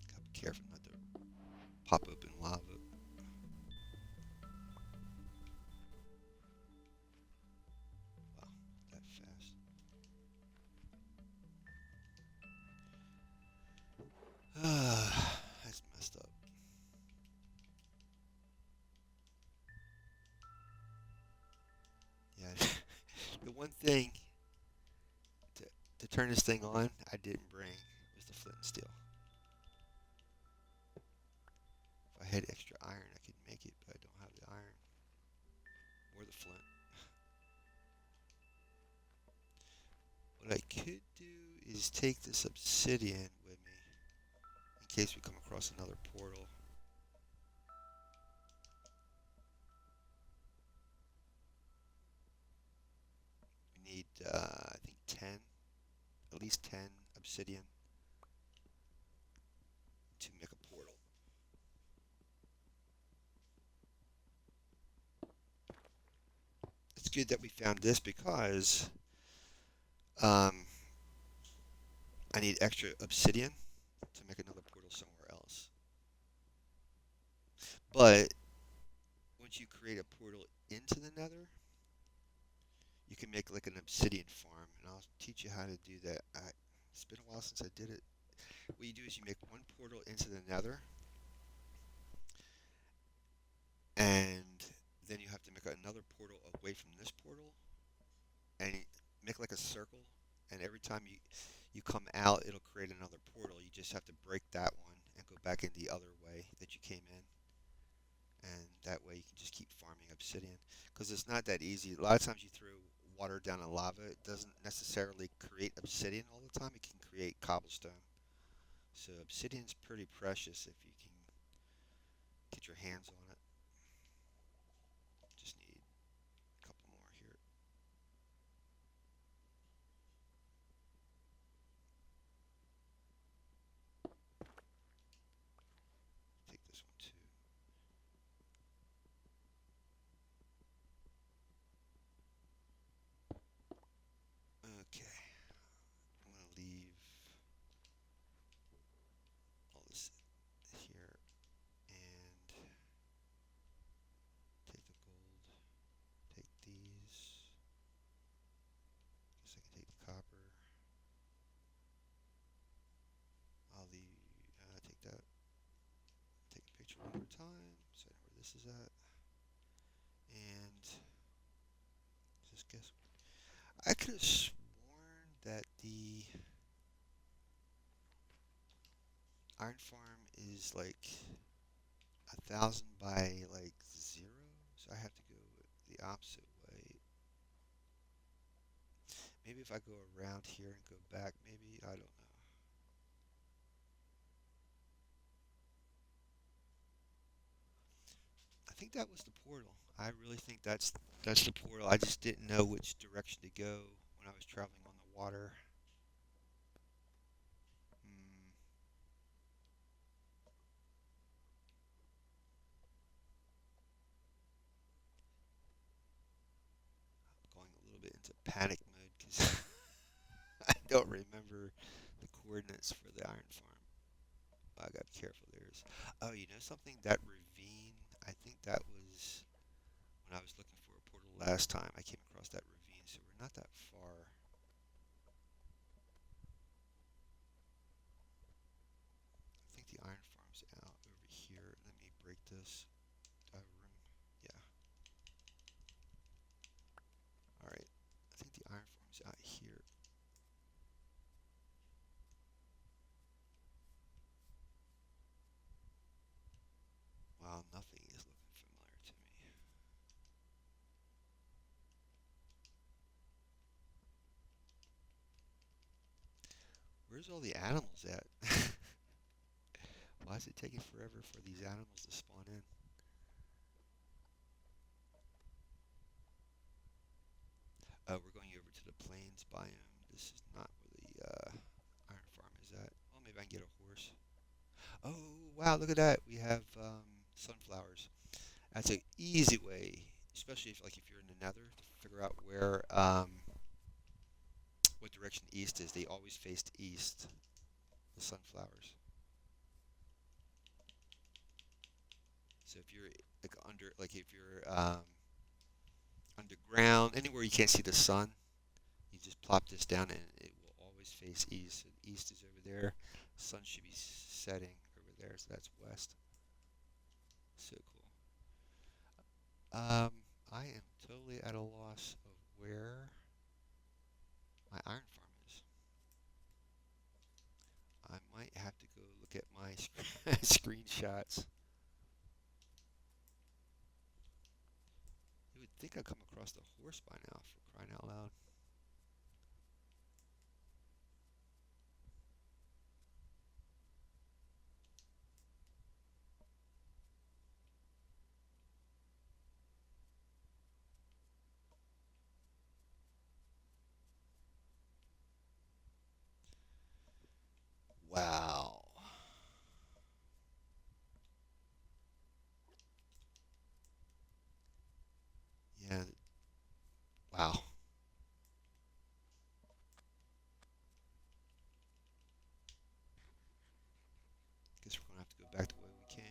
Gotta be careful not to pop open lava. Wow, that fast. That's messed up. Yeah, the one thing to, to turn this thing on I didn't bring was the flint and steel. If I I had extra iron, I could make it, but I don't have the iron or the flint. What I could do is take this obsidian with me in case we come across another portal. We need, I think, 10, at least 10 obsidian to make a portal. It's good that we found this because um, I need extra obsidian to make another portal somewhere else. But once you create a portal into the Nether, you can make like an obsidian farm, and I'll teach you how to do that. It's been a while since I did it. What you do is you make one portal into the Nether, and then you have to make another portal away from this portal, and make like a circle. And every time you come out, it'll create another portal. You just have to break that one and go back in the other way that you came in, and that way you can just keep farming obsidian. Because it's not that easy. A lot of times you throw water down a lava, it doesn't necessarily create obsidian all the time. It can create cobblestone. So obsidian's pretty precious if you can get your hands on it. Just need a couple more here. Take this one too. Okay, I'm gonna leave all this here and take the gold. Take these. Guess I can take the copper. I'll leave. Take that. Take a picture one more time so I know where this is at. And just guess. I could have sworn that the iron farm is like 1,000 by like 0, so I have to go the opposite way. Maybe if I go around here and go back, maybe, I don't know. I think that was the portal. I really think that's the portal. I just didn't know which direction to go when I was traveling on the water. Hmm, going a little bit into panic mode because I don't remember the coordinates for the iron farm. I gotta be careful. There's. Oh, you know something? That ravine. I think that was when I was looking for a portal last time. I came across that ravine, so we're not that far. I think the iron farm's out over here. Let me break this room. Yeah. All right. I think the iron farm's out here. Wow, nothing is looking familiar to me. Where's all the animals at? Why is it taking forever for these animals to spawn in? We're going over to the plains biome. This is not where the iron farm is at. Well, maybe I can get a horse. Oh, wow, look at that. We have sunflowers. That's an easy way, especially if you're in the Nether, to figure out where what direction east is. They always faced east. The sunflowers. So if you're if you're underground, anywhere you can't see the sun, you just plop this down and it will always face east. So the east is over there. Sun should be setting over there, so that's west. So cool. Um, I am totally at a loss of where my iron farm is. I might have to go look at my screenshots. think I've come across the horse by now, for crying out loud. Wow. Yeah. Wow. Guess we're gonna have to go back the way we came.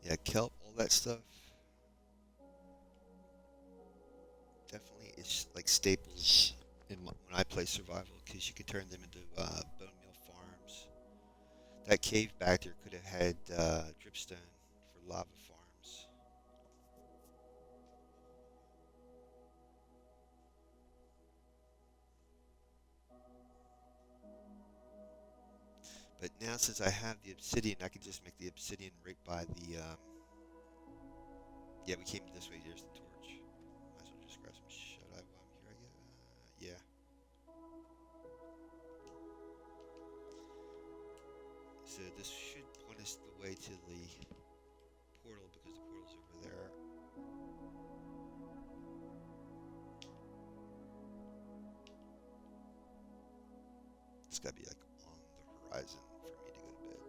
Yeah, kelp, all that stuff. Definitely, it's like staples when I play survival because you can turn them into bone meal farms. That cave back there could have had dripstone for lava farms. But now since I have the obsidian, I can just make the obsidian right by the. Yeah, we came this way. There's the torch. Might as well just grab some shut eye while I'm here. I guess. Yeah. So this should point us the way to the portal because the portal's over there. It's gotta be like on the horizon for me to go to bed.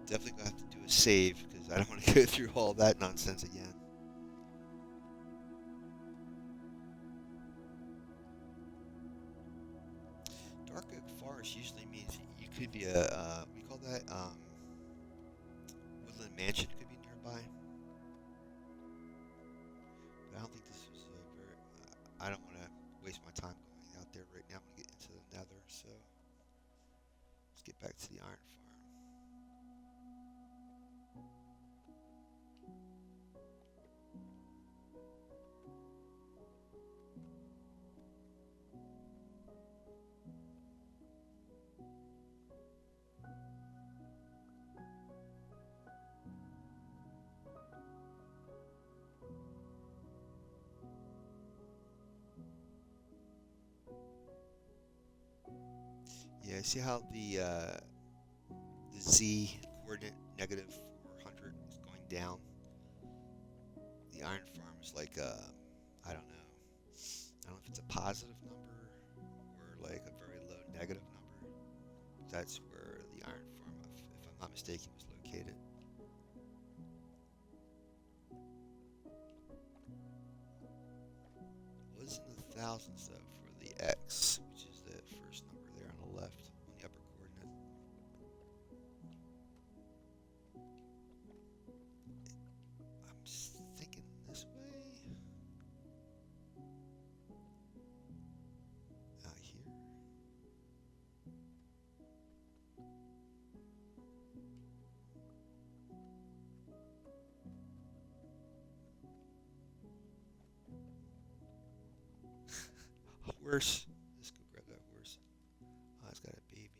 Definitely gonna have to do a save because I don't want to go through all that nonsense again. Dark oak forest usually means you could be a we call that woodland mansion could be nearby. But I don't think this was a very. I don't want to waste my time going out there right now. I'm gonna get into the Nether, so let's get back to the iron farm. Yeah, see how the z coordinate negative 400 is going down. The iron farm is like I don't know. I don't know if it's a positive number or like a very low negative number. That's where the iron farm, if I'm not mistaken, was located. Well, it's in the thousands though for the x, which is the first number there on the left on the upper coordinate. I'm just thinking this way. Here. Horse. Let's go grab that horse. Oh, it's got a baby.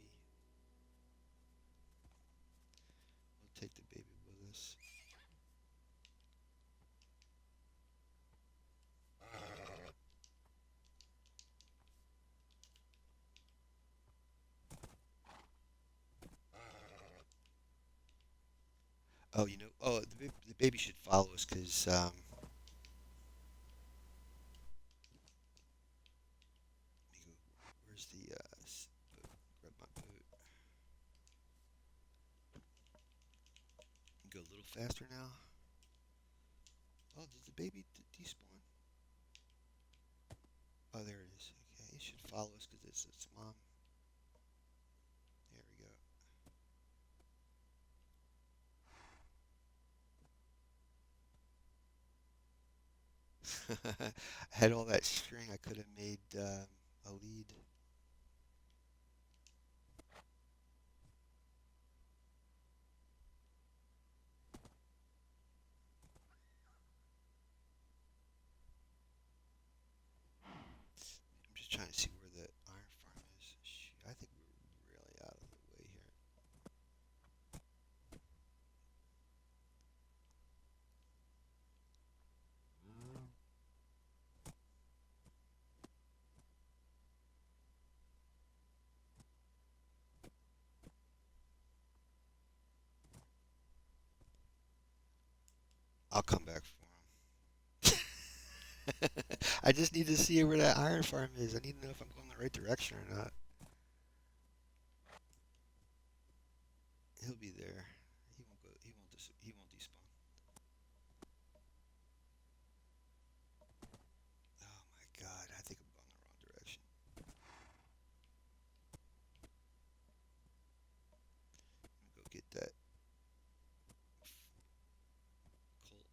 We'll take the baby with us. Oh, the baby should follow us because where's the boat? Grab my boat. Go a little faster now. Oh, did the baby despawn? Oh, there it is. Okay, it should follow us because it's its mom. There we go. I had all that string. I could have made a lead. I'll come back for him. I just need to see where that iron farm is. I need to know if I'm going the right direction or not. He'll be there. He won't go. He won't. He won't despawn. Oh my god! I think I'm going the wrong direction. I'm gonna go get that colt.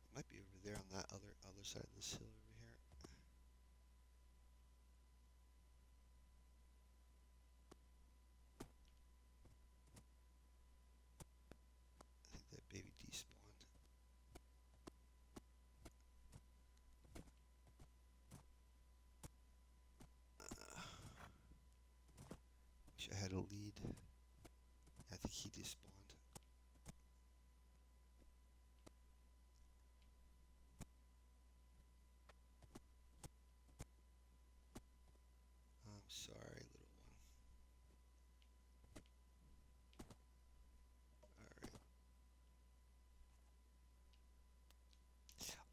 It might be over there on that other side of this hill over here. I think that baby despawned. Wish I had a lead. I think he despawned. I'm sorry, little one. All right.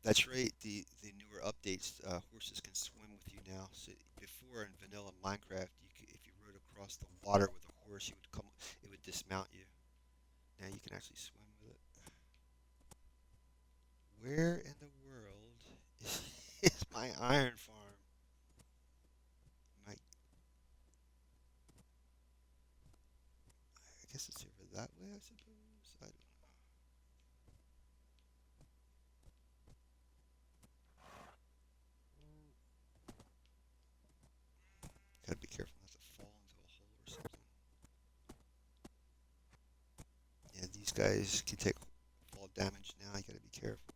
That's right. The newer updates, horses can swim with you now. So before in vanilla Minecraft, if you rode across the water with a horse, it would dismount you. Now you can actually swim with it. Where in the world is, is my iron farm? My, I guess it's over that way, I suppose. I don't know. Gotta be careful not to fall into a hole or something. Yeah, these guys can take fall damage now. You gotta be careful.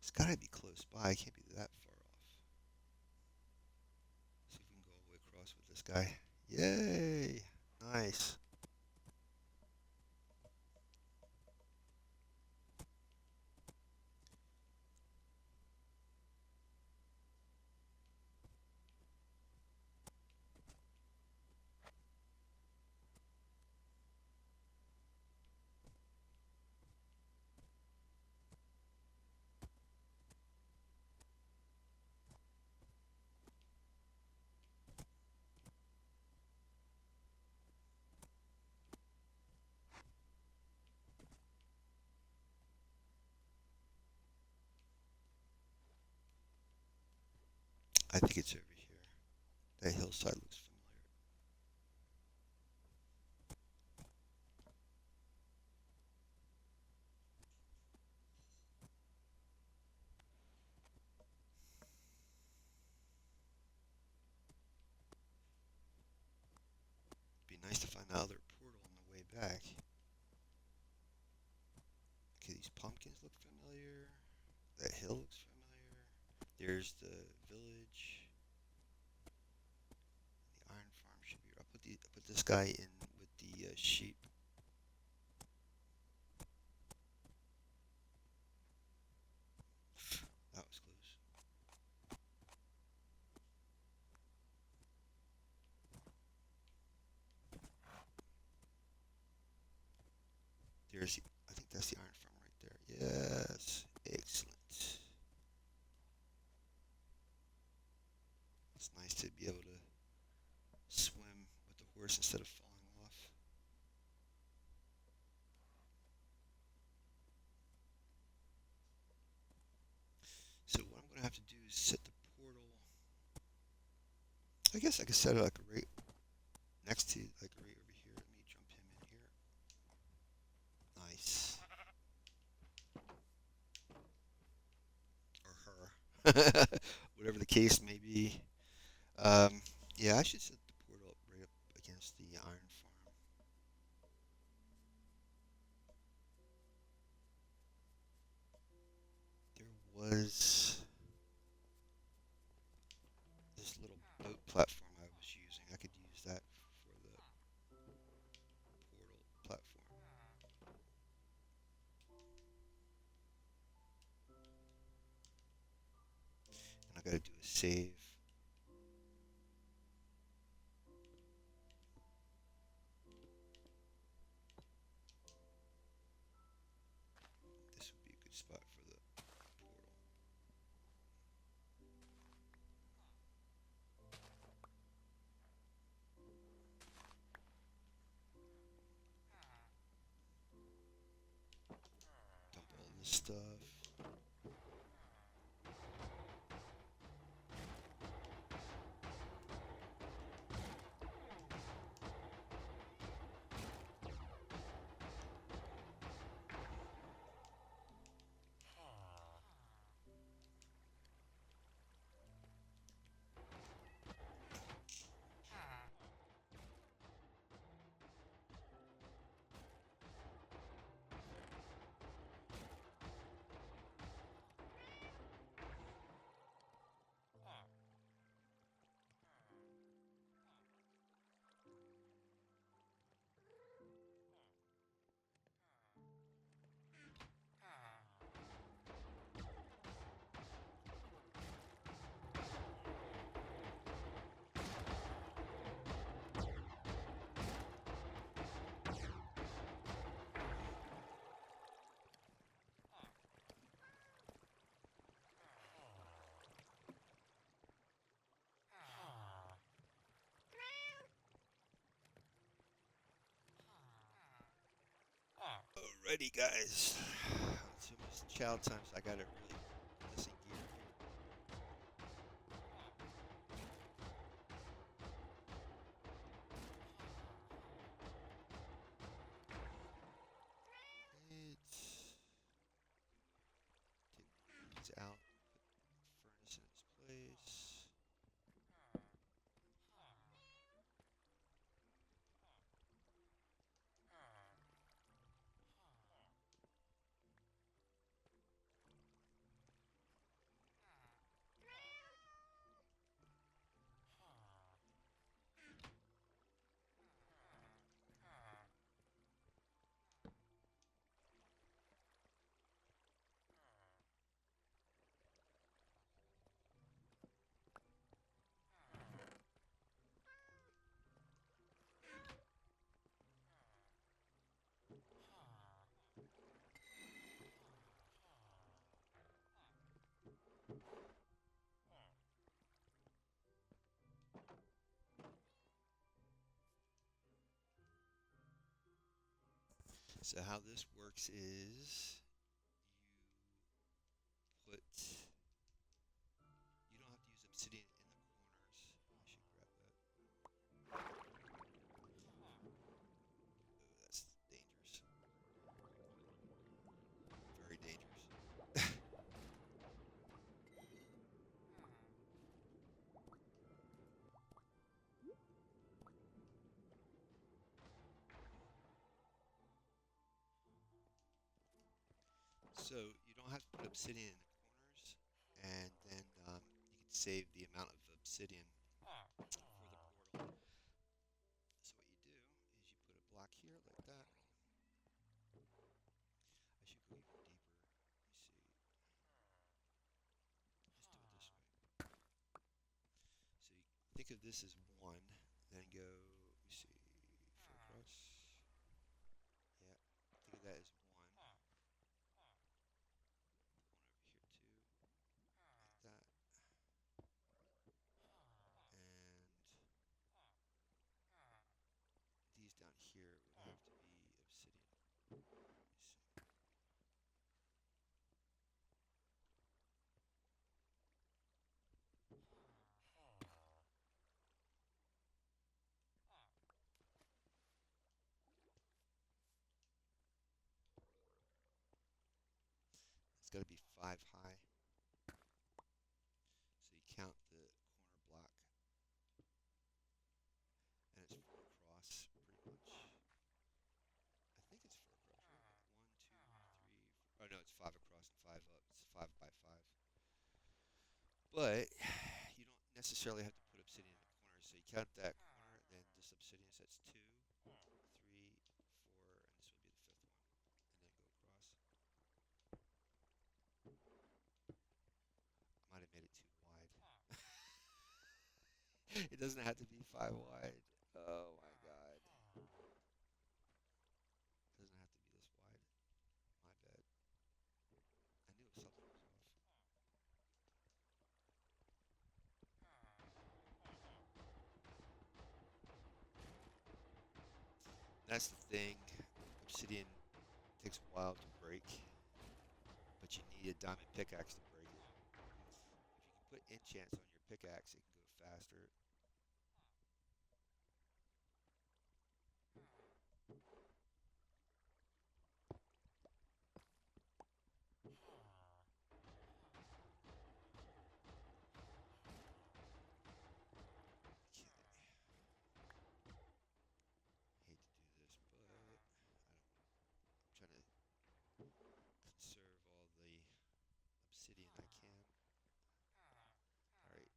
It's gotta be close by. It can't be that far off. See if we can go all the way across with this guy. Yay! Nice. I think it's over here. That hillside looks familiar. Be nice to find another portal on the way back. Okay, these pumpkins look familiar. That hill looks familiar. There's the village. The iron farm should be. I put this guy in with the sheep. That was close. There's. I think that's the iron farm right there. Yes, excellent. It's nice to be able to swim with the horse instead of falling off. So what I'm gonna have to do is set the portal. I guess I could set it like right next to, like right over here. Let me jump him in here. Nice. Or her. Whatever the case may be. Um, yeah, I should set the portal up right up against the iron farm. There was this little boat platform I was using. I could use that for the portal platform. save. This would be a good spot for the portal. Dump all this stuff. Alrighty, guys. It's almost chow time, so I gotta really put this in gear here. Take these out. Put furnace in its place. So how this works is you put, you don't have to use obsidian in the corners. I should grab that. Oh, that's dangerous. Very dangerous. So you don't have to put obsidian in the corners, and then you can save the amount of obsidian for the portal. So what you do is you put a block here like that. I should go even deeper. Let me see. Let's do it this way. So you think of this as one, then go, let me see, 4 across. Yeah, think of that as one. One over here too, like that. And these down here would have to be obsidian. Let me see. It's got to be 5 high. So you count the corner block, and it's 4 across, pretty much. I think it's 4 across, right? One, two, three, four. Oh no, it's 5 across and 5 up. It's 5 by 5. But you don't necessarily have to put obsidian in the corner. So you count that corner, then this obsidian, so that's 2, 3, 4, and this will be the fifth one. And then go across. Might have made it too wide. It doesn't have to be 5 wide. Oh my God. It doesn't have to be this wide. My bad. I knew something was off. That's the thing. Obsidian takes a while to break, but you need a diamond pickaxe to break it. If you can put enchants on your pickaxe, it can go faster. Okay. Hate to do this, but I'm trying to conserve all the obsidian I can. All right,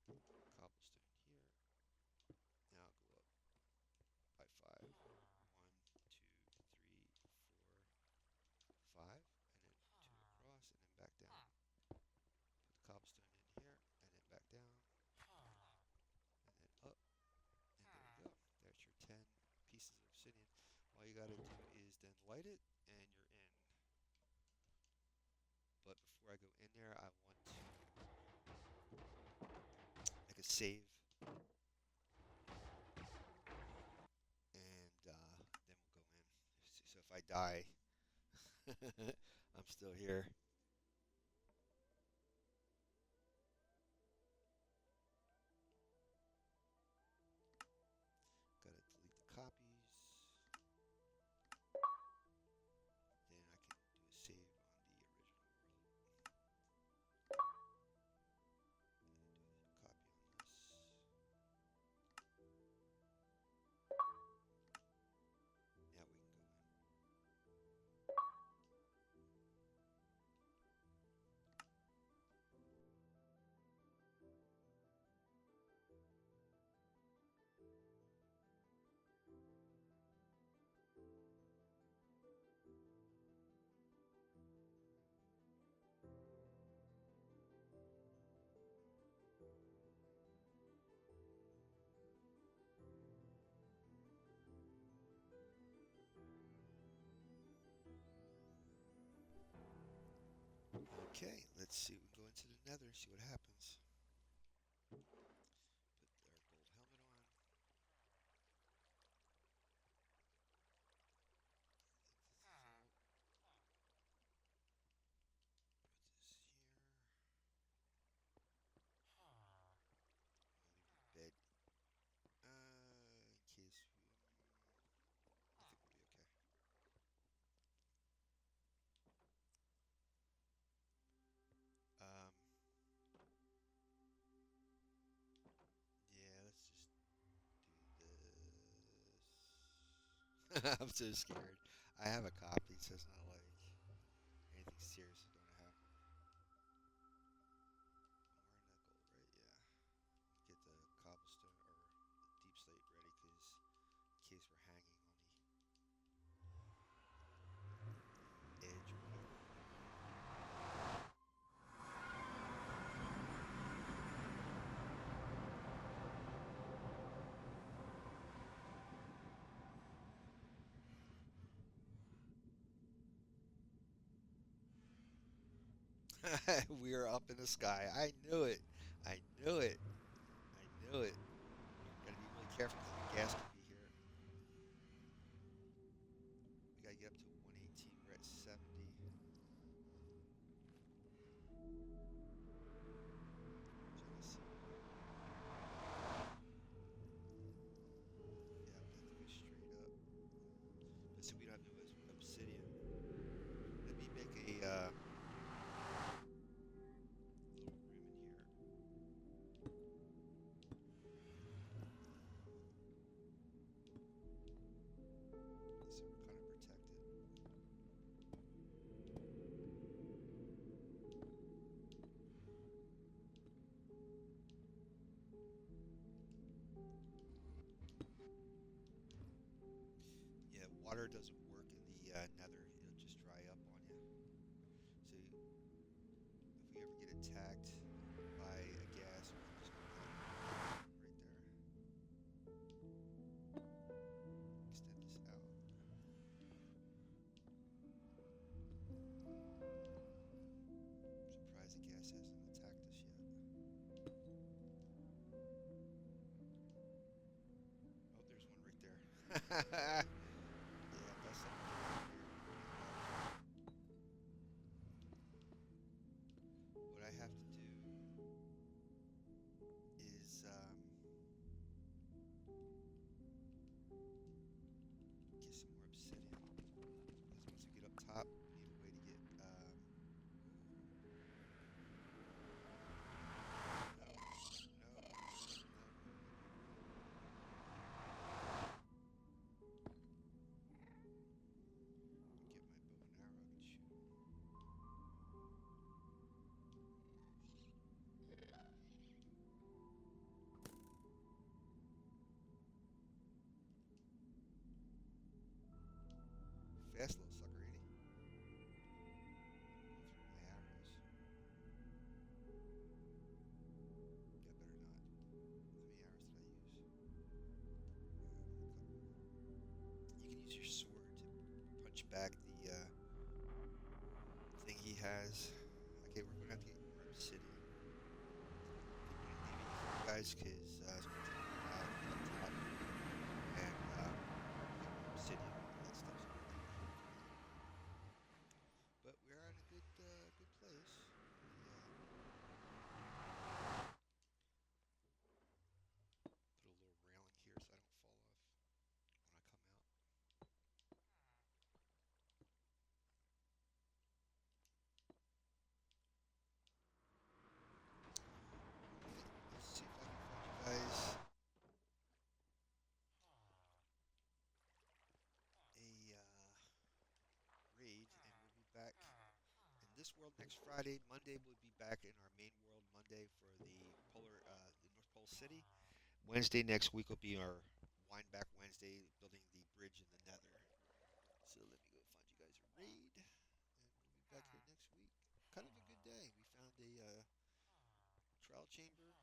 put the cobblestone here. Now go up by 5. 1, 2, 3, 4, 5, and then 2 across, and then back down. Put the cobblestone in here, and then back down, and then up, and there you go. There's your 10 pieces of obsidian. All you gotta do is then light it, and you're in. But before I go in there, I want to make a save, and then we'll go in. So if I die, I'm still here. Gotta delete the copies. Then I can do a save on the original world. And then do a copy on this. Now we can go in. Okay, let's see. We can go into the Nether, see what happens. Put our gold helmet on. I think this is all. Put this here. I'm gonna leave the bed. In case we, I think we'll be okay. Um, yeah, let's just do this. I'm so scared. I have a copy, so it's not like anything serious is going to happen. I'm wearing that gold, right? Yeah. Get the cobblestone or the deep slate ready, because in case we're hanging on the edge or whatever. We are up in the sky. I knew it. I knew it. I knew it. Gotta be really careful because the gas could be here. We gotta get up to 118. We're at 70. Trying to see. Yeah, we have to go straight up. But see, we don't have no obsidian. Let me make a little room in here, so we're kind of protected. Yeah, water doesn't work in the Nether. It'll just dry up on you. So if we ever get attacked by a Yeah, that's something over here. What I have to do is get some more obsidian. Because once we get up top, we need a way to get. Ooh, no, no, no, no, no, get my bow and arrow and shoot 'em. Fast little sucker, ain't he? Go through my arrows. I better not. How many arrows did I use? A couple. You can use your sword to punch back the thing he has. Okay, we're gonna have to get more obsidian. Didn't want to leave any for you guys because it's going to take a while to get up top and get more obsidian and all that stuff. So we're gonna leave it here for now. But we're in a good place. Put a little railing here so I don't fall off when I come out. All right, let's see if I can find you guys a raid, and we'll be back in this world next Friday. Monday we'll be back in our main world Monday for the North Pole City. Wednesday next week will be our Wind Back Wednesday, building the bridge in the Nether. So let me go find you guys a raid, and we'll be back here next week. Kind of a good day. We found a trial chamber.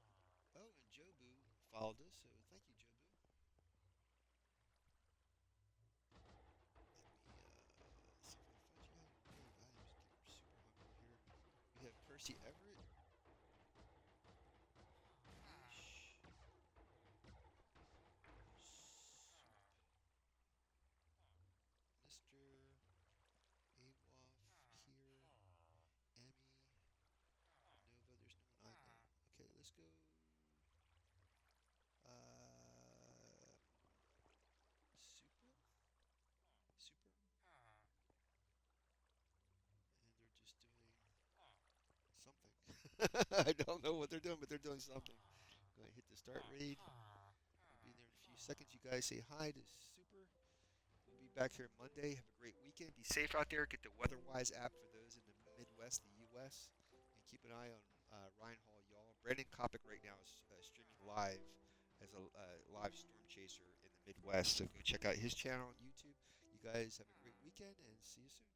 Oh, and Jobu followed us, so thank you, Jobu. Let me see if I can find you guys a raid. I am getting super hungry here. We have Percy Everett, Fish, Soup, Mr. Awaf here, Emmy, Nova. There's no one I know. Okay, let's go. Uh, Super, Super, and they're just doing something. I don't know what they're doing, but they're doing something. Go ahead and hit the start raid. We'll be there in a few seconds. You guys say hi to Super. We'll be back here Monday. Have a great weekend. Be safe out there. Get the WeatherWise app for those in the Midwest, the U.S. And keep an eye on Ryan Hall, y'all. Brandon Kopic right now is streaming live as a live storm chaser in the Midwest. So go check out his channel on YouTube. You guys have a great weekend and see you soon.